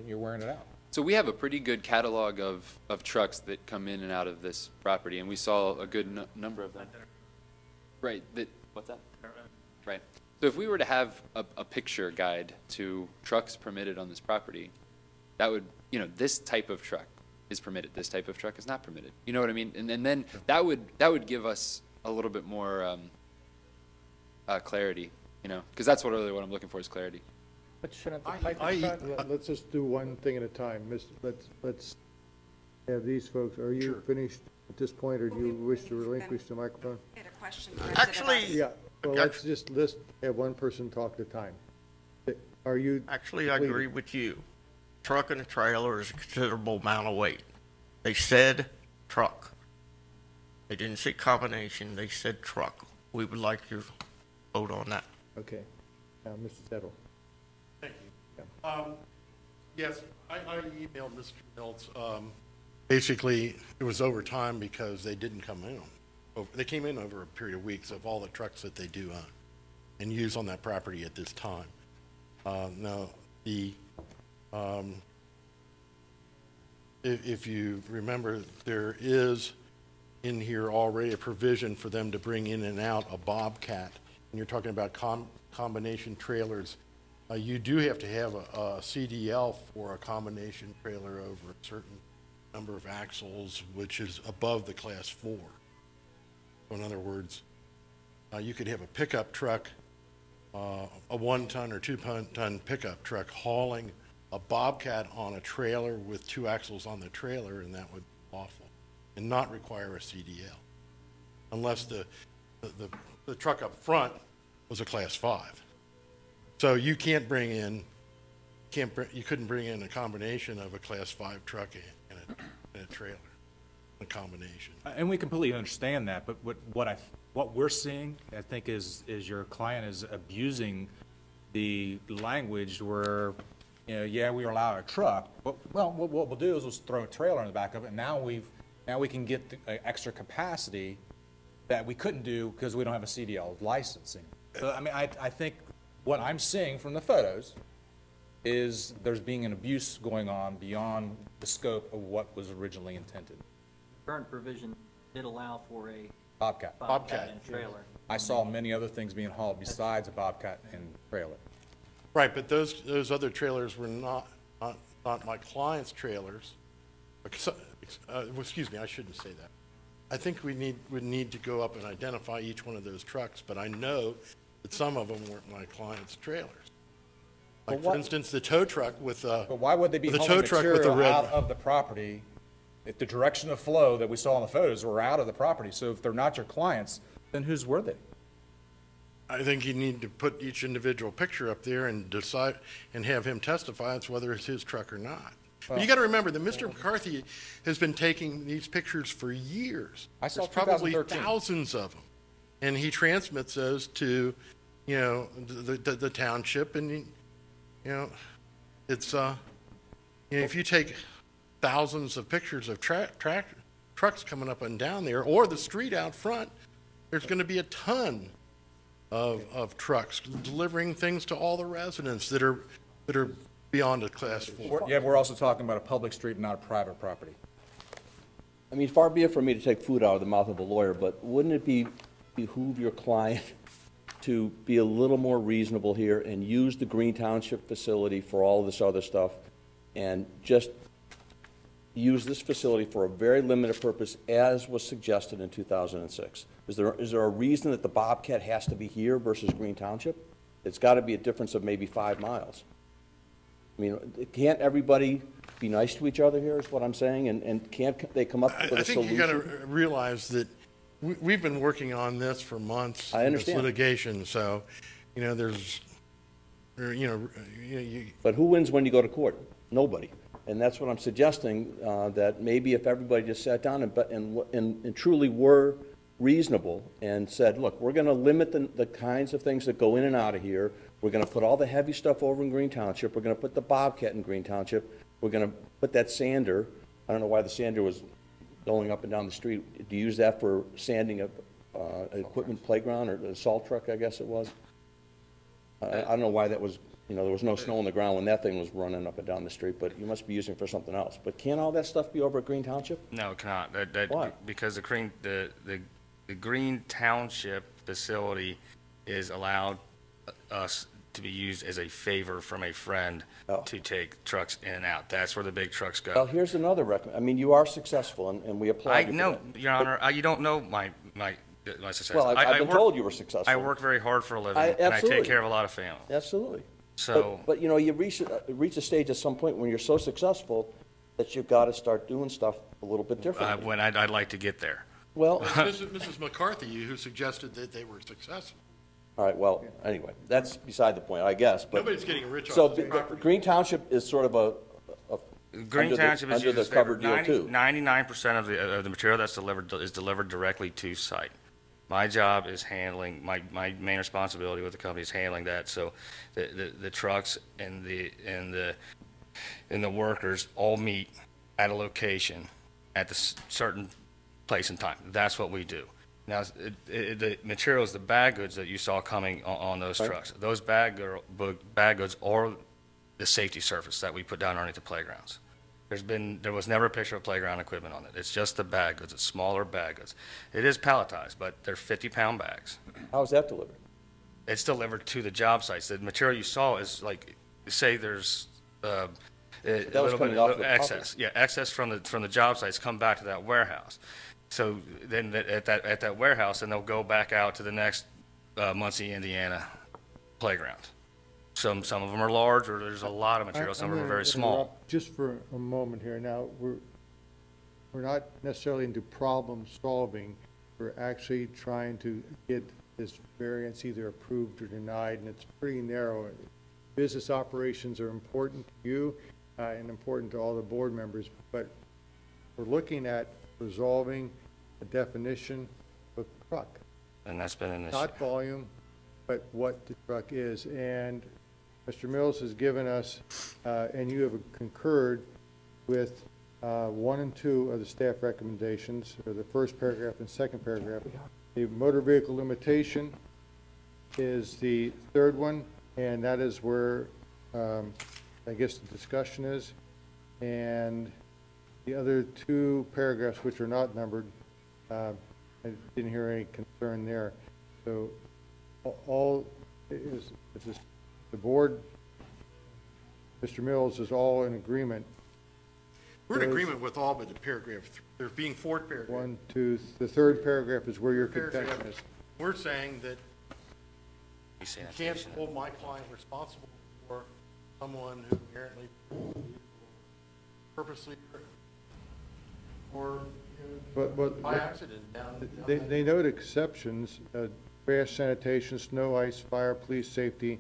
you're wearing it out. So we have a pretty good catalog of trucks that come in and out of this property, and we saw a good number of them. Right. What's that? Right. So if we were to have a picture guide to trucks permitted on this property, that would, this type of truck is permitted, this type of truck is not permitted. You know what I mean? And then that would give us a little bit more clarity, because that's what I'm looking for is clarity. But shouldn't the type of truck? Let's just do one thing at a time. Let's have these folks, are you finished at this point, or do you wish to relinquish the microphone? I had a question. Actually, Yeah, well, let's just have one person talk at a time. Are you? Actually, I agree with you. Truck and a trailer is a considerable amount of weight. They said truck. They didn't say combination, they said truck. We would like your vote on that. Okay. Mr. Settle. Thank you. Yeah. Yes, I emailed Mr. Mills. Basically, it was over time because they didn't come in. They came in over a period of weeks of all the trucks that they do and use on that property at this time. Now, if you remember, there is in here already a provision for them to bring in and out a Bobcat. And you're talking about combination trailers. You do have to have a CDL for a combination trailer over a certain number of axles, which is above the class 4. So in other words, you could have a pickup truck, a 1-ton or 2-ton pickup truck hauling a Bobcat on a trailer with 2 axles on the trailer, and that would be lawful and not require a CDL, unless the truck up front was a class 5. So you can't bring in, you couldn't bring in a combination of a class 5 truck and a trailer, a combination. And we completely understand that, but what we're seeing, I think, is your client is abusing the language where, yeah, we allow a truck. Well, what we'll do is we'll throw a trailer in the back of it, and now we can get the extra capacity that we couldn't do because we don't have a CDL licensing. So, I mean, I think what I'm seeing from the photos is there's being an abuse going on beyond the scope of what was originally intended. Current provision did allow for a Bobcat and trailer. I saw many other things being hauled besides a Bobcat and trailer. Right, but those other trailers were not my client's trailers. Excuse me, I shouldn't say that. I think we would need to go up and identify each one of those trucks, but I know that some of them weren't my client's trailers. Like, for instance, the tow truck with But why would they be the hauling tow truck with the material red. out of the property if the direction of flow that we saw in the photos were out of the property? So if they're not your clients, then whose were they? I think you need to put each individual picture up there and decide, and have him testify as whether it's his truck or not. But you got to remember that Mr. McCarthy has been taking these pictures for years. I saw There's probably 2013. thousands of them, and he transmits those to, the township, and it's if you take thousands of pictures of trucks coming up and down there, or the street out front, there's going to be a ton of trucks delivering things to all the residents that are beyond a class 4. Yeah, we're also talking about a public street, not a private property. I mean, far be it from me to take food out of the mouth of a lawyer, but wouldn't it behoove your client to be a little more reasonable here and use the Green Township facility for all this other stuff, and just use this facility for a very limited purpose, as was suggested in 2006? Is there a reason that the Bobcat has to be here versus Green Township? It's got to be a difference of maybe 5 miles. I mean, can't everybody be nice to each other here, is what I'm saying? And can't they come up with a solution? I think you got to realize that we've been working on this for months. I understand. This litigation, so, there's, But who wins when you go to court? Nobody. And that's what I'm suggesting, that maybe if everybody just sat down and truly were reasonable and said, look, we're going to limit the kinds of things that go in and out of here. We're going to put all the heavy stuff over in Green Township. We're going to put the Bobcat in Green Township. We're going to put that sander. I don't know why the sander was going up and down the street. Do you use that for sanding an equipment playground, or the salt truck, I guess it was? I don't know why that was, there was no snow on the ground when that thing was running up and down the street, but you must be using it for something else. But can't all that stuff be over at Green Township? No, it cannot. Why? Because the Green Township facility is allowed us to be used as a favor from a friend to take trucks in and out. That's where the big trucks go. Well, here's another recommendation. I mean, you are successful, and we applaud you for know, that. Your Honor, you don't know my success. Well, I've been told you were successful. I work very hard for a living, and I take care of a lot of family. Absolutely. So, but you reach a stage at some point when you're so successful that you've got to start doing stuff a little bit differently. when I'd like to get there. Well, Mrs. McCarthy, who suggested that they were successful. all right. Well, anyway, that's beside the point, I guess. But Nobody's getting rich so off this property. Green Township is sort of Green Township is under the cover deal too. 99% of the material that's delivered is delivered directly to site. My job is handling, my main responsibility with the company is handling that. So the trucks and the workers all meet at a location at the certain place and time. That's what we do. Now, the materials, the bag goods that you saw coming on those trucks, those bag goods are the safety surface that we put down underneath the playgrounds. There was never a picture of playground equipment on it. It's just the bag goods. It's smaller bag goods. It is palletized, but they're 50-pound bags. How is that delivered? It's delivered to the job sites. The material you saw is like, say there's a little bit of excess. Yeah, excess from the job sites come back to that warehouse. So then at that warehouse, and they'll go back out to the next Muncie, Indiana playground. Some of them are large, or there's a lot of material. Some of them are very small. Just for a moment here. Now, we're not necessarily into problem solving. We're actually trying to get this variance either approved or denied, and it's pretty narrow. Business operations are important to you and important to all the board members, but we're looking at resolving a definition of truck. And that's been an issue. Not volume, but what the truck is. And Mr. Mills has given us, and you have concurred with 1 and 2 of the staff recommendations, or the first paragraph and second paragraph. The motor vehicle limitation is the third one, and that is where I guess the discussion is. And the other 2 paragraphs, which are not numbered, I didn't hear any concern there. So all is, if the board Mr. Mills is all in agreement. We're in Those- agreement with all but the paragraph, there being four paragraphs. One, two, the third paragraph is where your Paragraph. contention is. We're saying that You say you that can't station. hold my client responsible for someone who inherently purposely or But by accident down. they note exceptions, trash, sanitation, snow, ice, fire, police, safety,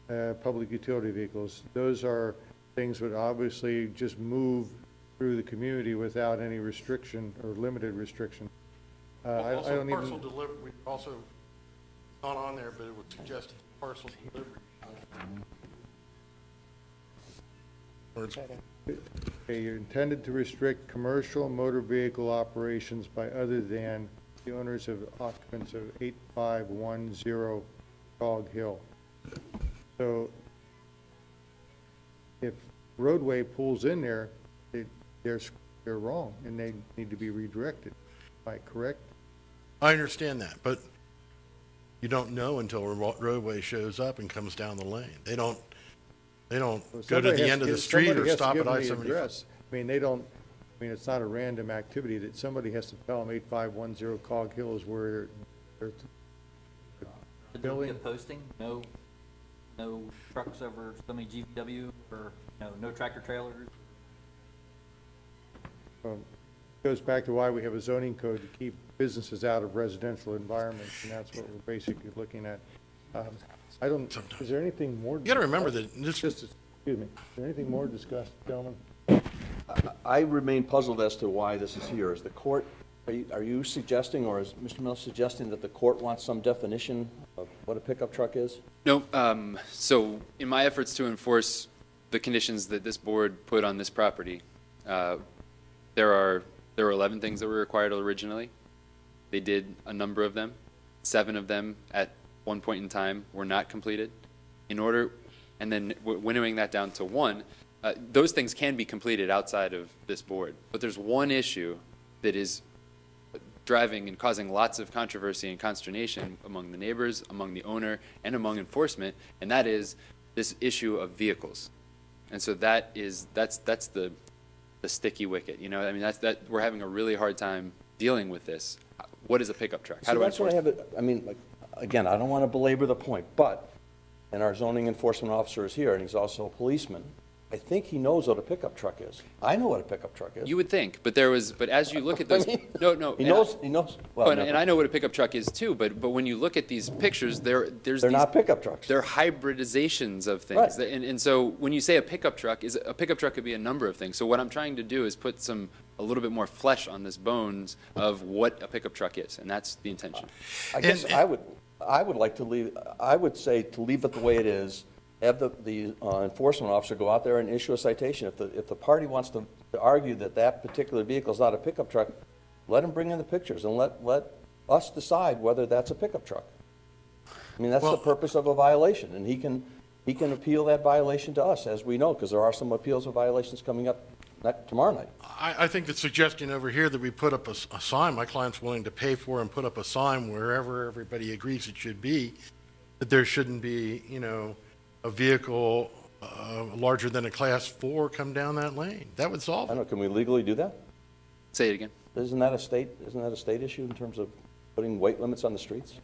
public utility vehicles. Those are things that obviously just move through the community without any restriction or limited restriction. I Also, don't parcel even, delivery, we also, not on there, but it would suggest parcel delivery. Or it's- okay, you're intended to restrict commercial motor vehicle operations by other than the owners of occupants of 8510 Cog Hill. So if roadway pulls in there, they're wrong and they need to be redirected. Am I correct? I understand that, but you don't know until a roadway shows up and comes down the lane. They don't Well, go to somebody the has end of the give- street somebody or has to stop give at them the I-75. address. I mean, they don't, I mean, it's not a random activity that somebody has to tell them 8510 Cog Hill is where they're Did there be a building. posting? No trucks over so many GVW, or, no tractor trailers? Goes back to why we have a zoning code to keep businesses out of residential environments, and that's what we're basically looking at. I don't, is there anything more? You gotta remember that this, Just, excuse me, is there anything more discussed, gentlemen? I remain puzzled as to why this is here. Is the court, are you suggesting, or is Mr. Mills suggesting that the court wants some definition of what a pickup truck is? No, so in my efforts to enforce the conditions that this board put on this property, there were 11 things that were required originally. They did a number of them. 7 of them at one point in time were not completed. And then winnowing that down to 1, those things can be completed outside of this board. But there's one issue that is driving and causing lots of controversy and consternation among the neighbors, among the owner, and among enforcement, and that is this issue of vehicles. And so that's the sticky wicket. I mean, we're having a really hard time dealing with this. What is a pickup truck? How So do I that's what I enforce? have, I mean, like, again, I don't want to belabor the point, but, and our zoning enforcement officer is here, and he's also a policeman. I think he knows what a pickup truck is. I know what a pickup truck is. You would think, but as you look at those, no. He knows, well, And I know what a pickup truck is too, but when you look at these pictures, they're not pickup trucks. They're hybridizations of things. Right. And so when you say a pickup truck could be a number of things. So what I'm trying to do is put a little bit more flesh on this bones of what a pickup truck is, and that's the intention. I guess I would like to leave, I would say to leave it the way it is, have the enforcement officer go out there and issue a citation. If the party wants to argue that particular vehicle is not a pickup truck, let him bring in the pictures and let us decide whether that's a pickup truck. I mean, that's the purpose of a violation, and he can appeal that violation to us, as we know, because there are some appeals of violations coming up tomorrow night. I think the suggestion over here that we put up a sign, my client's willing to pay for and put up a sign wherever everybody agrees it should be, that there shouldn't be, a vehicle larger than a Class 4 come down that lane. That would solve I it. don't know, can we legally do that? Say it again. Isn't that a state issue in terms of putting weight limits on the streets?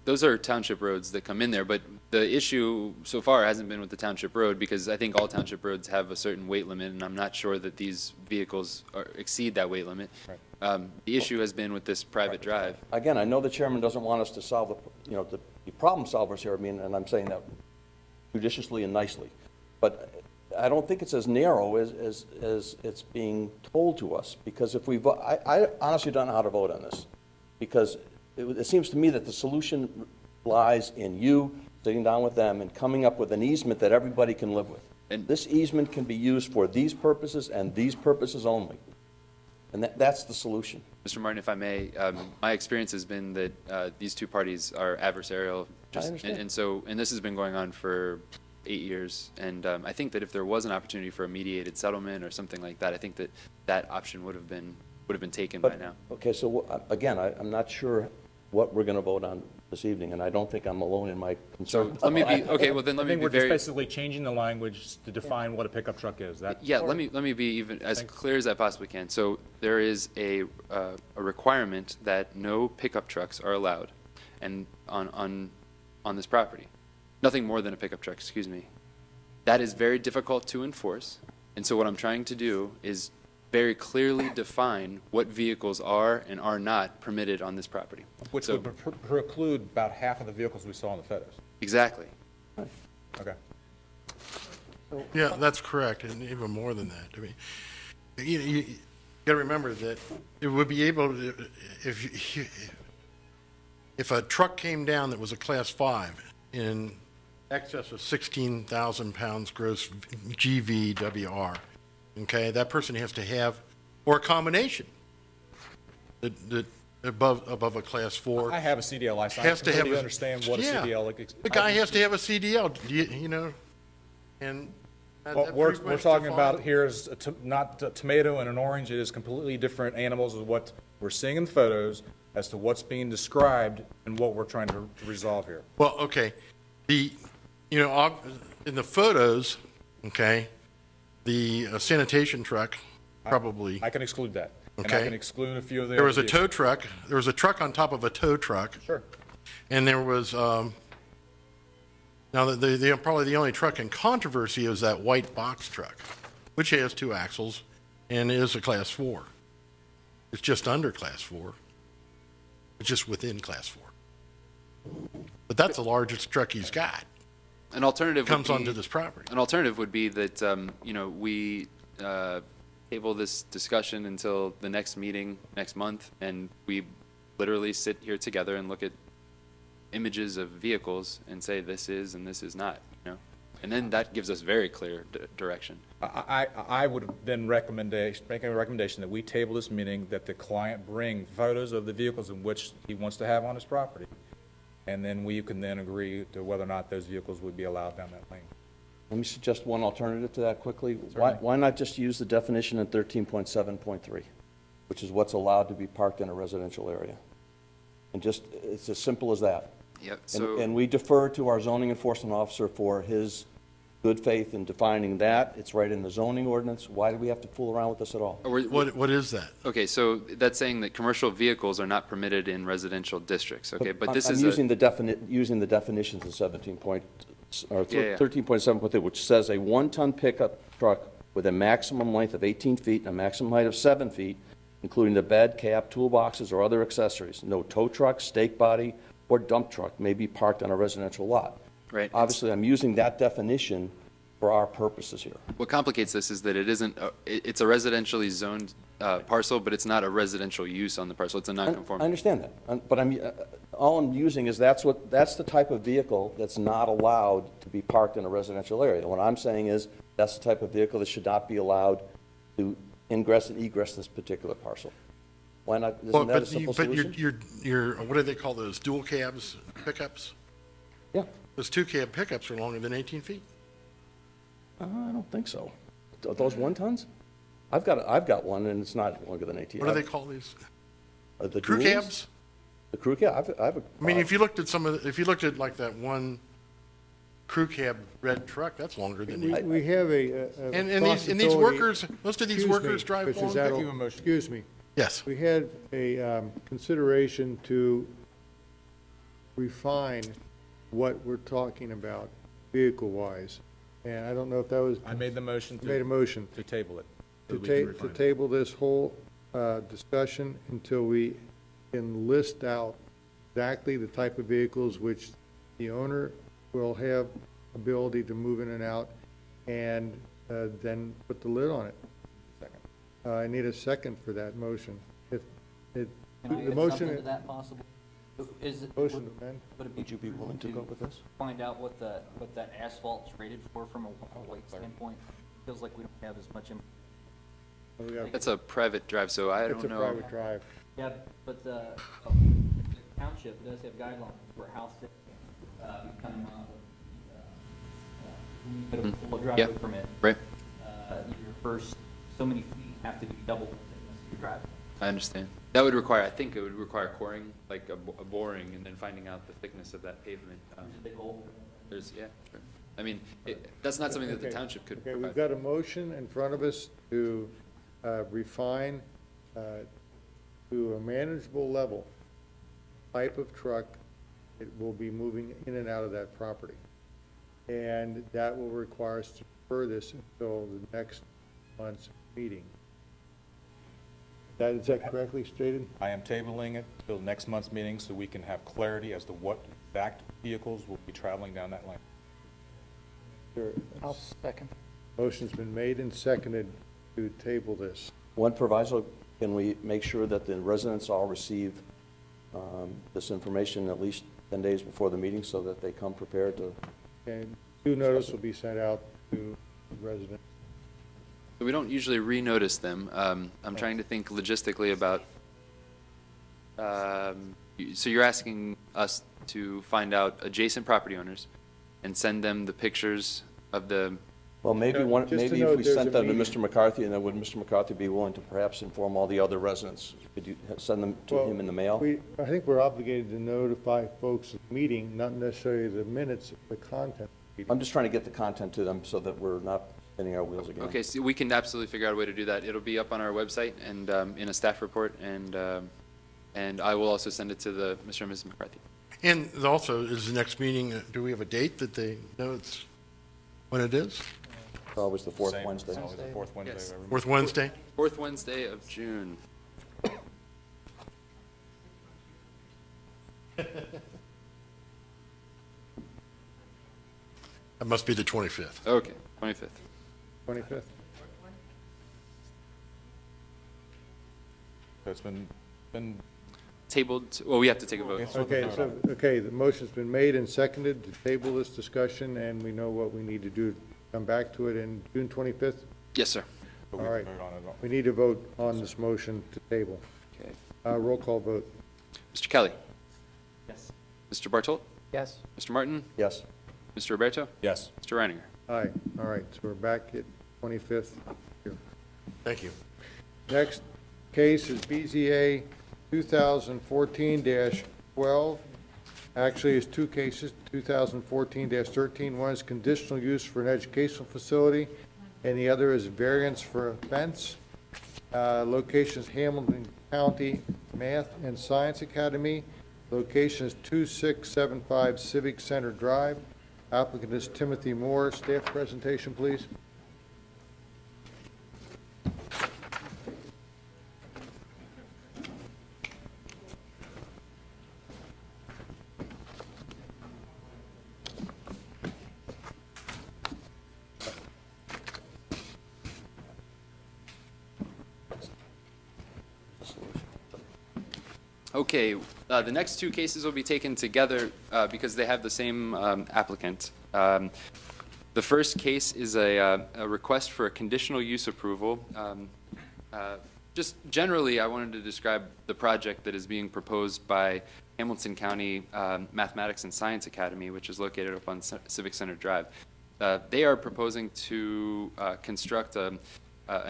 Those are township roads that come in there, but the issue so far hasn't been with the township road because I think all township roads have a certain weight limit, and I'm not sure that these vehicles exceed that weight limit. Right. The issue has been with this private drive. Again, I know the chairman doesn't want us to solve the problem solvers here, and I'm saying that judiciously and nicely, but I don't think it's as narrow as it's being told to us, because if we vote, I honestly don't know how to vote on this, because it seems to me that the solution lies in you sitting down with them and coming up with an easement that everybody can live with. And this easement can be used for these purposes and these purposes only. And that's the solution. Mr. Martin, if I may, my experience has been that these two parties are adversarial. I understand. And this has been going on for 8 years. And I think that if there was an opportunity for a mediated settlement or something like that, I think that option would have been taken by now. Okay, so again, I'm not sure what we're going to vote on this evening, and I don't think I'm alone in my concern. Let me be, okay, well then I let me think be we're just very, basically changing the language to define what a pickup truck is. That, yeah, let me be even as clear as I possibly can. So there is a requirement that no pickup trucks are allowed and on this property. Nothing more than a pickup truck, excuse me. That is very difficult to enforce, and so what I'm trying to do is very clearly define what vehicles are and are not permitted on this property. which So- would preclude about half of the vehicles we saw in the photos. Exactly. Okay. Yeah, that's correct, and even more than that. I mean, you got to remember that it would be able to, if a truck came down that was a Class 5 in excess of 16,000 pounds gross GVWR, okay, that person has to have, or a combination that above a Class 4. I have a CDL license. Has I to have completely a- understand what a yeah. CDL. The guy has to have a CDL, you know, and. What that we're pretty much talking defines- about here is not a tomato and an orange. It is completely different animals, is what we're seeing in the photos as to what's being described and what we're trying to resolve here. Well, okay, in the photos, okay, the sanitation truck probably. I can exclude that. And I Okay. can exclude a few of the. There other was a vehicles. tow truck. There was a truck on top of a tow truck. Sure. And there was, now probably the only truck in controversy is that white box truck, which has 2 axles and is a Class 4. It's just under Class 4. It's just within Class 4. But that's the largest truck he's got. An alternative Comes would be, onto this property. An alternative would be that we table this discussion until the next meeting next month, and we literally sit here together and look at images of vehicles and say this is and this is not, and then that gives us very clear direction. I would then make a recommendation that we table this meeting, that the client bring photos of the vehicles in which he wants to have on his property, and then we can then agree to whether or not those vehicles would be allowed down that lane. Let me suggest one alternative to that quickly. Certainly. Why not just use the definition in 13.7.3, which is what's allowed to be parked in a residential area? And just, it's as simple as that. Yep. So And we defer to our zoning enforcement officer for his good faith in defining that. It's right in the zoning ordinance. Why do we have to fool around with this at all? What is that? Okay, so that's saying that commercial vehicles are not permitted in residential districts. Okay, but this I'm is using the definitions in 13.7.3, which says a 1-ton pickup truck with a maximum length of 18 feet and a maximum height of 7 feet, including the bed, cab, toolboxes, or other accessories. No tow truck, stake body, or dump truck may be parked on a residential lot. Right. Obviously, I'm using that definition for our purposes here. What complicates this is that it isn't. It's a residentially zoned parcel, but it's not a residential use on the parcel. It's a I non-conforming. understand that, but all I'm using is that's the type of vehicle that's not allowed to be parked in a residential area. What I'm saying is that's the type of vehicle that should not be allowed to ingress and egress this particular parcel. Why not? Isn't that a simple solution? You're, what do they call those, dual cabs pickups? Yeah. Those 2-cab pickups are longer than 18 feet. I don't think so. Those 1-tons? I've got one, and it's not longer than 18. What do they call these? The Crew duals? cabs? The crew cab. I have a. I mean, if you looked at if you looked at like that one crew cab red truck, that's longer than 18. We have a And these possibility- workers, most of these Excuse me, workers drive Mr. long. Zattel, excuse me. Yes. We had a consideration to refine what we're talking about vehicle-wise. And I don't know if that was. I made the motion. Made a motion. To table it. so To we can refine it. table this whole discussion until we can list out exactly the type of vehicles which the owner will have ability to move in and out, and then put the lid on it. I need a second for that motion. If it, Can I the add motion. something to that possible? Is it, Motion to amend. would it Would you be willing to go with this? find out what that asphalt's rated for from a weight standpoint? Feels like we don't have as much. That's a private drive, so I don't It's a know. private drive. Yeah, but the township does have guidelines for how thick become full driveway Yeah. permit. Right. Your first so many feet have to be double the thickness of your driveway. I I understand. That would require, I think it would require coring, like a boring, and then finding out the thickness of that pavement. There's, yeah, sure. I mean, that's not something that the Okay. township could Okay, provide. we've got a motion in front of us to refine to a manageable level type of truck it will be moving in and out of that property. And that will require us to defer this until the next month's meeting. Is that correctly stated? I am tabling it till next month's meeting so we can have clarity as to what exact vehicles will be traveling down that lane. Sure. I'll second. Motion's been made and seconded to table this. One proviso, can we make sure that the residents all receive this information at least 10 days before the meeting so that they come prepared to? And due notice will be sent out to residents. So we don't usually re-notice them. I'm trying to think logistically about, so you're asking us to find out adjacent property owners and send them the pictures of the... Well, maybe Just to maybe know if we there's sent a them to meeting. Mr. McCarthy, and then would Mr. McCarthy be willing to perhaps inform all the other residents? Could you send them to Well, him in the mail? I think we're obligated to notify folks at the meeting, not necessarily the minutes, the content. I'm just trying to get the content to them so that we're not spinning our wheels again. Okay, so we can absolutely figure out a way to do that. It'll be up on our website and in a staff report, and I will also send it to the Mr. and Mrs. McCarthy. And also, is the next meeting, do we have a date that they know it's, when it is? It's always the fourth Same. Wednesday. It's always the fourth Wednesday Yes. of every month. Fourth Wednesday? Fourth Wednesday of June. That must be the 25th. Okay, 25th. 25th? So it's been Tabled, well, we have to take a vote. Yes. Okay, so, okay, the motion's been made and seconded to table this discussion, and we know what we need to do. Come back to it in June 25th? Yes, sir. but we All can right. vote on it all. We need to vote on this motion to table. Okay. Roll call vote. Mr. Kelly? Yes. Mr. Bartolt? Yes. Mr. Martin? Yes. Mr. Roberto? Yes. Mr. Reininger? Aye, all right, so we're back at 25th. Thank you. Next case is BZA 2014-12. Actually, it's two cases, 2014-13. One is conditional use for an educational facility, and the other is variance for a fence. Location is Hamilton County Math and Science Academy. Location is 2675 Civic Center Drive. Applicant is Timothy Moore. Staff presentation, please. Okay, the next two cases will be taken together because they have the same applicant. The first case is a request for a conditional use approval. Just generally, I wanted to describe the project that is being proposed by Hamilton County Mathematics and Science Academy, which is located up on Civic Center Drive. They are proposing to construct an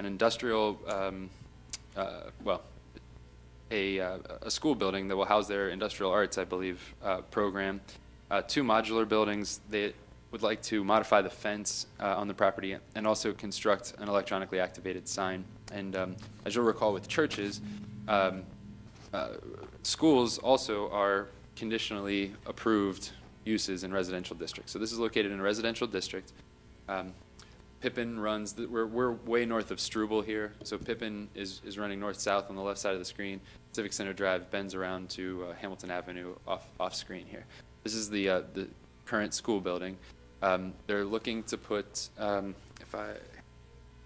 industrial, a school building that will house their industrial arts, I believe, program. Two modular buildings. They would like to modify the fence on the property and also construct an electronically activated sign. And as you'll recall with churches, schools also are conditionally approved uses in residential districts. So this is located in a residential district. Pippin runs, we're way north of Struble here, so Pippin is running north-south on the left side of the screen. Civic Center Drive bends around to Hamilton Avenue off-screen here. This is the current school building. They're looking to put, if I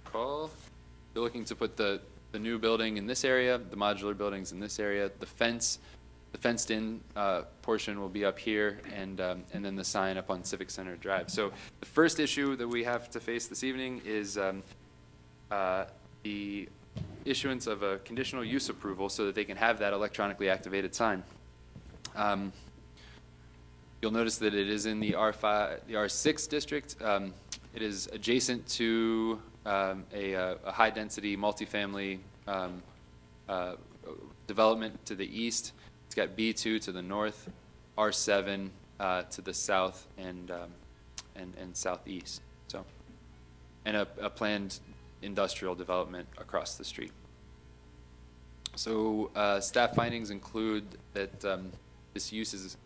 recall, they're looking to put the new building in this area, the modular buildings in this area, the fenced-in portion will be up here, and then the sign up on Civic Center Drive. So the first issue that we have to face this evening is the issuance of a conditional use approval so that they can have that electronically activated sign. You'll notice that it is in the R6 district. It is adjacent to a high-density multifamily development to the east. It's got B2 to the north, R7 to the south and southeast. So, and a planned industrial development across the street. So staff findings include that this use is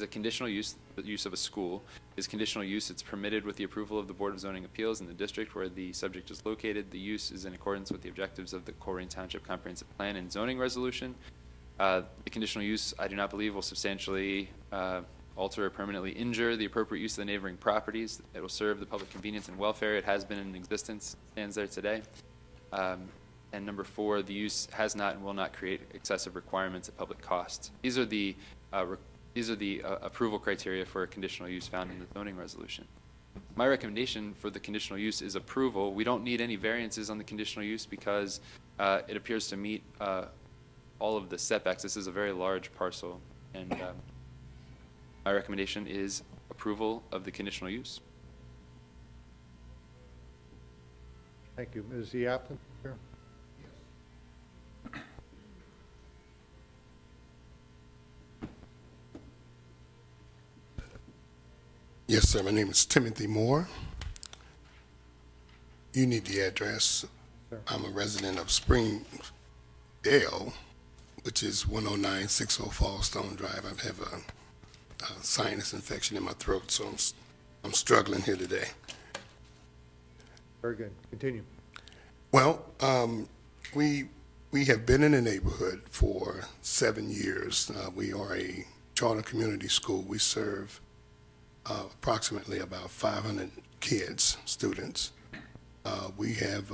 a conditional use. The use of a school is conditional use. It's permitted with the approval of the Board of Zoning Appeals in the district where the subject is located. The use is in accordance with the objectives of the Colerain Township Comprehensive Plan and Zoning Resolution. The conditional use, I do not believe, will substantially alter or permanently injure the appropriate use of the neighboring properties. It will serve the public convenience and welfare. It has been in existence, stands there today. And number 4, the use has not and will not create excessive requirements at public cost. These are the approval criteria for a conditional use found in the zoning resolution. My recommendation for the conditional use is approval. We don't need any variances on the conditional use because it appears to meet all of the setbacks. This is a very large parcel, and my recommendation is approval of the conditional use. Thank you. Is the applicant here? Yes, sir. My name is Timothy Moore. You need the address. Sure. I'm a resident of Springdale, which is 10960 Fallstone Drive. I have a sinus infection in my throat, so I'm struggling here today. Very good. Continue. Well, we have been in the neighborhood for 7 years. We are a charter community school. We serve approximately about 500 kids, students. We have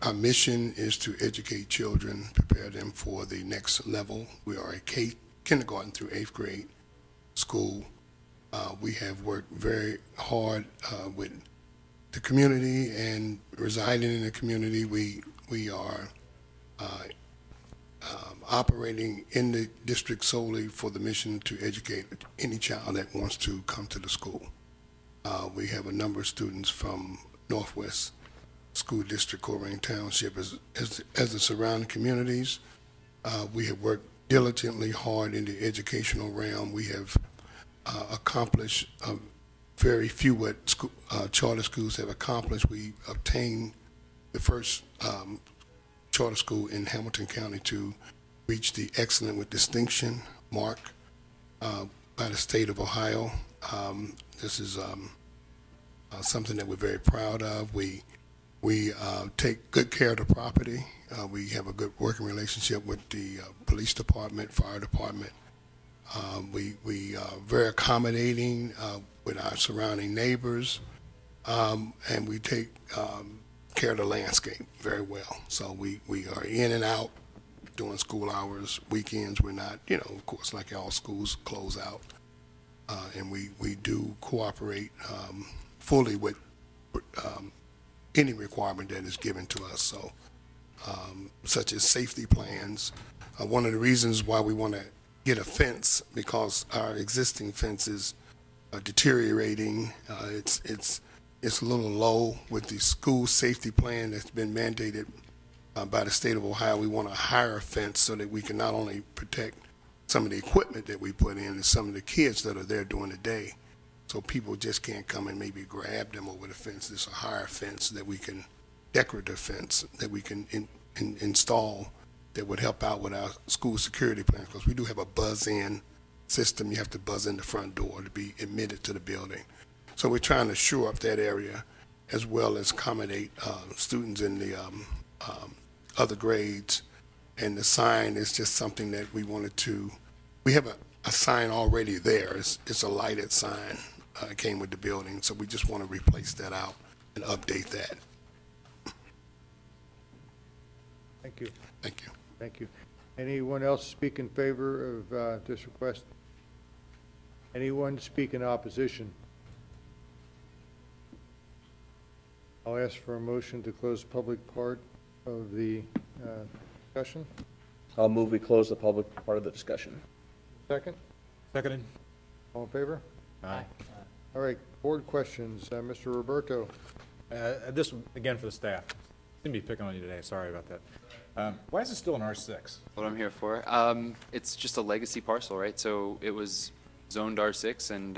our mission is to educate children, prepare them for the next level. We are a kindergarten through 8th grade school. We have worked very hard with the community and residing in the community. We are operating in the district solely for the mission to educate any child that wants to come to the school. We have a number of students from Northwest School District, Colerain Township, as the surrounding communities. We have worked diligently hard in the educational realm. We have accomplished very few what charter schools have accomplished. We obtained the first charter school in Hamilton County to reach the Excellent with Distinction mark by the state of Ohio. This is something that we're very proud of. We take good care of the property. We have a good working relationship with the police department, fire department. We are very accommodating with our surrounding neighbors, and we take care of the landscape very well. So we are in and out during school hours, weekends. We're not, of course, like all schools close out. And we do cooperate fully with any requirement that is given to us. So, such as safety plans. One of the reasons why we want to get a fence, because our existing fence is deteriorating. It's a little low. With the school safety plan that's been mandated by the state of Ohio. We want a higher fence so that we can not only protect some of the equipment that we put in and some of the kids that are there during the day, so people just can't come and maybe grab them over the fence. There's a higher fence that we can, decorative fence that we can install that would help out with our school security plan, because we do have a buzz-in system. You have to buzz in the front door to be admitted to the building. So we're trying to shore up that area as well as accommodate students in the other grades. And the sign is just something that we wanted to, we have a sign already there. It's a lighted sign. It came with the building, so we just want to replace that out and update that. Thank you. Thank you. Thank you. Anyone else speak in favor of this request? Anyone speak in opposition? I'll ask for a motion to close public part of the discussion. I'll move we close the public part of the discussion. Second? Seconded. All in favor? Aye. All right, board questions. Mr. Roberto. This, again, for the staff. Seem to be picking on you today. Sorry about that. Why is it still an R6? What I'm here for. It's just a legacy parcel, right? So it was zoned R6, and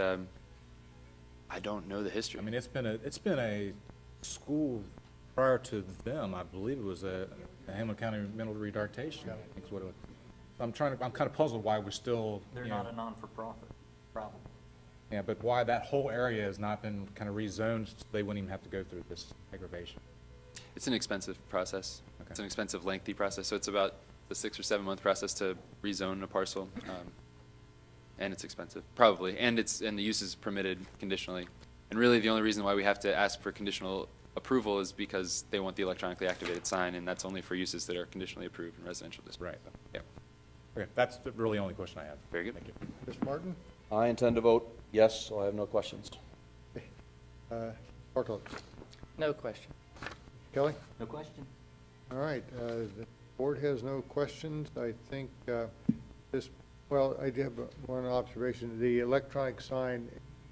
I don't know the history. I mean, it's been a school prior to them. I believe it was a Hamilton County Mental Retardation. I think is what it was. I'm kind of puzzled why we're still. They're not a non-for-profit problem. Yeah, but why that whole area has not been kind of rezoned, so they wouldn't even have to go through this aggravation. It's an expensive process. Okay. It's an expensive, lengthy process. So it's about the 6 or 7 month process to rezone a parcel, and it's expensive, probably. And the use is permitted conditionally. And really, the only reason why we have to ask for conditional approval is because they want the electronically activated sign, and that's only for uses that are conditionally approved in residential districts. Right. Yeah. Okay, that's the really only question I have. Very good. Thank you. Ms. Martin? I intend to vote yes, so I have no questions. Bartlett? No question. Kelly? No question. All right, the board has no questions. I think I do have one observation. The electronic sign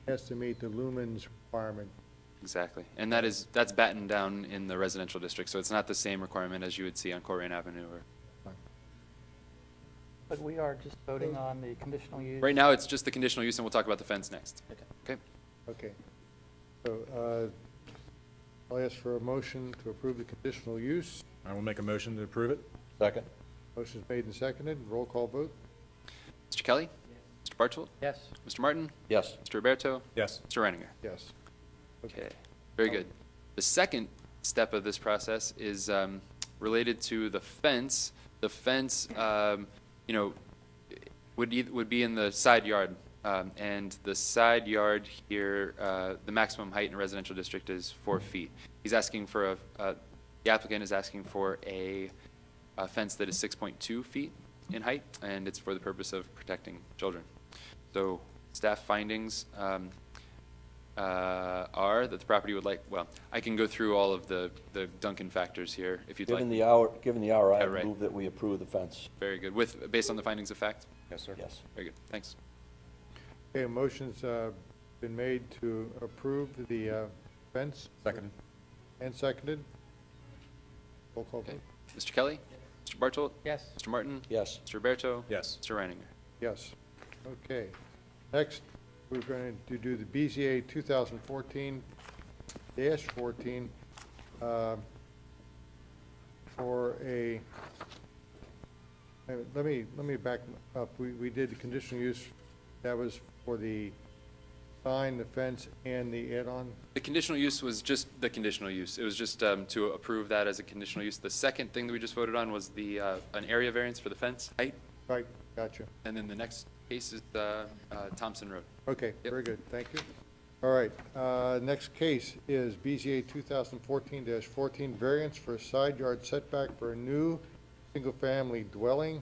has to meet the lumens requirement. Exactly. And that's battened down in the residential district, so it's not the same requirement as you would see on Colerain Avenue. But we are just voting on the conditional use. Right now, it's just the conditional use, and we'll talk about the fence next. Okay. Okay. So I'll ask for a motion to approve the conditional use. I will make a motion to approve it. Second. Motion's made and seconded. Roll call vote. Mr. Kelly? Mr. Bartelt? Yes. Mr. Martin? Yes. Mr. Roberto? Yes. Mr. Reininger? Yes. Okay, very good. The second step of this process is related to the fence. The fence, would be in the side yard, and the side yard here, the maximum height in a residential district is 4 feet. He's asking for the applicant is asking for a fence that is 6.2 feet in height, and it's for the purpose of protecting children. So staff findings are that the property would like, well, I can go through all of the Duncan factors here if you'd like. Given the hour, I right. move that we approve the fence. Very good. Based on the findings of fact? Yes, sir. Yes. Very good. Thanks. Okay, a motion's been made to approve the fence. Second. And seconded. Roll call vote. Mr. Kelly? Mr. Bartelt? Yes. Mr. Martin? Yes. Mr. Roberto? Yes. Mr. Reininger? Yes. Okay. Next, we're going to do the BZA 2014-14 for a, let me back up. We did the conditional use. That was for the sign, the fence, and the add-on. The conditional use was just the conditional use. It was just to approve that as a conditional use. The second thing that we just voted on was the an area variance for the fence height. Right, gotcha. And then the next case is Thompson Road. Okay, very good, thank you. All right, next case is BZA 2014-14, variance for a side yard setback for a new single-family dwelling,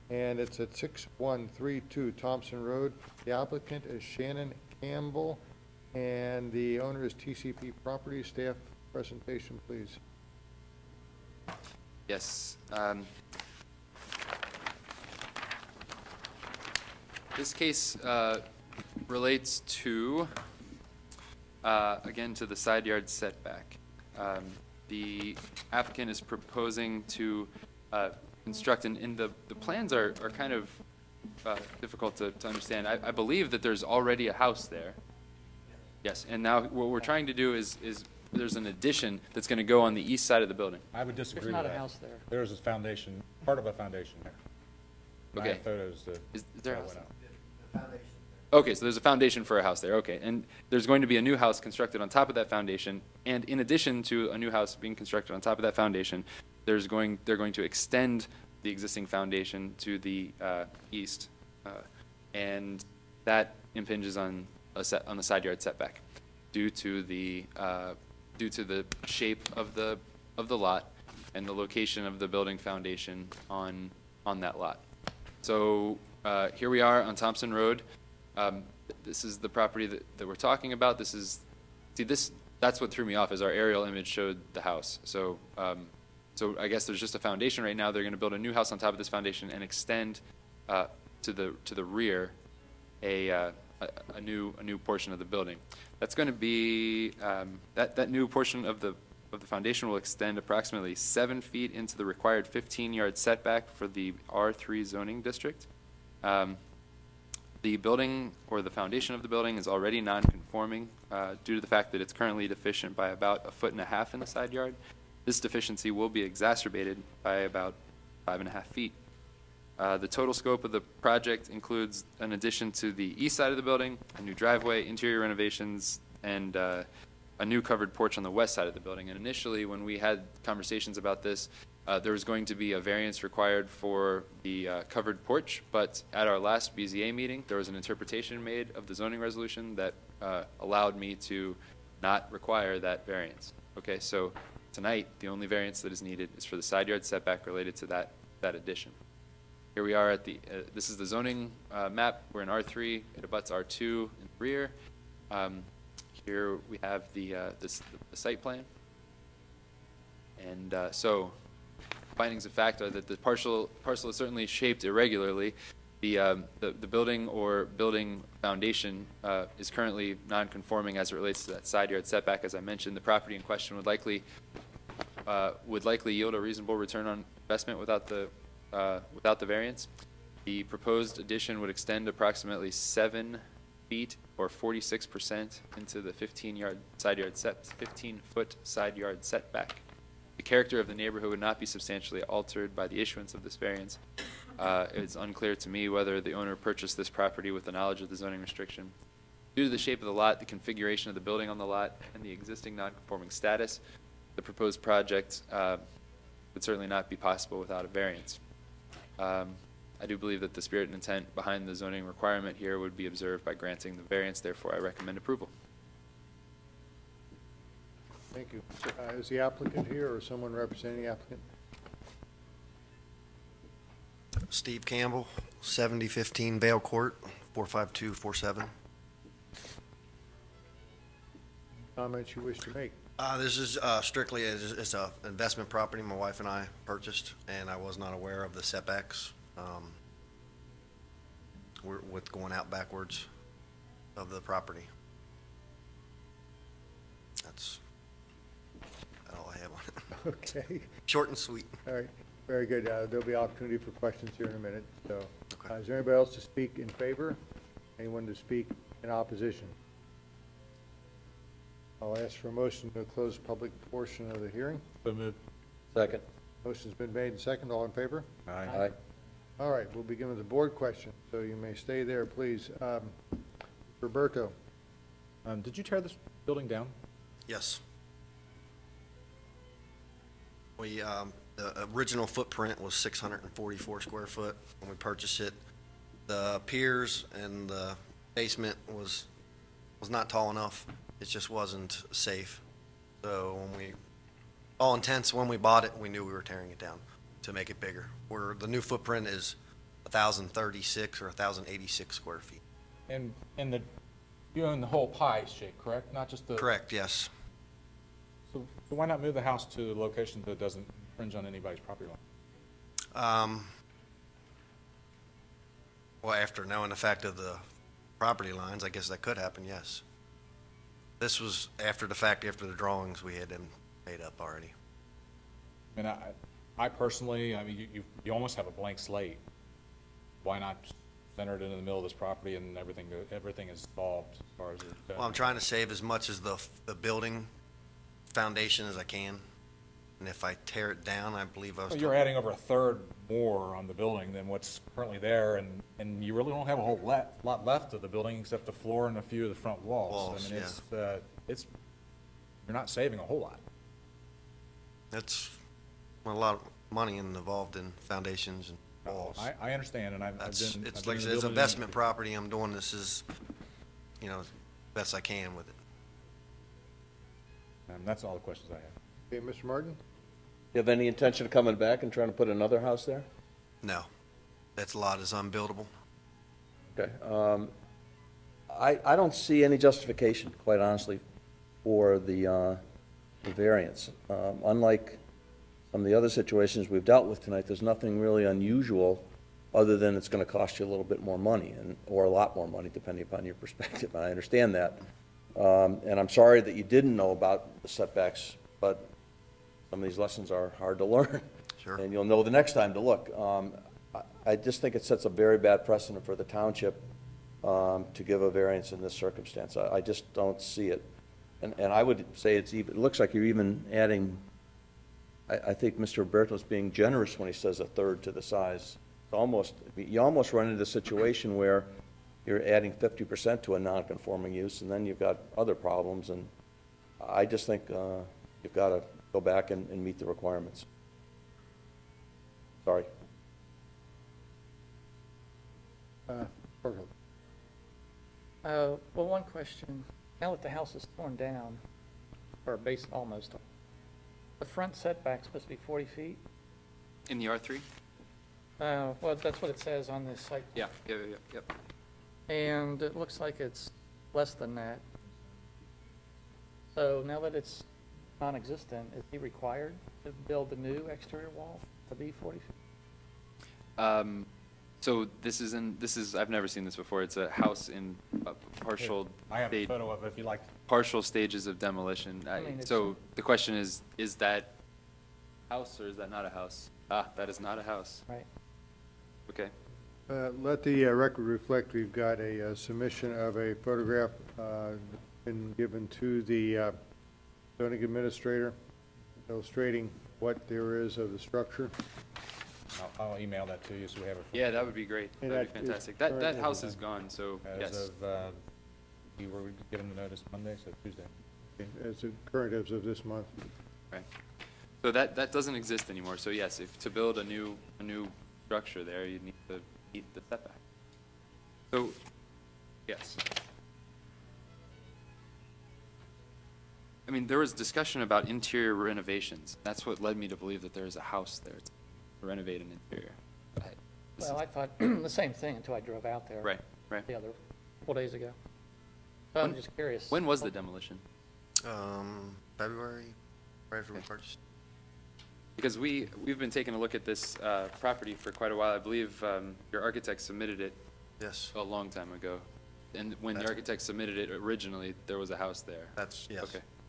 and it's at 6132 Thompson Road. The applicant is Shannon Campbell, and the owner is TCP Properties. Staff presentation, please. Yes. This case relates to, again, to the side yard setback. The applicant is proposing to construct, and the plans are kind of difficult to understand. I believe that there's already a house there. Yes, and now what we're trying to do is there's an addition that's going to go on the east side of the building. I would disagree with There's that. not a house there. There's a foundation, part of a foundation there. And I Okay. have photos that. Is there a that house? went out. Okay, so there's a foundation for a house there, okay. And there's going to be a new house constructed on top of that foundation, and in addition to a new house being constructed on top of that foundation, they're going to extend the existing foundation to the east, and that impinges on the side yard setback due to the shape of the lot and the location of the building foundation on that lot. So here we are on Thompson Road. This is the property that we're talking about. That's what threw me off, is our aerial image showed the house. So I guess there's just a foundation right now. They're going to build a new house on top of this foundation and extend to the rear a new portion of the building. That's going to be that new portion of the of the foundation will extend approximately 7 feet into the required 15-yard setback for the R3 zoning district. The building, or the foundation of the building, is already non-conforming due to the fact that it's currently deficient by about 1.5 feet in the side yard. This deficiency will be exacerbated by about 5.5 feet. The total scope of the project includes an addition to the east side of the building, a new driveway, interior renovations, and a new covered porch on the west side of the building. And initially, when we had conversations about this, there was going to be a variance required for the covered porch, but at our last BZA meeting, there was an interpretation made of the zoning resolution that allowed me to not require that variance. Okay, so tonight, the only variance that is needed is for the side yard setback related to that addition. Here we are at the, this is the zoning map. We're in R3. It abuts R2 in the rear. Here we have the site plan. And so findings of fact are that the parcel is certainly shaped irregularly. The building or building foundation is currently non-conforming as it relates to that side yard setback. As I mentioned, the property in question would likely yield a reasonable return on investment without the variance. The proposed addition would extend approximately 7 feet or 46% into the 15-foot side yard setback. The character of the neighborhood would not be substantially altered by the issuance of this variance. It's unclear to me whether the owner purchased this property with the knowledge of the zoning restriction. Due to the shape of the lot, the configuration of the building on the lot, and the existing non-conforming status, the proposed project would certainly not be possible without a variance. I do believe that the spirit and intent behind the zoning requirement here would be observed by granting the variance. Therefore, I recommend approval. Thank you. Is the applicant here or someone representing the applicant? Steve Campbell, 7015 Vale Court, 45247. Comments you wish to make? This is strictly it's an investment property my wife and I purchased, and I was not aware of the setbacks. We're with going out backwards of the property. That's all I have on it. Okay. Short and sweet. All right. Very good. There'll be opportunity for questions here in a minute. So, is there anybody else to speak in favor? Anyone to speak in opposition? I'll ask for a motion to close the public portion of the hearing. So moved. Second. Motion's been made and second. All in favor? Aye. All right, we'll begin with the board question, so you may stay there, please. Roberto. Did you tear this building down? Yes. We the original footprint was 644 square foot when we purchased it. The piers and the basement was not tall enough. It just wasn't safe. So when we bought it, we knew we were tearing it down to make it bigger. Where the new footprint is 1,036 or 1,086 square feet. And you own the whole pie shape, correct? Not just the. Correct. Yes. So why not move the house to a location that doesn't infringe on anybody's property line? Well, after knowing the fact of the property lines, I guess that could happen. Yes. This was after the fact, after the drawings we had them made up already. I mean, I personally, I mean, you almost have a blank slate. Why not center it into the middle of this property and everything is solved as far as it goes? Well, I'm trying to save as much as the building foundation as I can. And if I tear it down, I believe Well, you're adding over a third more on the building than what's currently there, and you really don't have a whole lot left of the building except the floor and a few of the front walls. I mean, it's you're not saving a whole lot. That's a lot of money involved in foundations and walls. I understand, and I've been. It's like it's investment property. I'm doing this as, best I can with it. That's all the questions I have. Okay, Mr. Martin? You have any intention of coming back and trying to put another house there? No. That lot is unbuildable. Okay. I don't see any justification, quite honestly, for the variance. Unlike some of the other situations we've dealt with tonight, there's nothing really unusual other than it's going to cost you a little bit more money, or a lot more money, depending upon your perspective. I understand that. And I'm sorry that you didn't know about the setbacks, but Some of these lessons are hard to learn. Sure. And you'll know the next time to look. I just think it sets a very bad precedent for the township to give a variance in this circumstance. I just don't see it. And I would say it looks like you're even adding, I think Mr. Berthel's being generous when he says a third to the size. It's you almost run into the situation where you're adding 50% to a non-conforming use, and then you've got other problems, and I just think you've got to go back and meet the requirements. Sorry. Well, one question. Now that the house is torn down, or almost, the front setback's supposed to be 40 feet? In the R3? Well, that's what it says on this site. Yeah, yep. And it looks like it's less than that. So now that it's non-existent, is he required to build the new exterior wall to be 40 feet? So this is, I've never seen this before. It's a house in partial. I have a photo of it if you like. Partial stages of demolition. So the question is that house or is that not a house? That is not a house. Right. Okay. Let the record reflect, we've got a submission of a photograph been given to the zoning administrator illustrating what there is of the structure. I'll email that to you so we have it. Yeah, that would be great. And That'd be fantastic. That house is gone, so yes. As of, you were given the notice Monday, so Tuesday. As current as of this month. Right. So that doesn't exist anymore. So yes, if to build a new structure there, you need to meet the setback. So yes. I mean, there was discussion about interior renovations. That's what led me to believe that there is a house there to renovate an interior. Well, I thought the same thing until I drove out there. Right. The other couple days ago. So I'm just curious. When was the demolition? February, right after we purchased. Because we've been taking a look at this property for quite a while. I believe your architect submitted it. Yes. A long time ago. And when the architect submitted it originally, there was a house there. Yes.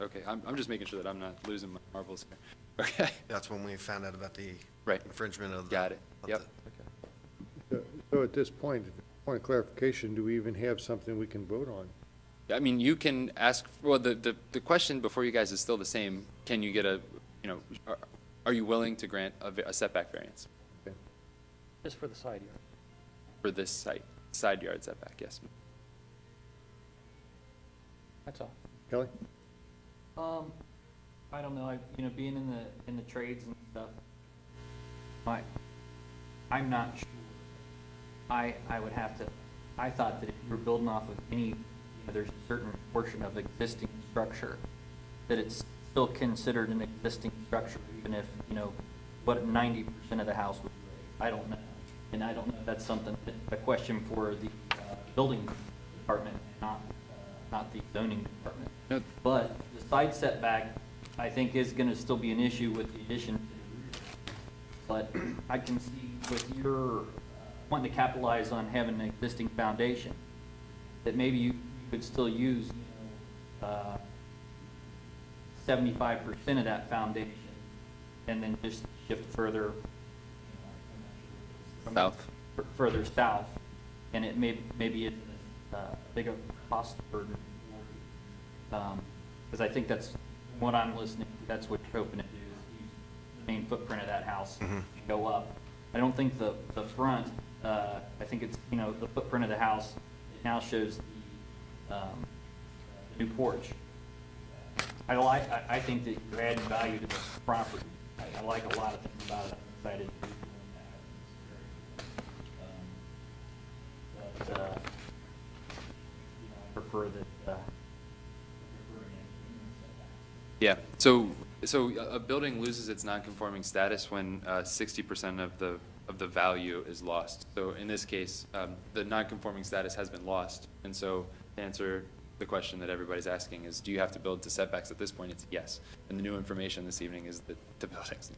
Okay. I'm just making sure that I'm not losing my marbles here. Okay. That's when we found out about the infringement of the. Got it. Yep. So at this point of clarification, do we even have something we can vote on? I mean, you can ask, well, the question before you guys is still the same. Can you get are you willing to grant a setback variance? Okay. Just for the side yard? For this side yard setback, yes. That's all. Kelly? I don't know, being in the trades and stuff, I'm not sure. I would have to, I thought that if you were building off of any, there's a certain portion of existing structure, that it's still considered an existing structure, even if, what 90% of the house was raised. I don't know. And I don't know if that's something, a question for the building department, not the zoning department. No. But the side setback, I think, is going to still be an issue with the addition. But I can see with your wanting to capitalize on having an existing foundation, that maybe you could still use 75% of that foundation, and then just shift further south. Further south, and it maybe it's a bigger cost burden. Because I think that's what I'm listening to. That's what you're hoping to do, is use the main footprint of that house and go up. I don't think the front. I think it's the footprint of the house. It now shows the new porch. I think that you're adding value to the property. I like a lot of things about it. I'm excited to do that. But I prefer that. Yeah. So a building loses its non-conforming status when 60% of the value is lost. So in this case, the non-conforming status has been lost, and so to answer the question that everybody's asking is, do you have to build to setbacks? At this point, it's yes. And the new information this evening is that the buildings.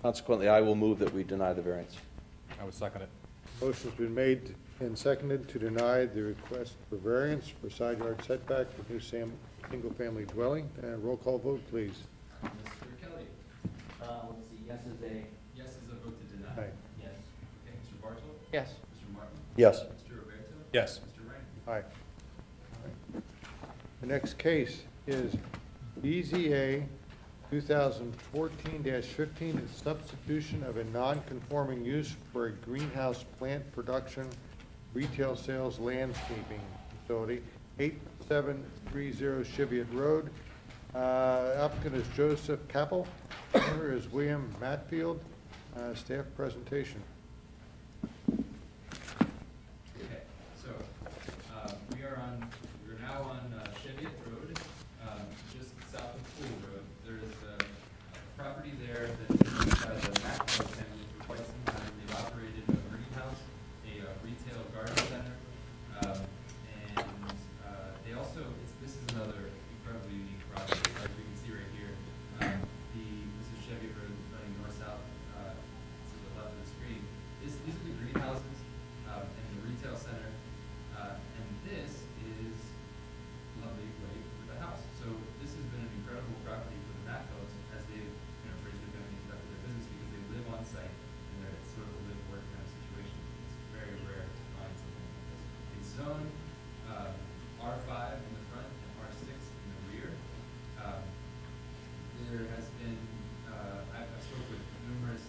Consequently, I will move that we deny the variance. I would second it. Motion's been made and seconded to deny the request for variance for side yard setback for new single-family dwelling. Roll call vote, please. Mr. Kelly? Let's see, yes is a. Yes is a vote to deny. Aye. Yes. Okay, Mr. Bartle? Yes. Mr. Martin? Yes. Mr. Roberto? Yes. Mr. Ryan? Aye. The next case is BZA 2014-15, the substitution of a non-conforming use for a greenhouse plant production retail sales landscaping facility, 8730 Cheviot Road. Applicant is Joseph Capel, owner is William Matfield. Staff presentation. Okay, so, we're now on Cheviot Road, just south of Pool Road. There's a property there that is owned by the Maxwell family for quite some time. They've operated a greenhouse, a retail garden center, and they also, this is another incredibly unique property, as we can see right here. This is Cheviot Road running north-south to the left of the screen. These are the greenhouses and the retail center, and this is lovely way for the house. So this has been an incredible property for the Matfields as they've raised their family and conducted their business because they live on site and they're it's sort of a live-work kind of situation. It's very rare to find something like this. It's zoned R5 in the front and R6 in the rear. There has been, I've spoken with numerous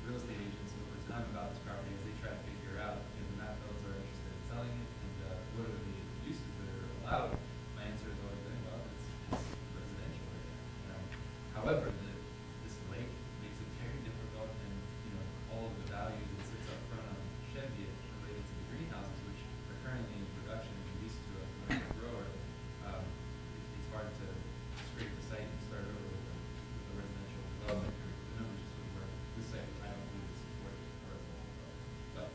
real estate agents over time about this property as they try to figure out if the Matfields are interested in selling it and what are the uses that are allowed. My answer has always been, well, it's residential right now. However, this lake makes it very difficult and, all of the value that sits up front on Cheviot related to the greenhouses, which are currently in production and leased to a commercial grower, it's hard to scrape the site and start over with a residential development. The numbers just wouldn't work. This site, I don't believe would support a residential development. But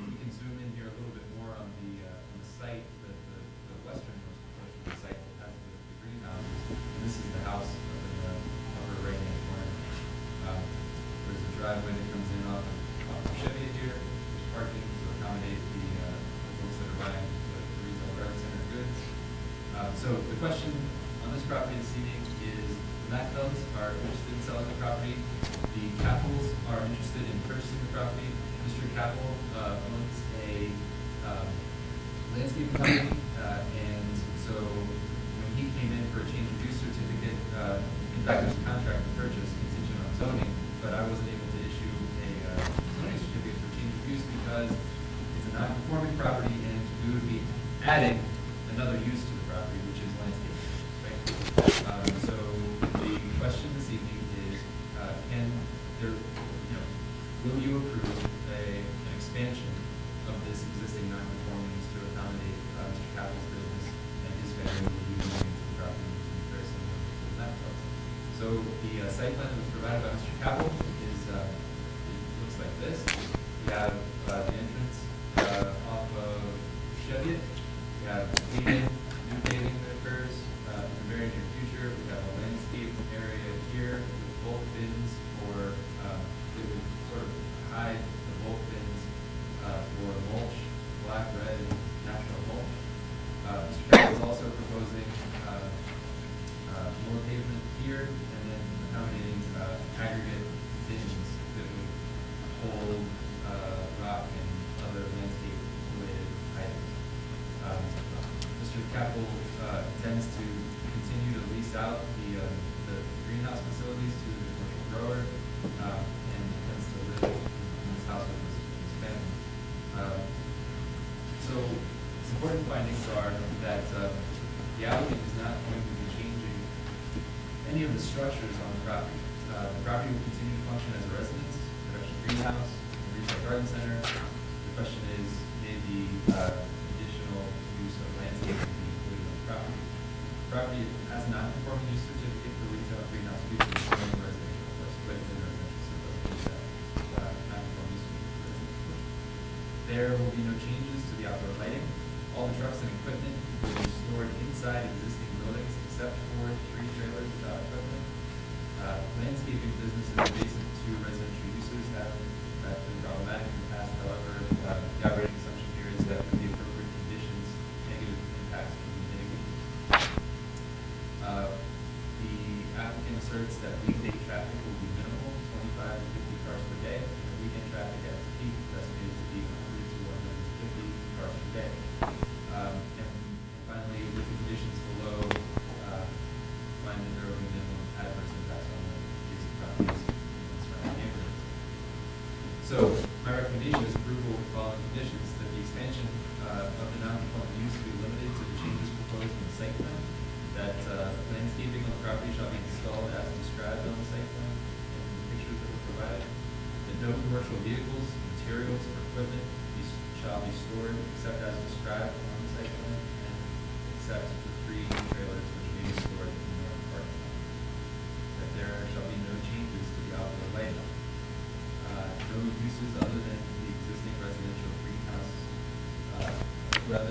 we can zoom in here a little bit more on the site, the westernmost portion of the site that has the greenhouses. And this is the house up in the upper right-hand corner. There's a driveway that comes in off of Cheviot here. There's parking to accommodate the folks that are buying the retail garden center goods. So the question on this property this evening is the Matfields are interested in selling the property. The Capels are interested in purchasing the property. Mr. Capel owns a landscaping company, and so when he came in for a change of use certificate, in fact, there's a contract to purchase contingent on zoning, but I wasn't able to issue a zoning certificate for change of use because it's a non-conforming property and we would be adding another use to the property, which is landscaping, right? So the question this evening is, will you approve an expansion of this existing non-conforming use to accommodate Mr. Capel's business and his family will be moving into the property, which is very similar to that house. So the site plan that was provided by Mr. Capel is, it looks like this. We have the entrance off of Cheviot. We have paving, new paving that occurs in the very near future. We have a landscape area here with bulk bins for, that would sort of hide the bulk bins for mulch, black, red, and natural mulch. Mr. Capel is also proposing more pavement here and then accommodating aggregate bins that would hold rock and other landscape-related items. Mr. Capel intends to continue to lease out the greenhouse facilities to the commercial grower and intends to live in this house with his family. So some important findings are that the applicant is not going to be changing any of the structures on the property. The property will continue to function as a residence, production greenhouse, retail garden center. The question is, may the additional use of landscaping be included on the property? The property has a non-conforming use certificate for retail greenhouse use, which is only residential, of course, but it's in residential, so it doesn't need that non-conforming use certificate. There will be no changes to the outdoor lighting. All the trucks and equipment will be stored inside existing buildings except for 3 trailers without equipment. Landscaping businesses adjacent to residential uses have been problematic in the past. However, the operating assumption here is that with the appropriate conditions, negative impacts can be mitigated. The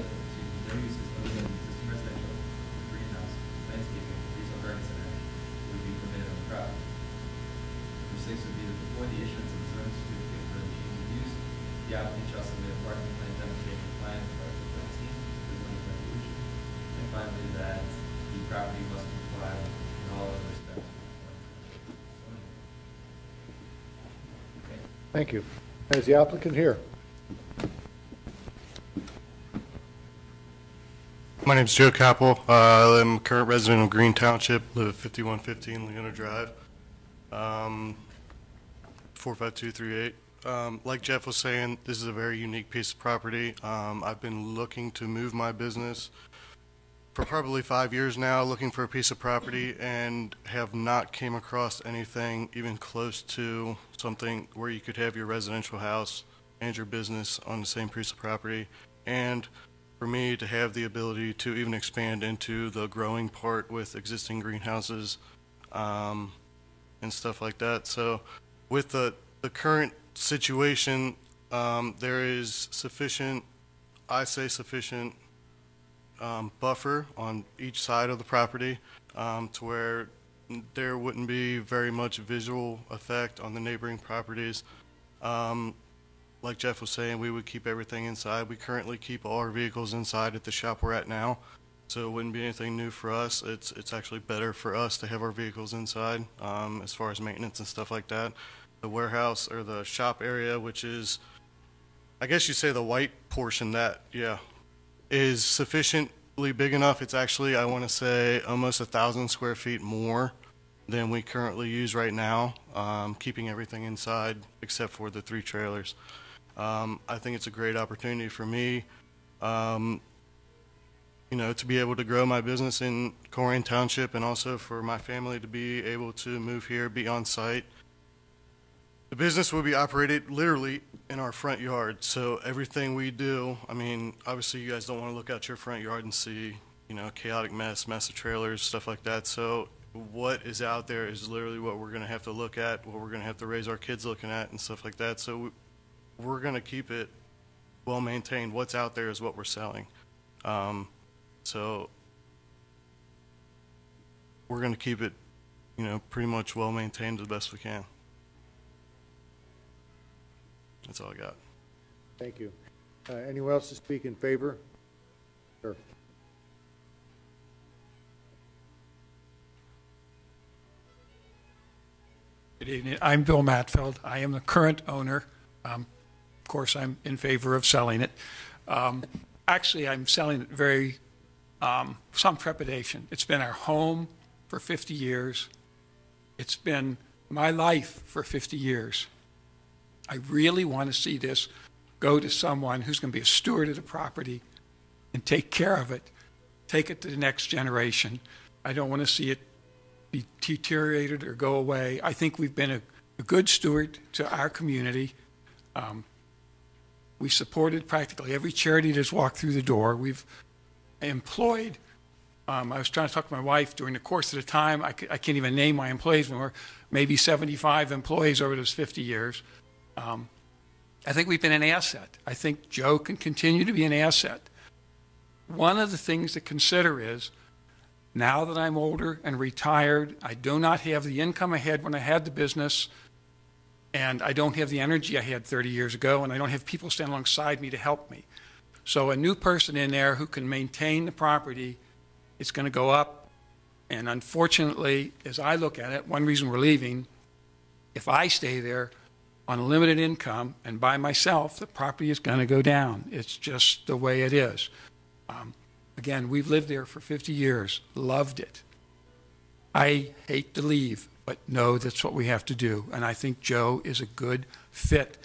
no uses other than existing residential, greenhouse, landscaping, retail garden center would be permitted on the property. Number 6 would be that before the issuance of the zoning certificate for the change of use, the applicant shall submit a parking plan demonstrating compliance with Article 13 of the zoning resolution. And finally, that the property must comply in all other respects. Thank you. Is the applicant here? My name is Joe Capel. I'm a current resident of Green Township, live at 5115 Leona Drive, 45238. Like Jeff was saying, this is a very unique piece of property. I've been looking to move my business for probably 5 years now, looking for a piece of property, and have not came across anything even close to something where you could have your residential house and your business on the same piece of property. And for me to have the ability to even expand into the growing part with existing greenhouses and stuff like that. So with the current situation, there is sufficient, I say sufficient, buffer on each side of the property to where there wouldn't be very much visual effect on the neighboring properties. Like Jeff was saying, we would keep everything inside. We currently keep all our vehicles inside at the shop we're at now, so it wouldn't be anything new for us. It's actually better for us to have our vehicles inside as far as maintenance and stuff like that. The warehouse or the shop area, which is, I guess you say the white portion, that, yeah, is sufficiently big enough. It's actually, I want to say, almost 1,000 square feet more than we currently use right now, keeping everything inside except for the 3 trailers. I think it's a great opportunity for me, you know, to be able to grow my business in Colerain Township, and also for my family to be able to move here, be on site. The business will be operated literally in our front yard, so everything we do, I mean, obviously you guys don't want to look out your front yard and see, you know, chaotic mess of trailers, stuff like that. So what is out there is literally what we're going to have to look at, what we're going to have to raise our kids looking at and stuff like that. So we're going to keep it well maintained. What's out there is what we're selling. So we're going to keep it, you know, pretty much well maintained the best we can. That's all I got. Thank you. Anyone else to speak in favor? Sure. Good evening. I'm Bill Matfeld. I am the current owner. Of course, I'm in favor of selling it. Actually, I'm selling it very, some trepidation. It's been our home for 50 years. It's been my life for 50 years. I really want to see this go to someone who's going to be a steward of the property and take care of it, take it to the next generation. I don't want to see it be deteriorated or go away. I think we've been a good steward to our community. We supported practically every charity that's walked through the door. We've employed, I was trying to talk to my wife during the course of the time, I can't even name my employees, we were maybe 75 employees over those 50 years. I think we've been an asset. I think Joe can continue to be an asset. One of the things to consider is, now that I'm older and retired, I do not have the income I had when I had the business, and I don't have the energy I had 30 years ago, and I don't have people stand alongside me to help me. So a new person in there who can maintain the property, it's going to go up. And unfortunately, as I look at it, one reason we're leaving, if I stay there on a limited income and by myself, the property is going to go down. It's just the way it is. Again, we've lived there for 50 years, loved it. I hate to leave, but no, that's what we have to do. And I think Joe is a good fit.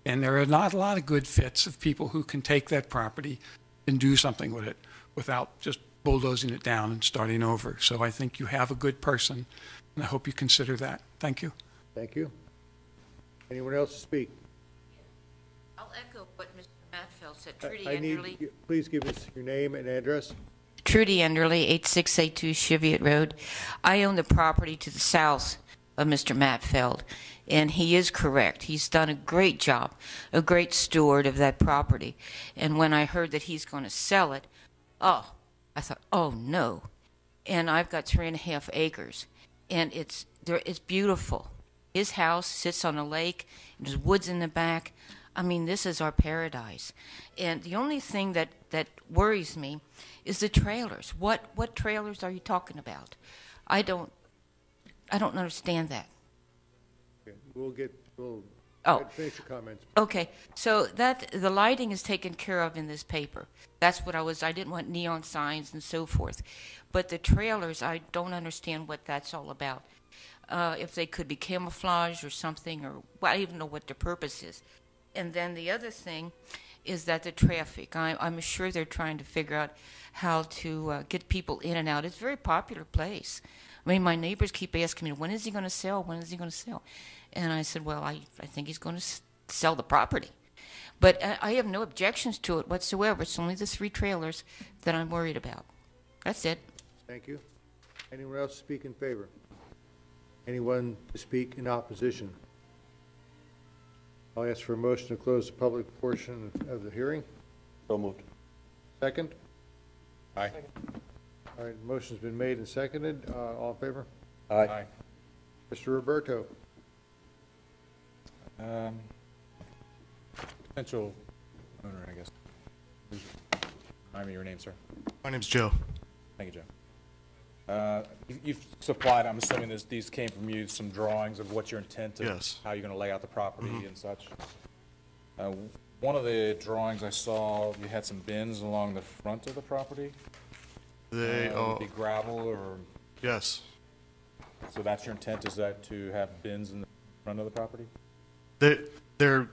And there are not a lot of good fits of people who can take that property and do something with it without just bulldozing it down and starting over. So I think you have a good person, and I hope you consider that. Thank you. Thank you. Anyone else to speak? I'll echo what Mr. Matfeld said. Trudy I need, Enderly. please give us your name and address. Trudy Enderly, 8682 Cheviot Road. I own the property to the south of Mr. Matfeld. And he is correct. He's done a great job, a great steward of that property. And when I heard that he's going to sell it, I thought, oh no. And I've got 3.5 acres, and it's beautiful. His house sits on a lake, and there's woods in the back. I mean, this is our paradise. And the only thing that worries me is the trailers. What trailers are you talking about? I don't understand that. Okay, we'll finish your comments. Okay, so the lighting is taken care of in this paper. That's what I didn't want neon signs and so forth. But the trailers, I don't understand what that's all about. If they could be camouflage or something, or I don't even know what the purpose is. And then the other thing is that the traffic. I'm sure they're trying to figure out how to get people in and out. It's a very popular place. I mean, my neighbors keep asking me, when is he going to sell? When is he going to sell? And I said, well, I think he's going to sell the property. But I have no objections to it whatsoever. It's only the 3 trailers that I'm worried about. That's it. Thank you. Anyone else speak in favor? Anyone to speak in opposition? I'll ask for a motion to close the public portion of the hearing. So moved. Second? Aye. All right, motion's been made and seconded. All in favor? Aye. Mr. Roberto? Potential owner, I guess. Remind me your name, sir. My name's Joe. Thank you, Joe. You've supplied, I'm assuming these came from you, some drawings of what your intent is, Yes. how you're going to lay out the property and such. One of the drawings I saw, you had some bins along the front of the property. They Would be gravel or? Yes. So that's your intent, is that to have bins in the front of the property? They're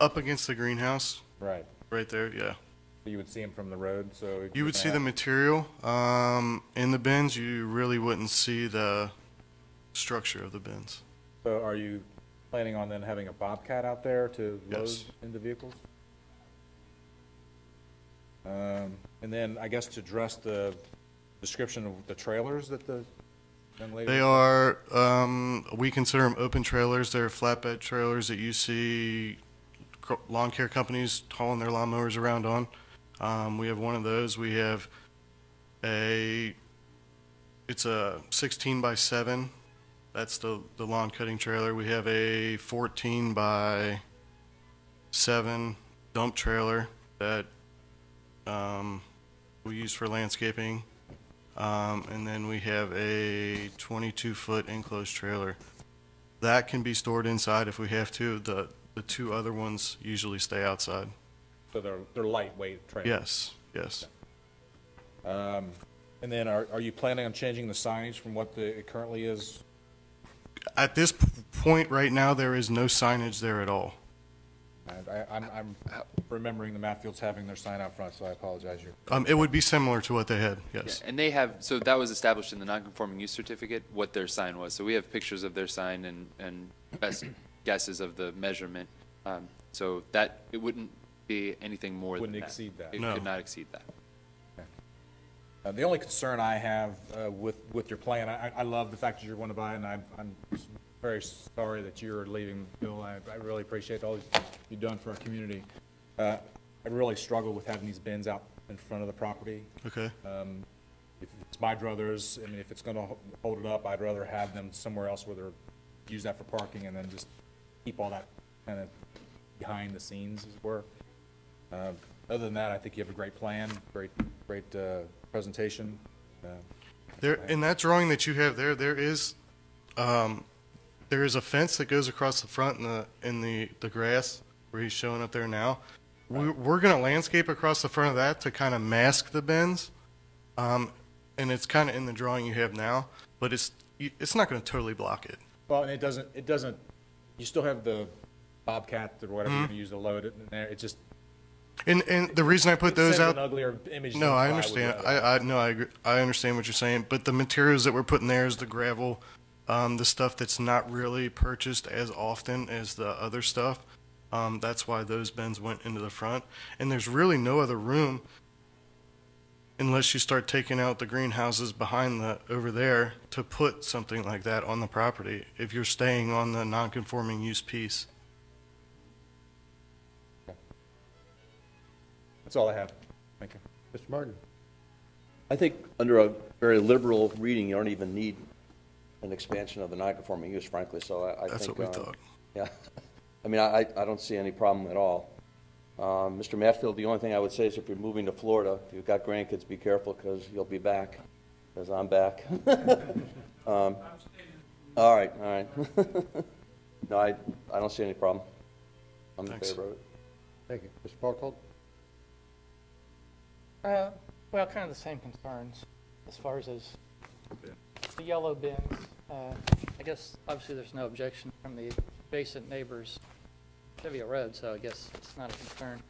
up against the greenhouse. Right. Right there, yeah. So you would see them from the road, so. You would see the material. In the bins, you really wouldn't see the structure of the bins. So are you planning on then having a Bobcat out there to load Yes. into vehicles? And then I guess to address the description of the trailers that the young lady. They are, we consider them open trailers. They're flatbed trailers that you see lawn care companies hauling their lawnmowers around on. We have one of those. We have it's a 16 by 7. That's the lawn cutting trailer. We have a 14 by 7 dump trailer that we use for landscaping. And then we have a 22-foot enclosed trailer. That can be stored inside if we have to. The 2 other ones usually stay outside. So they're lightweight trailers? Yes. And then are you planning on changing the signage from what it currently is? At this point right now, there is no signage there at all. I'm remembering the Matfields having their sign out front, so I apologize. It would be similar to what they had, yes. Yeah, and they have, so that was established in the non-conforming use certificate, what their sign was. So we have pictures of their sign and best guesses of the measurement. So that, it wouldn't be anything more than that. Wouldn't exceed that. It No. could not exceed that. The only concern I have with your plan, I love the fact that you're going to buy it, and I'm very sorry that you're leaving, Bill. I really appreciate all you've done for our community. I really struggle with having these bins out in front of the property. Okay. If it's my druthers, I mean, if it's going to hold it up, I'd rather have them somewhere else where they're use that for parking and then just keep all that kind of behind the scenes, as it were. Other than that, I think you have a great plan, great presentation. There, in that drawing that you have there is a fence that goes across the front in the grass where he's showing up there now. Right. We're going to landscape across the front of that to kind of mask the bins, and it's kind of in the drawing you have now, but it's not going to totally block it. Well, and it doesn't. You still have the Bobcat or whatever you're going to use to load it in there. It just. And the reason I put those out. An uglier image. No, I understand. I agree. I understand what you're saying. But the materials that we're putting there is the gravel, the stuff that's not really purchased as often as the other stuff. That's why those bins went into the front. And there's really no other room unless you start taking out the greenhouses behind over there to put something like that on the property, if you're staying on the non-conforming use piece. That's all I have. Thank you. Mr. Martin? I think under a very liberal reading, you don't even need an expansion of the non-conforming use, frankly, so I think. That's what we thought. Yeah. I mean, I don't see any problem at all. Mr. Matfield, the only thing I would say is if you're moving to Florida, if you've got grandkids, be careful because you'll be back, because I'm back. All right, all right. No, I don't see any problem. I'm in favor of it. Thank you. Mr. Bartold? Well, kind of the same concerns as far as the yellow bins. I guess obviously there's no objection from the adjacent neighbors, Chevy Road, so I guess it's not a concern.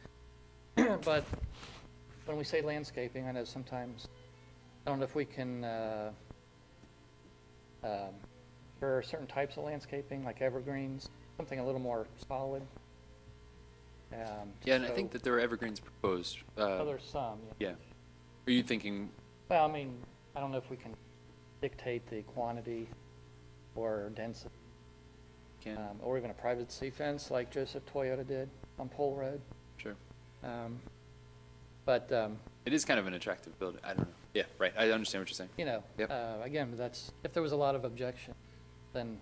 But when we say landscaping, I know sometimes, I don't know if we can, there are certain types of landscaping, like evergreens, something a little more solid. Yeah, and I think that there are evergreens proposed. Oh, there's some, yeah. Yeah. Are you thinking? Well, I mean, I don't know if we can dictate the quantity or density. Or even a privacy fence like Joseph Toyota did on Pole Road. Sure. But it is kind of an attractive building. I don't know. Yeah, right. I understand what you're saying. you know, Yep. Again, that's, if there was a lot of objection, then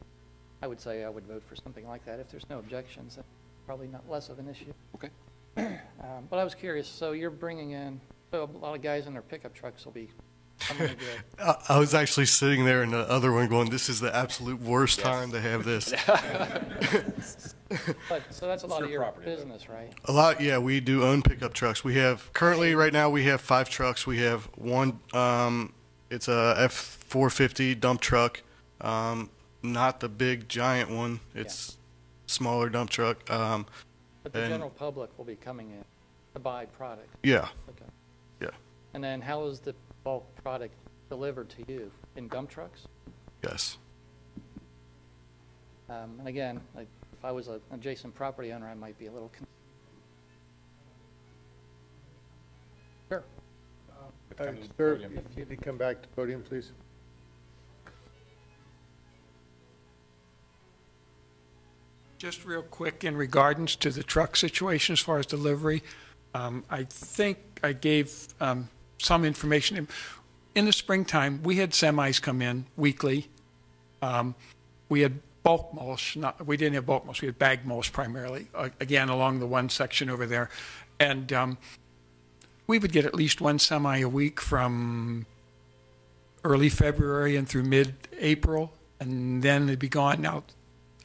I would say I would vote for something like that. If there's no objections, then probably not less of an issue. Okay. But I was curious, so you're bringing in, so a lot of guys in their pickup trucks will be coming to good. I was actually sitting there in the other one going, this is the absolute worst time to have this. But, so that's a lot of your business, right? A lot, yeah, we do own pickup trucks. We have, currently, right now, we have 5 trucks. We have one, it's a F-450 dump truck, not the big giant one. It's smaller dump truck. But the general public will be coming in to buy product. Yeah. Okay. Yeah. And then how is the bulk product delivered to you? In dump trucks? Yes. And again, like, if I was an adjacent property owner, I might be a little Sure. Sir, if you come back to the podium, please. Just real quick in regards to the truck situation as far as delivery, I think I gave some information. In the springtime, we had semis come in weekly. We had bulk mulch. We didn't have bulk mulch. We had bag mulch primarily, again, along the one section over there. And we would get at least one semi a week from early February and through mid-April, and then they'd be gone. Now,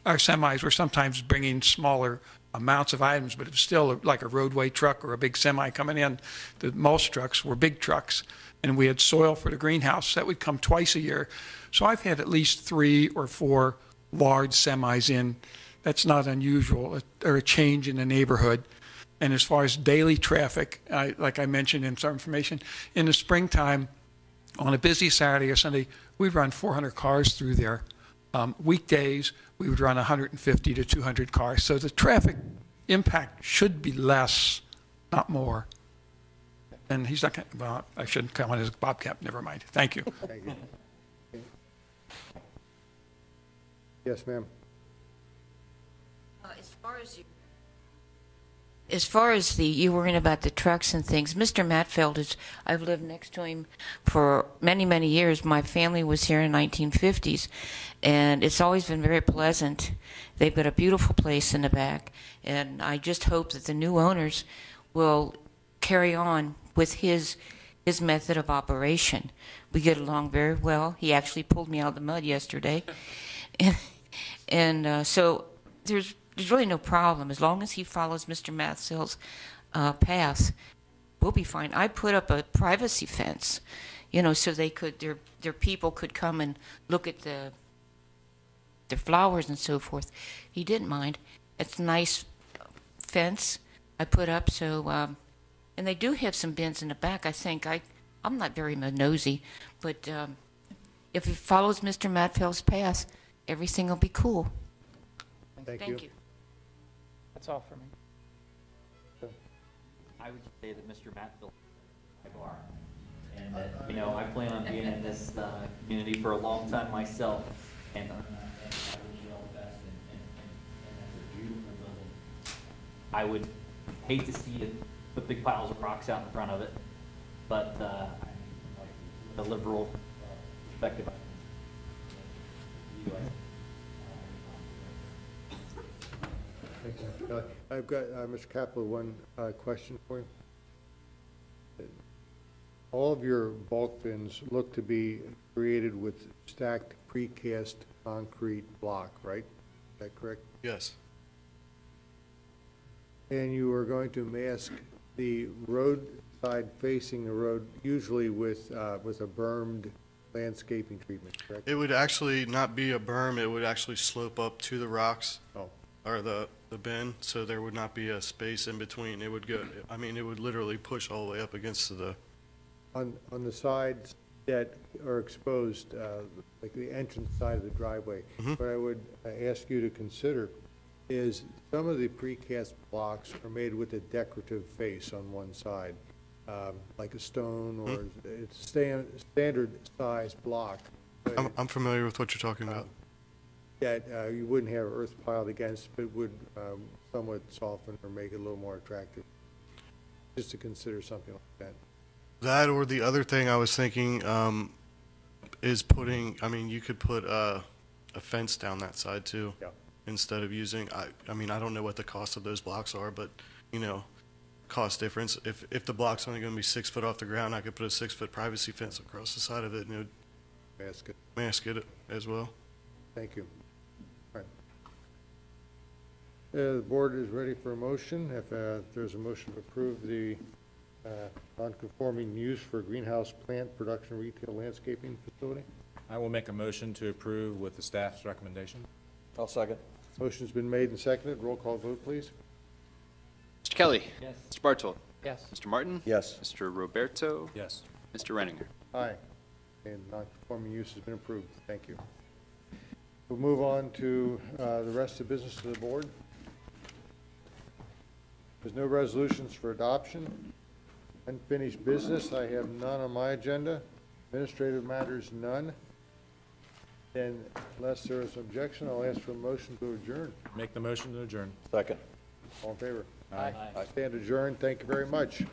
our semis were sometimes bringing smaller amounts of items, but it was still like a roadway truck or a big semi coming in. The mulch trucks were big trucks, and we had soil for the greenhouse. That would come twice a year. So I've had at least 3 or 4 large semis in. That's not unusual, or a change in the neighborhood. And as far as daily traffic, like I mentioned in some information, in the springtime, on a busy Saturday or Sunday, we'd run 400 cars through there. Weekdays, we would run 150 to 200 cars. So the traffic impact should be less, not more. And he's not going to, well, I shouldn't come on as Bobcat, never mind. Thank you. Thank you. Yes, ma'am. As far as you were in about the trucks and things, Mr. Matfeld I've lived next to him for many, many years. My family was here in the 1950s, and it's always been very pleasant. They've got a beautiful place in the back, and I just hope that the new owners will carry on with his method of operation. We get along very well. He actually pulled me out of the mud yesterday. So there's really no problem. As long as he follows Mr. Matfield's path, we'll be fine. I put up a privacy fence, so they could, their people could come and look at their flowers and so forth. He didn't mind. It's a nice fence I put up, so, and they do have some bins in the back, I think. I'm not very nosy, but if he follows Mr. Matfield's path, everything will be cool. Thank you. That's all for me. I would say that Mr. Matfield bar, and plan on being in this community for a long time myself, and I wish you all the best, and that's a beautiful building. I would hate to see it put big piles of rocks out in front of it, but the liberal perspective. I've got, Mr. Kaplan, one question for you. All of your bulk bins look to be created with stacked precast concrete block, right? Is that correct? Yes. And you are going to mask the road side facing the road, usually with a bermed landscaping treatment, correct? It would actually not be a berm, it would actually slope up to the rocks. Oh. Or the bin, so there would not be a space in between. It would go, I mean, it would literally push all the way up against the. On the sides that are exposed, like the entrance side of the driveway, what I would ask you to consider is some of the precast blocks are made with a decorative face on one side, like a stone, or it's standard size block. I'm familiar with what you're talking about. That you wouldn't have earth piled against, but would somewhat soften or make it a little more attractive. Just to consider something like that. That, or the other thing I was thinking is putting, I mean, you could put a fence down that side too. Yeah. Instead of using, I mean, I don't know what the cost of those blocks are, but, you know, cost difference. If the block's only going to be 6 foot off the ground, I could put a 6 foot privacy fence across the side of it and it would mask it as well. Thank you. All right. The board is ready for a motion. If there's a motion to approve the non-conforming use for greenhouse plant production retail landscaping facility. I will make a motion to approve with the staff's recommendation. I'll second. Motion's been made and seconded. Roll call vote, please. Mr. Kelly? Yes. Mr. Bartold? Yes. Mr. Martin? Yes. Mr. Roberto? Yes. Mr. Renninger? Aye. And non-conforming use has been approved. Thank you. We'll move on to the rest of the business of the board. There's no resolutions for adoption. Unfinished business, I have none on my agenda. Administrative matters, none. And unless there is objection, I'll ask for a motion to adjourn. Make the motion to adjourn. Second. All in favor? Aye. I stand adjourned. Thank you very much.